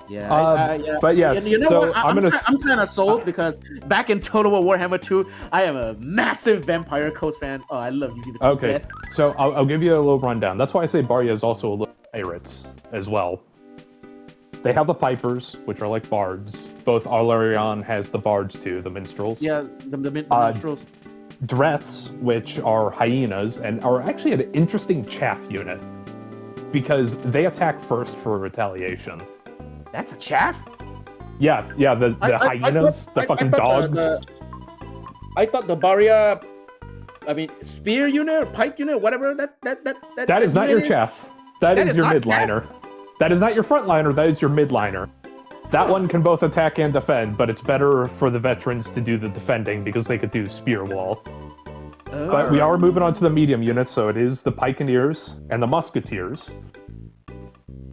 Yeah, but yes, you know so what? I'm kind of sold because back in Total War Warhammer 2, I am a massive Vampire Coast fan. Oh, I love using the Queen Bess. So I'll give you a little rundown. That's why I say Barya is also a little pirates as well. They have the pipers, which are like bards. Both Alarion has the bards too, the minstrels. Yeah, the minstrels. Dreths, which are hyenas, and are actually an interesting chaff unit because they attack first for retaliation. That's a chaff? Yeah, the hyenas, the fucking dogs. I thought the Barya, spear unit or pike unit, whatever that is not your chaff. That is your midliner. That is not your frontliner, that is your midliner. That one can both attack and defend, but it's better for the veterans to do the defending because they could do spear wall. But we are moving on to the medium units, so it is the Pikeneers and the Musketeers.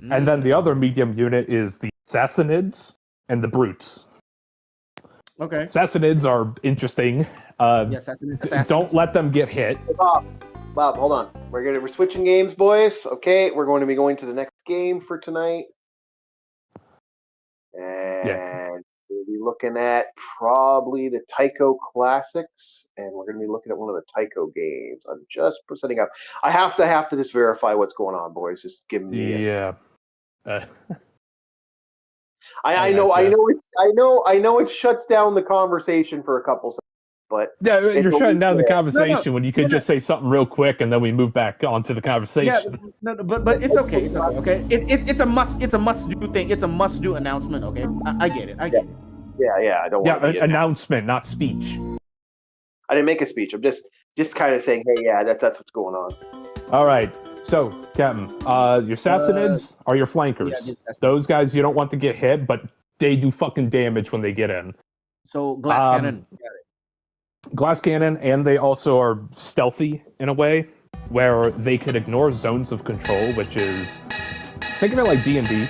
And then the other medium unit is the Sassanids and the Brutes. Okay. Sassanids are interesting. Don't let them get hit. Bob, hold on. We're switching games, boys. Okay, we're going to be going to the next game for tonight, and we'll be looking at probably the Tycho Classics, and we're going to be looking at one of the Tycho games. I'm just setting up. I have to just verify what's going on, boys. Just give me. Yeah. I know it shuts down the conversation for a couple seconds. But yeah, you're shutting down the conversation when you could just say something real quick and then we move back onto the conversation. Yeah, but it's okay. It's okay. It's a must do thing. It's a must do announcement. Okay, I get it. Yeah. I don't. Yeah, announcement, not speech. I didn't make a speech. I'm just kind of saying, hey, yeah, that's what's going on. All right. So, Captain, your Sassanids are your flankers. Yeah, those guys you don't want to get hit, but they do fucking damage when they get in. So glass cannon. Glass cannon, and they also are stealthy in a way where they could ignore zones of control, which is, think of it like D&D.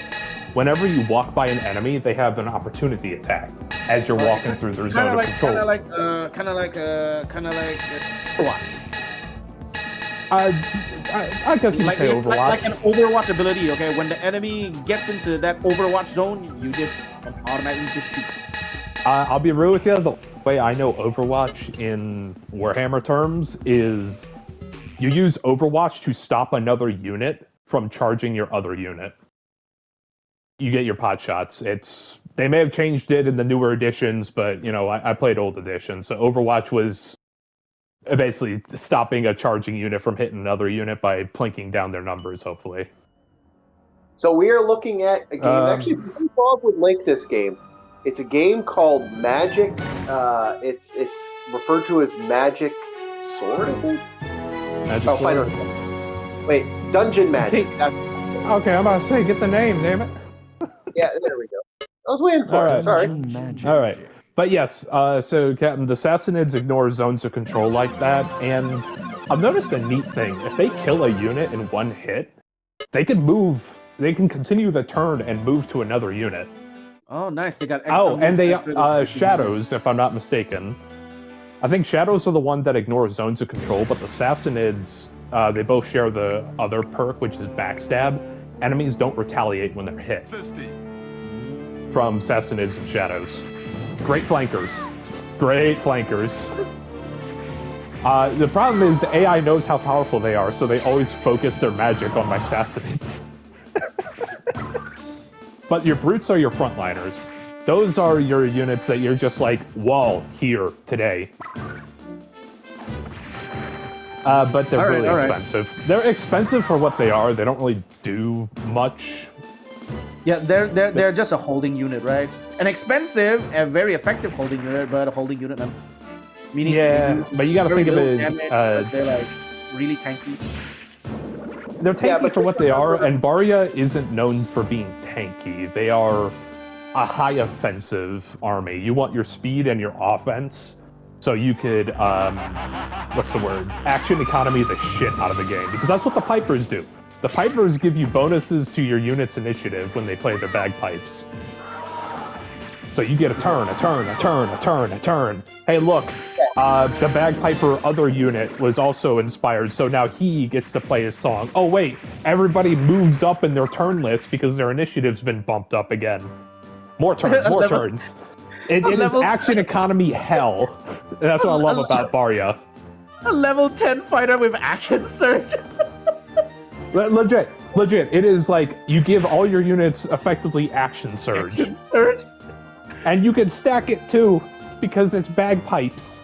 Whenever you walk by an enemy, they have an opportunity attack as you're walking through their zone of control. Kind of like Overwatch. I guess you could say Overwatch. Like an Overwatch ability, okay? When the enemy gets into that Overwatch zone, you just automatically just shoot. I'll be real with you. The way I know Overwatch in Warhammer terms is you use Overwatch to stop another unit from charging your other unit. You get your pot shots. They may have changed it in the newer editions, but I played old editions. So Overwatch was basically stopping a charging unit from hitting another unit by plinking down their numbers, hopefully. So we are looking at a game. Actually, Bob would link this game. It's a game called Magic. It's referred to as Magic Sword, I think. Magic Sword? Wait, Dungeon Magic. Okay, I'm about to say, get the name, damn it. Yeah, there we go. I was waiting for it. Sorry. All right. But yes, so Captain, the Sassanids ignore zones of control like that, and I've noticed a neat thing. If they kill a unit in one hit, they can move. They can continue the turn and move to another unit. Oh, nice. They got and they shadows, if I'm not mistaken. I think Shadows are the one that ignores zones of control, but the Sassanids, they both share the other perk, which is Backstab. Enemies don't retaliate when they're hit. From Sassanids and Shadows. Great flankers. Great flankers. The problem is the AI knows how powerful they are, so they always focus their magic on my Sassanids. But your Brutes are your frontliners. Those are your units that you're just like, wall here today. But they're really expensive. They're expensive for what they are. They don't really do much. Yeah, they're just a holding unit, right? An expensive and very effective holding unit, but a holding unit. Meaning but you gotta think of it. They're like really tanky. They're tanky for what they are, and Barya isn't known for being tanky. They are a high offensive army. You want your speed and your offense, so you could, what's the word? Action economy the shit out of the game, because that's what the Pipers do. The Pipers give you bonuses to your unit's initiative when they play their bagpipes. So you get a turn, a turn, a turn, a turn, a turn. Hey, look, the bagpiper other unit was also inspired, so now he gets to play his song. Oh wait, everybody moves up in their turn list because their initiative's been bumped up again. More turns, more turns. It is action economy hell. And that's what I love about Barya. A level 10 fighter with action surge. Legit. It is like you give all your units effectively action surge. Action surge. And you can stack it too, because it's bagpipes.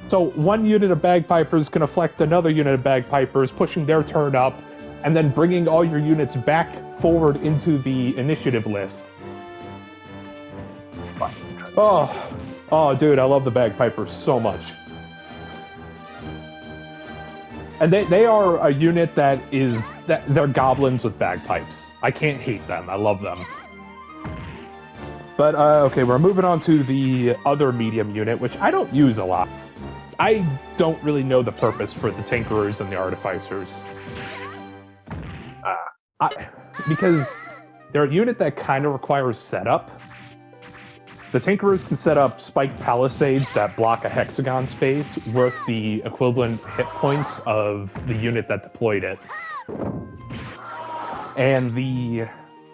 So one unit of bagpipers can affect another unit of bagpipers, pushing their turn up, and then bringing all your units back forward into the initiative list. Oh, dude, I love the bagpipers so much. And they are a unit that they're goblins with bagpipes. I can't hate them. I love them. But, okay, we're moving on to the other medium unit, which I don't use a lot. I don't really know the purpose for the Tinkerers and the Artificers. Because they're a unit that kind of requires setup. The Tinkerers can set up spiked palisades that block a hexagon space worth the equivalent hit points of the unit that deployed it. And the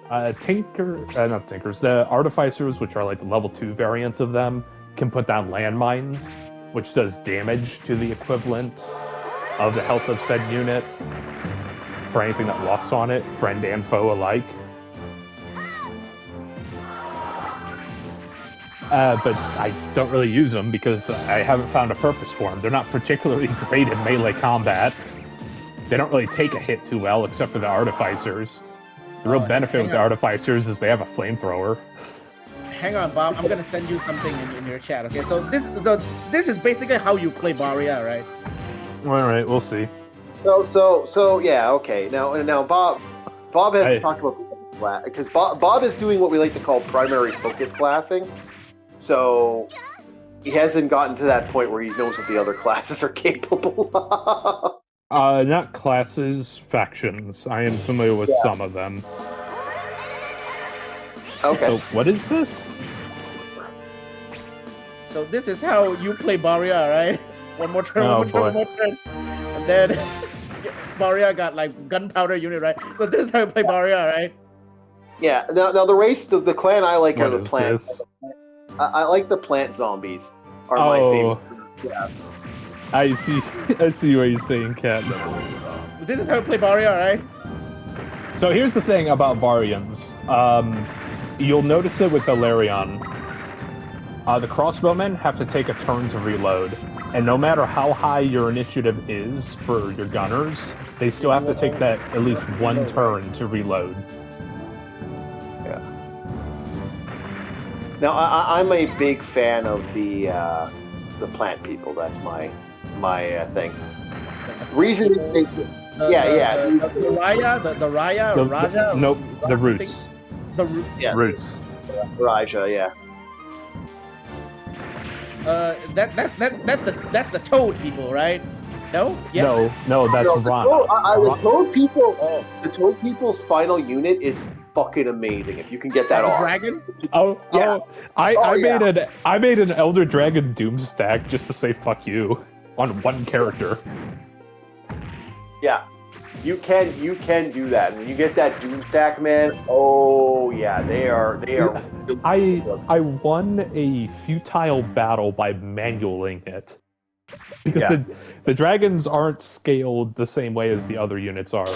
the Artificers, which are like the level 2 variant of them, can put down landmines, which does damage to the equivalent of the health of said unit for anything that walks on it, friend and foe alike. But I don't really use them because I haven't found a purpose for them. They're not particularly great in melee combat. They don't really take a hit too well, except for the Artificers. The real benefit with the Artificers is they have a flamethrower. Hang on, Bob. I'm gonna send you something in your chat. Okay, so this is basically how you play Barya, right? All right, we'll see. So yeah, okay. Now Bob has talked about the class because Bob is doing what we like to call primary focus classing. So he hasn't gotten to that point where he knows what the other classes are capable of. Not classes, factions. I am familiar with some of them. Okay. So what is this? So this is how you play Barya, right? One more turn, one more turn. And then Barya got like gunpowder unit, right? So this is how you play Barya, right? Yeah. Now the race, the clan I like are the plant. This? I like the plant zombies. Are my favorite. Yeah. I see what you're saying, Kat. This is how you play Barya, right? So here's the thing about Baryans. You'll notice it with Ilarion. The crossbowmen have to take a turn to reload, and no matter how high your initiative is for your gunners, they still have to take that at least one turn to reload. Yeah. Now I'm a big fan of the plant people. That's my thing. Reason is The Raja? Nope, the Roots. Roots. Raja, yeah. That's the Toad people, right? No? Yes? No, that's Rana. The Toad people. The Toad people's final unit is fucking amazing if you can get that The off. dragon? Yeah. I made an Elder Dragon Doom stack just to say fuck you on one character. Yeah, you can do that. And when you get that Doom stack, man, oh yeah, they are. I won a futile battle by manualing it. Because the dragons aren't scaled the same way as the other units are.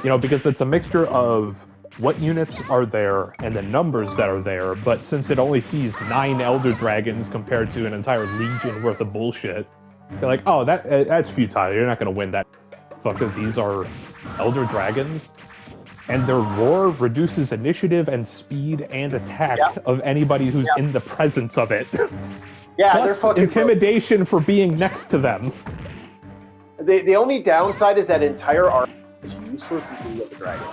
You know, because it's a mixture of what units are there and the numbers that are there, but since it only sees 9 Elder Dragons compared to an entire Legion worth of bullshit, they're like, oh, that's futile, you're not gonna win that. Fucker, these are Elder Dragons, and their roar reduces initiative and speed and attack of anybody who's in the presence of it. Yeah, Plus, they're fucking intimidation for being next to them. The only downside is that entire arc is useless until you get the dragon.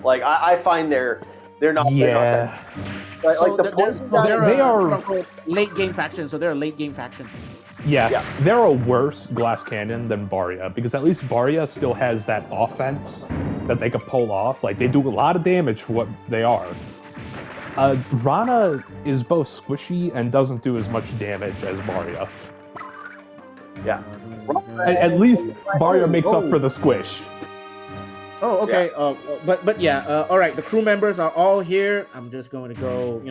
Like I find they're not. Yeah. Like, So like the they're, point they are- quote-unquote late game faction, so they're a late game faction. Yeah, they're a worse Glass Cannon than Barya, because at least Barya still has that offense that they can pull off. Like, they do a lot of damage for what they are. Rana is both squishy and doesn't do as much damage as Barya. Yeah. At least Barya makes up for the squish. Oh, okay. But yeah. All right. The crew members are all here. I'm just going to go,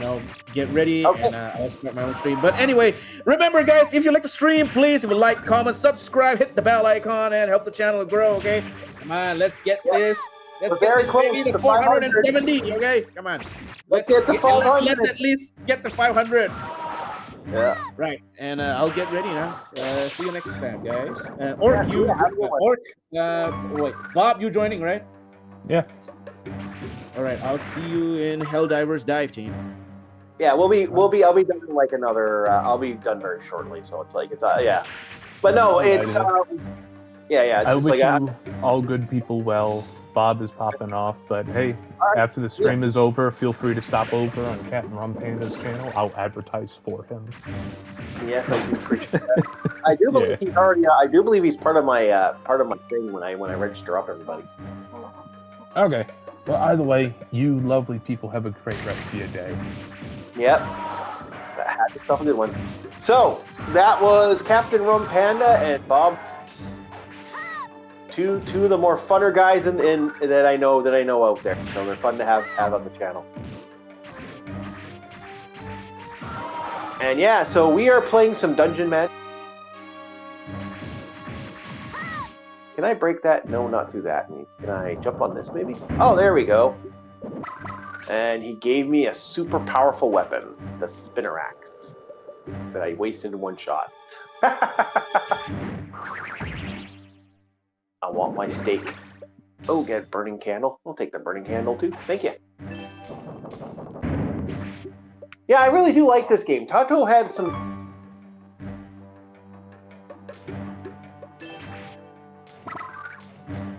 get ready, and I'll start my own stream. But anyway, remember, guys, if you like the stream, please, if you like, comment, subscribe, hit the bell icon, and help the channel grow. Okay. Come on, let's get this. Let's get this baby to 470. Okay. Come on. Let's get the 500. Let's at least get the 500. Yeah. Right, and I'll get ready now. See you next time, guys. Wait, Bob, you joining, right? Yeah. All right, I'll see you in Helldivers Dive Team. Yeah, I'll be done in like another. I'll be done very shortly, so it's yeah. But no, it's yeah. I It's wish like you all good people well. Bob is popping off, but hey, after the stream is over, feel free to stop over on Captain Rum Panda's channel. I'll advertise for him. Yes, I do appreciate that. I do believe he's already. I do believe he's part of my thing when I register up everybody. Okay. Well, either way, you lovely people have a great rest of your day. Yep. Have yourself a good one. So that was Captain Rum Panda and Bob. Two of the more funner guys in that I know out there. So they're fun to have on the channel. And yeah, so we are playing some Dungeon Man. Can I break that? No, not through that. Can I jump on this maybe? Oh, there we go. And he gave me a super powerful weapon, the spinner axe, that I wasted in one shot. I want my steak. Oh, get a burning candle. I'll take the burning candle too. Thank you. Yeah, I really do like this game. Tato had some...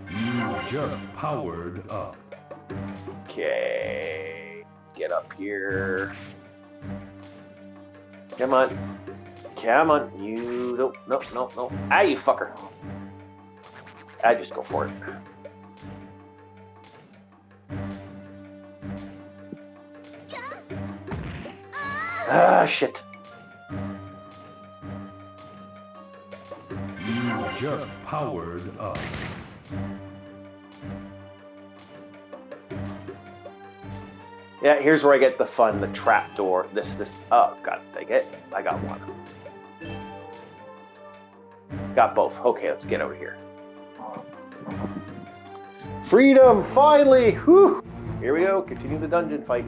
You just powered up. Okay. Get up here. Come on. Come on. You don't... No. Ah, you fucker. I just go for it. Ah, shit. You just powered up. Yeah, here's where I get the fun, the trap door. This. Oh, God, dang it. I got one. Got both. Okay, let's get out of here. Freedom, finally! Whew! Here we go, continue the dungeon fight.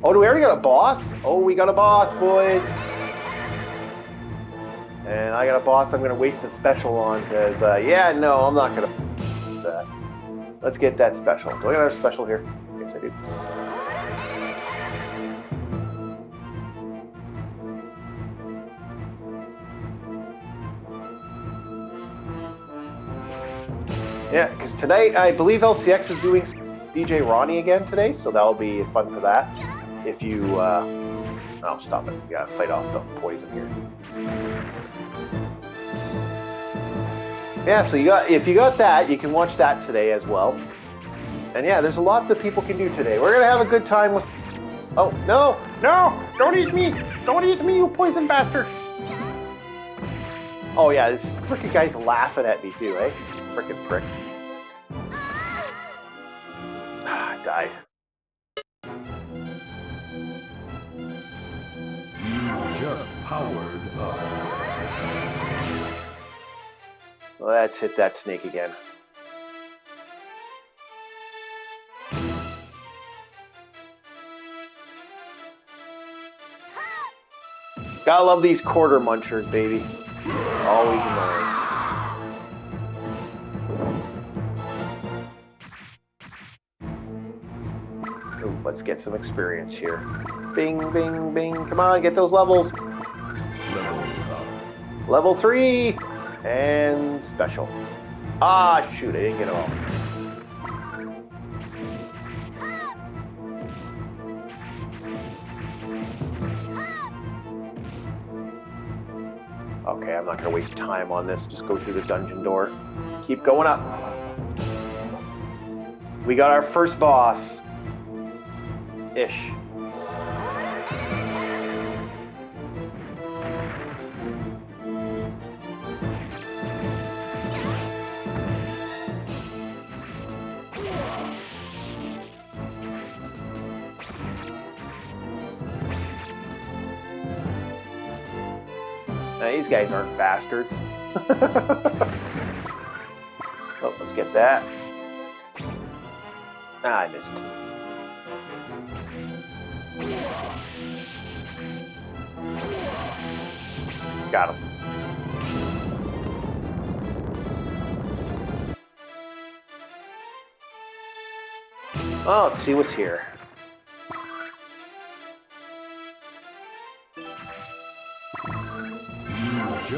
Oh, do we already got a boss? Oh, we got a boss, boys! And I got a boss I'm gonna waste a special on, because, yeah, no, I'm not gonna do that. Let's get that special. Do I got a special here? Yes, I do. Yeah, because tonight I believe LCX is doing DJ Ronnie again today, so that'll be fun for that. If you, oh, stop it. We gotta fight off the poison here. Yeah, so if you got that, you can watch that today as well. And yeah, there's a lot that people can do today. We're gonna have a good time with. Oh no! No! Don't eat me! Don't eat me, you poison bastard! Oh yeah, this freaking guy's laughing at me too, eh? Freaking pricks. Ah, I died. You just powered up. Let's hit that snake again. Gotta love these quarter munchers, baby. Always annoying. Ooh, let's get some experience here. Bing, bing, bing. Come on, get those levels. Level up. Level 3 and special. Ah, shoot, I didn't get it all. Okay, I'm not going to waste time on this. Just go through the dungeon door. Keep going up. We got our first boss. Ish. Now, these guys aren't bastards. Oh, let's get that. Ah, I missed. Got him. Oh, let's see what's here.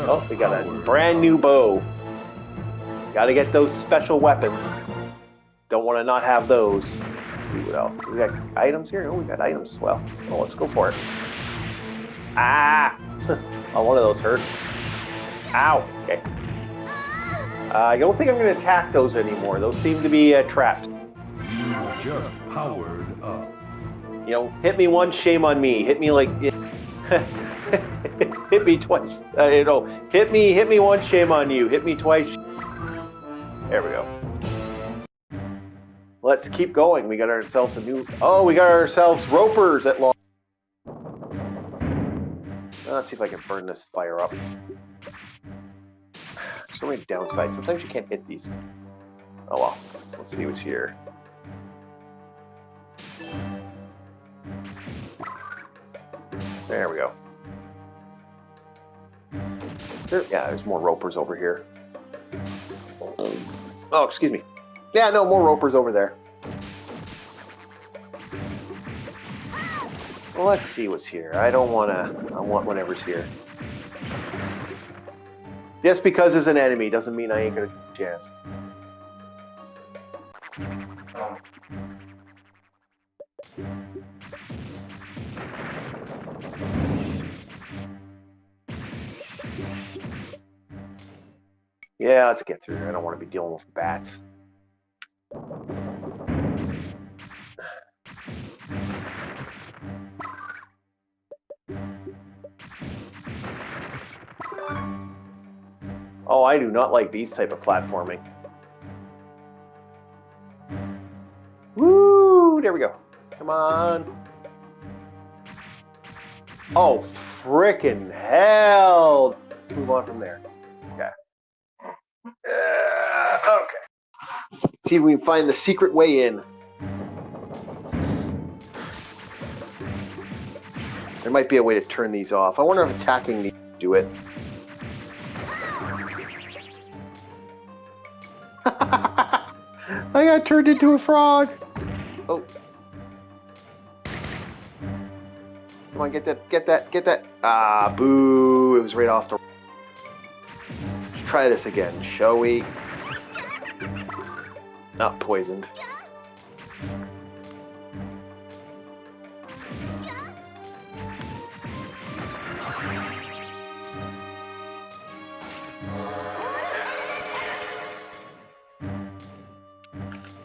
Oh, we got a brand new bow. Gotta get those special weapons. Don't want to not have those. Let's see what else. We got items here? Oh, we got items as well. Oh, let's go for it. Ah! Oh, one of those hurt. Ow! Okay. I don't think I'm going to attack those anymore. Those seem to be traps. You just powered up. You know, hit me once, shame on me. Hit me like... hit me twice. You know, hit me once, shame on you. Hit me twice. There we go. Let's keep going. We got ourselves a new... Oh, we got ourselves ropers at long. Let's see if I can burn this fire up. So many downsides. Sometimes you can't hit these. Oh well. Let's see what's here. There we go. Yeah, there's more ropers over here. Oh, excuse me. Yeah, no, more ropers over there. Well, let's see what's here. I don't want to... I want whatever's here. Just because it's an enemy doesn't mean I ain't gonna take a chance. Yeah, let's get through here. I don't want to be dealing with bats. Oh, I do not like these type of platforming. Woo! There we go. Come on. Oh, frickin' hell! Let's move on from there. Okay. Okay. See if we can find the secret way in. There might be a way to turn these off. I wonder if attacking these do it. I got turned into a frog. Oh. Come on, get that, get that, get that. Ah, boo. It was right off the... Let's try this again, shall we? Not poisoned.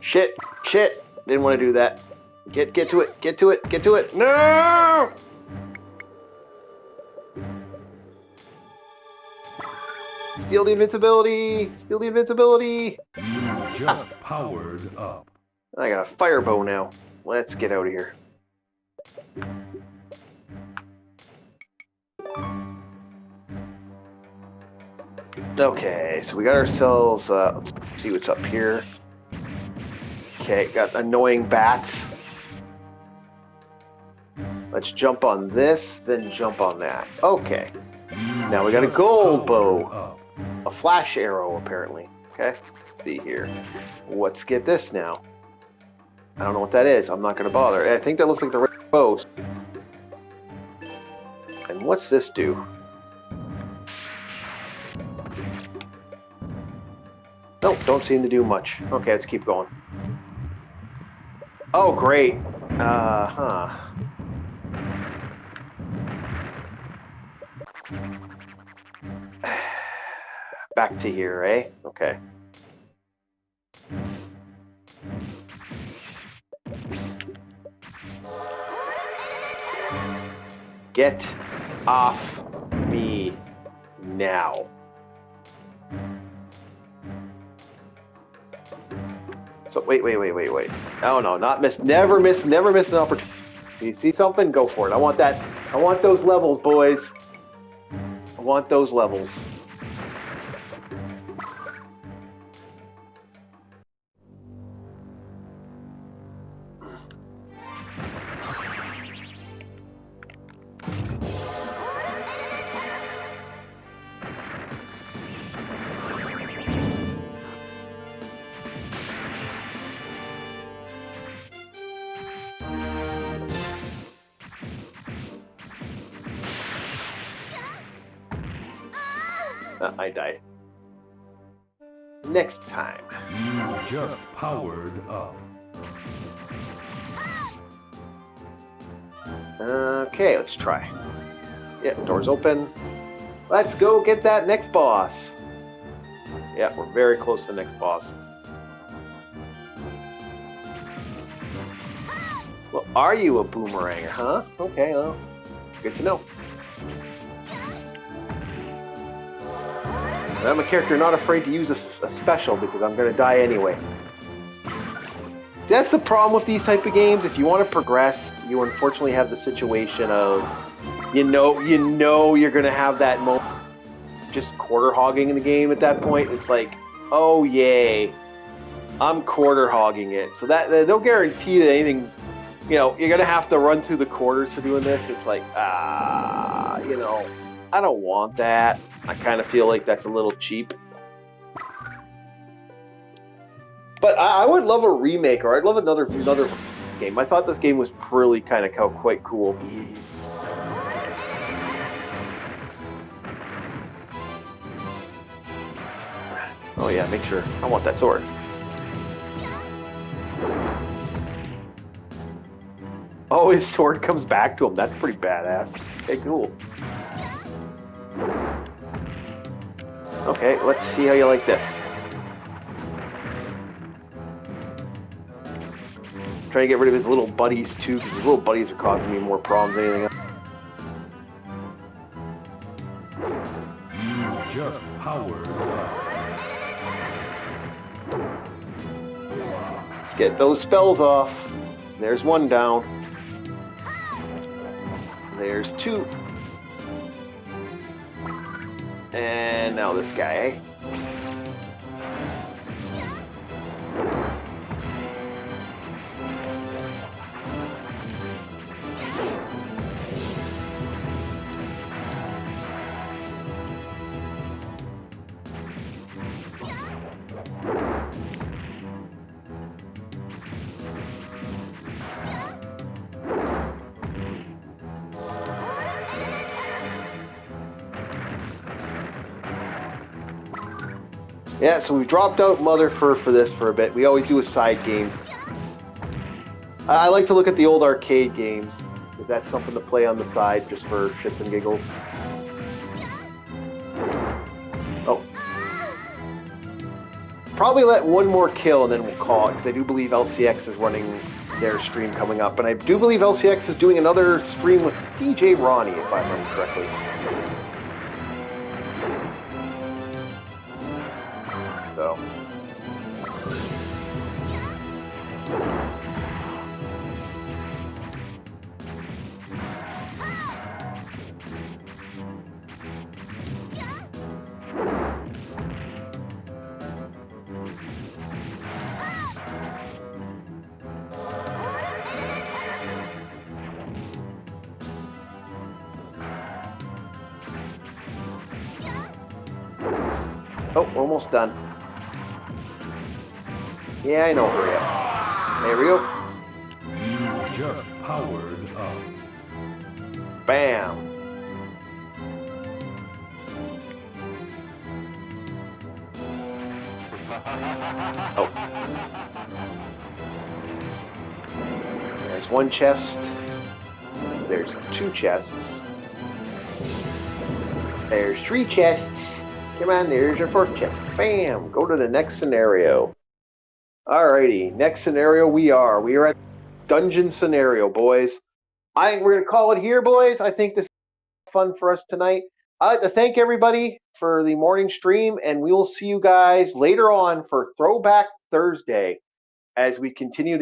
Shit, Shit! Didn't want to do that. Get to it! Get to it! Get to it! No! Steal the invincibility! Steal the invincibility! You just powered up. I got a fire bow now. Let's get out of here. Okay, so we got ourselves, let's see what's up here. Okay, got annoying bats. Let's jump on this, then jump on that. Okay, now we got a gold bow. A flash arrow, apparently. Okay, let's see here. Let's get this now. I don't know what that is. I'm not going to bother. I think that looks like the red bow. And what's this do? Nope, don't seem to do much. Okay, let's keep going. Oh, great. Back to here, eh? Okay. Get off me now. So wait. Oh no, not miss. Never miss an opportunity. You see something? Go for it. I want that. I want those levels, boys. I want those levels. I died. Next time. You just powered up. Okay, let's try. Yeah, door's open. Let's go get that next boss. Yeah, we're very close to the next boss. Well, are you a boomeranger, huh? Okay, well, good to know. And I'm a character not afraid to use a special because I'm going to die anyway. That's the problem with these type of games. If you want to progress, you unfortunately have the situation of, you know you're going to have that moment just quarter hogging in the game at that point. It's like, oh yay, I'm quarter hogging it. So that they'll guarantee that anything, you're going to have to run through the quarters for doing this. It's like, I don't want that. I kind of feel like that's a little cheap. But I would love a remake, or I'd love another game. I thought this game was really kind of quite cool. Oh yeah, make sure. I want that sword. Oh, his sword comes back to him. That's pretty badass. Okay, cool. Okay, let's see how you like this. Trying to get rid of his little buddies too, because his little buddies are causing me more problems than anything else. You just powered up. Let's get those spells off. There's one down. There's two. And now this guy, eh? Yeah, so we've dropped out Mother for this for a bit. We always do a side game. I like to look at the old arcade games. Is that something to play on the side just for shits and giggles? Oh. probably let one more kill and then we'll call it, because I do believe LCX is running their stream coming up, and I do believe LCX is doing another stream with DJ Ronnie, if I remember correctly. So. Oh, we're almost done. Yeah, I know. Hurry up. There we go. You just powered up. Bam. Oh. There's one chest. There's two chests. There's three chests. Come on, there's your fourth chest. Bam! Go to the next scenario. Alrighty, next scenario we are at dungeon scenario, boys. I think we're gonna call it here, boys. I think this is fun for us tonight. I'd like to thank everybody for the morning stream, and we will see you guys later on for Throwback Thursday as we continue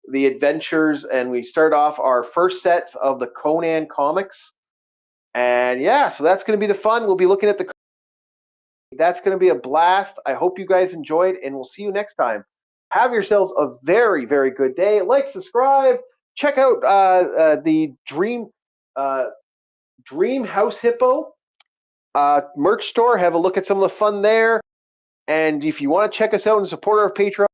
the adventures and we start off our first set of the Conan comics. And yeah, so that's gonna be the fun. We'll be looking at the. That's going to be a blast. I hope you guys enjoyed, and we'll see you next time. Have yourselves a very, very good day. Like, subscribe, check out the Dream House Hippo merch store. Have a look at some of the fun there. And if you want to check us out and support our Patreon,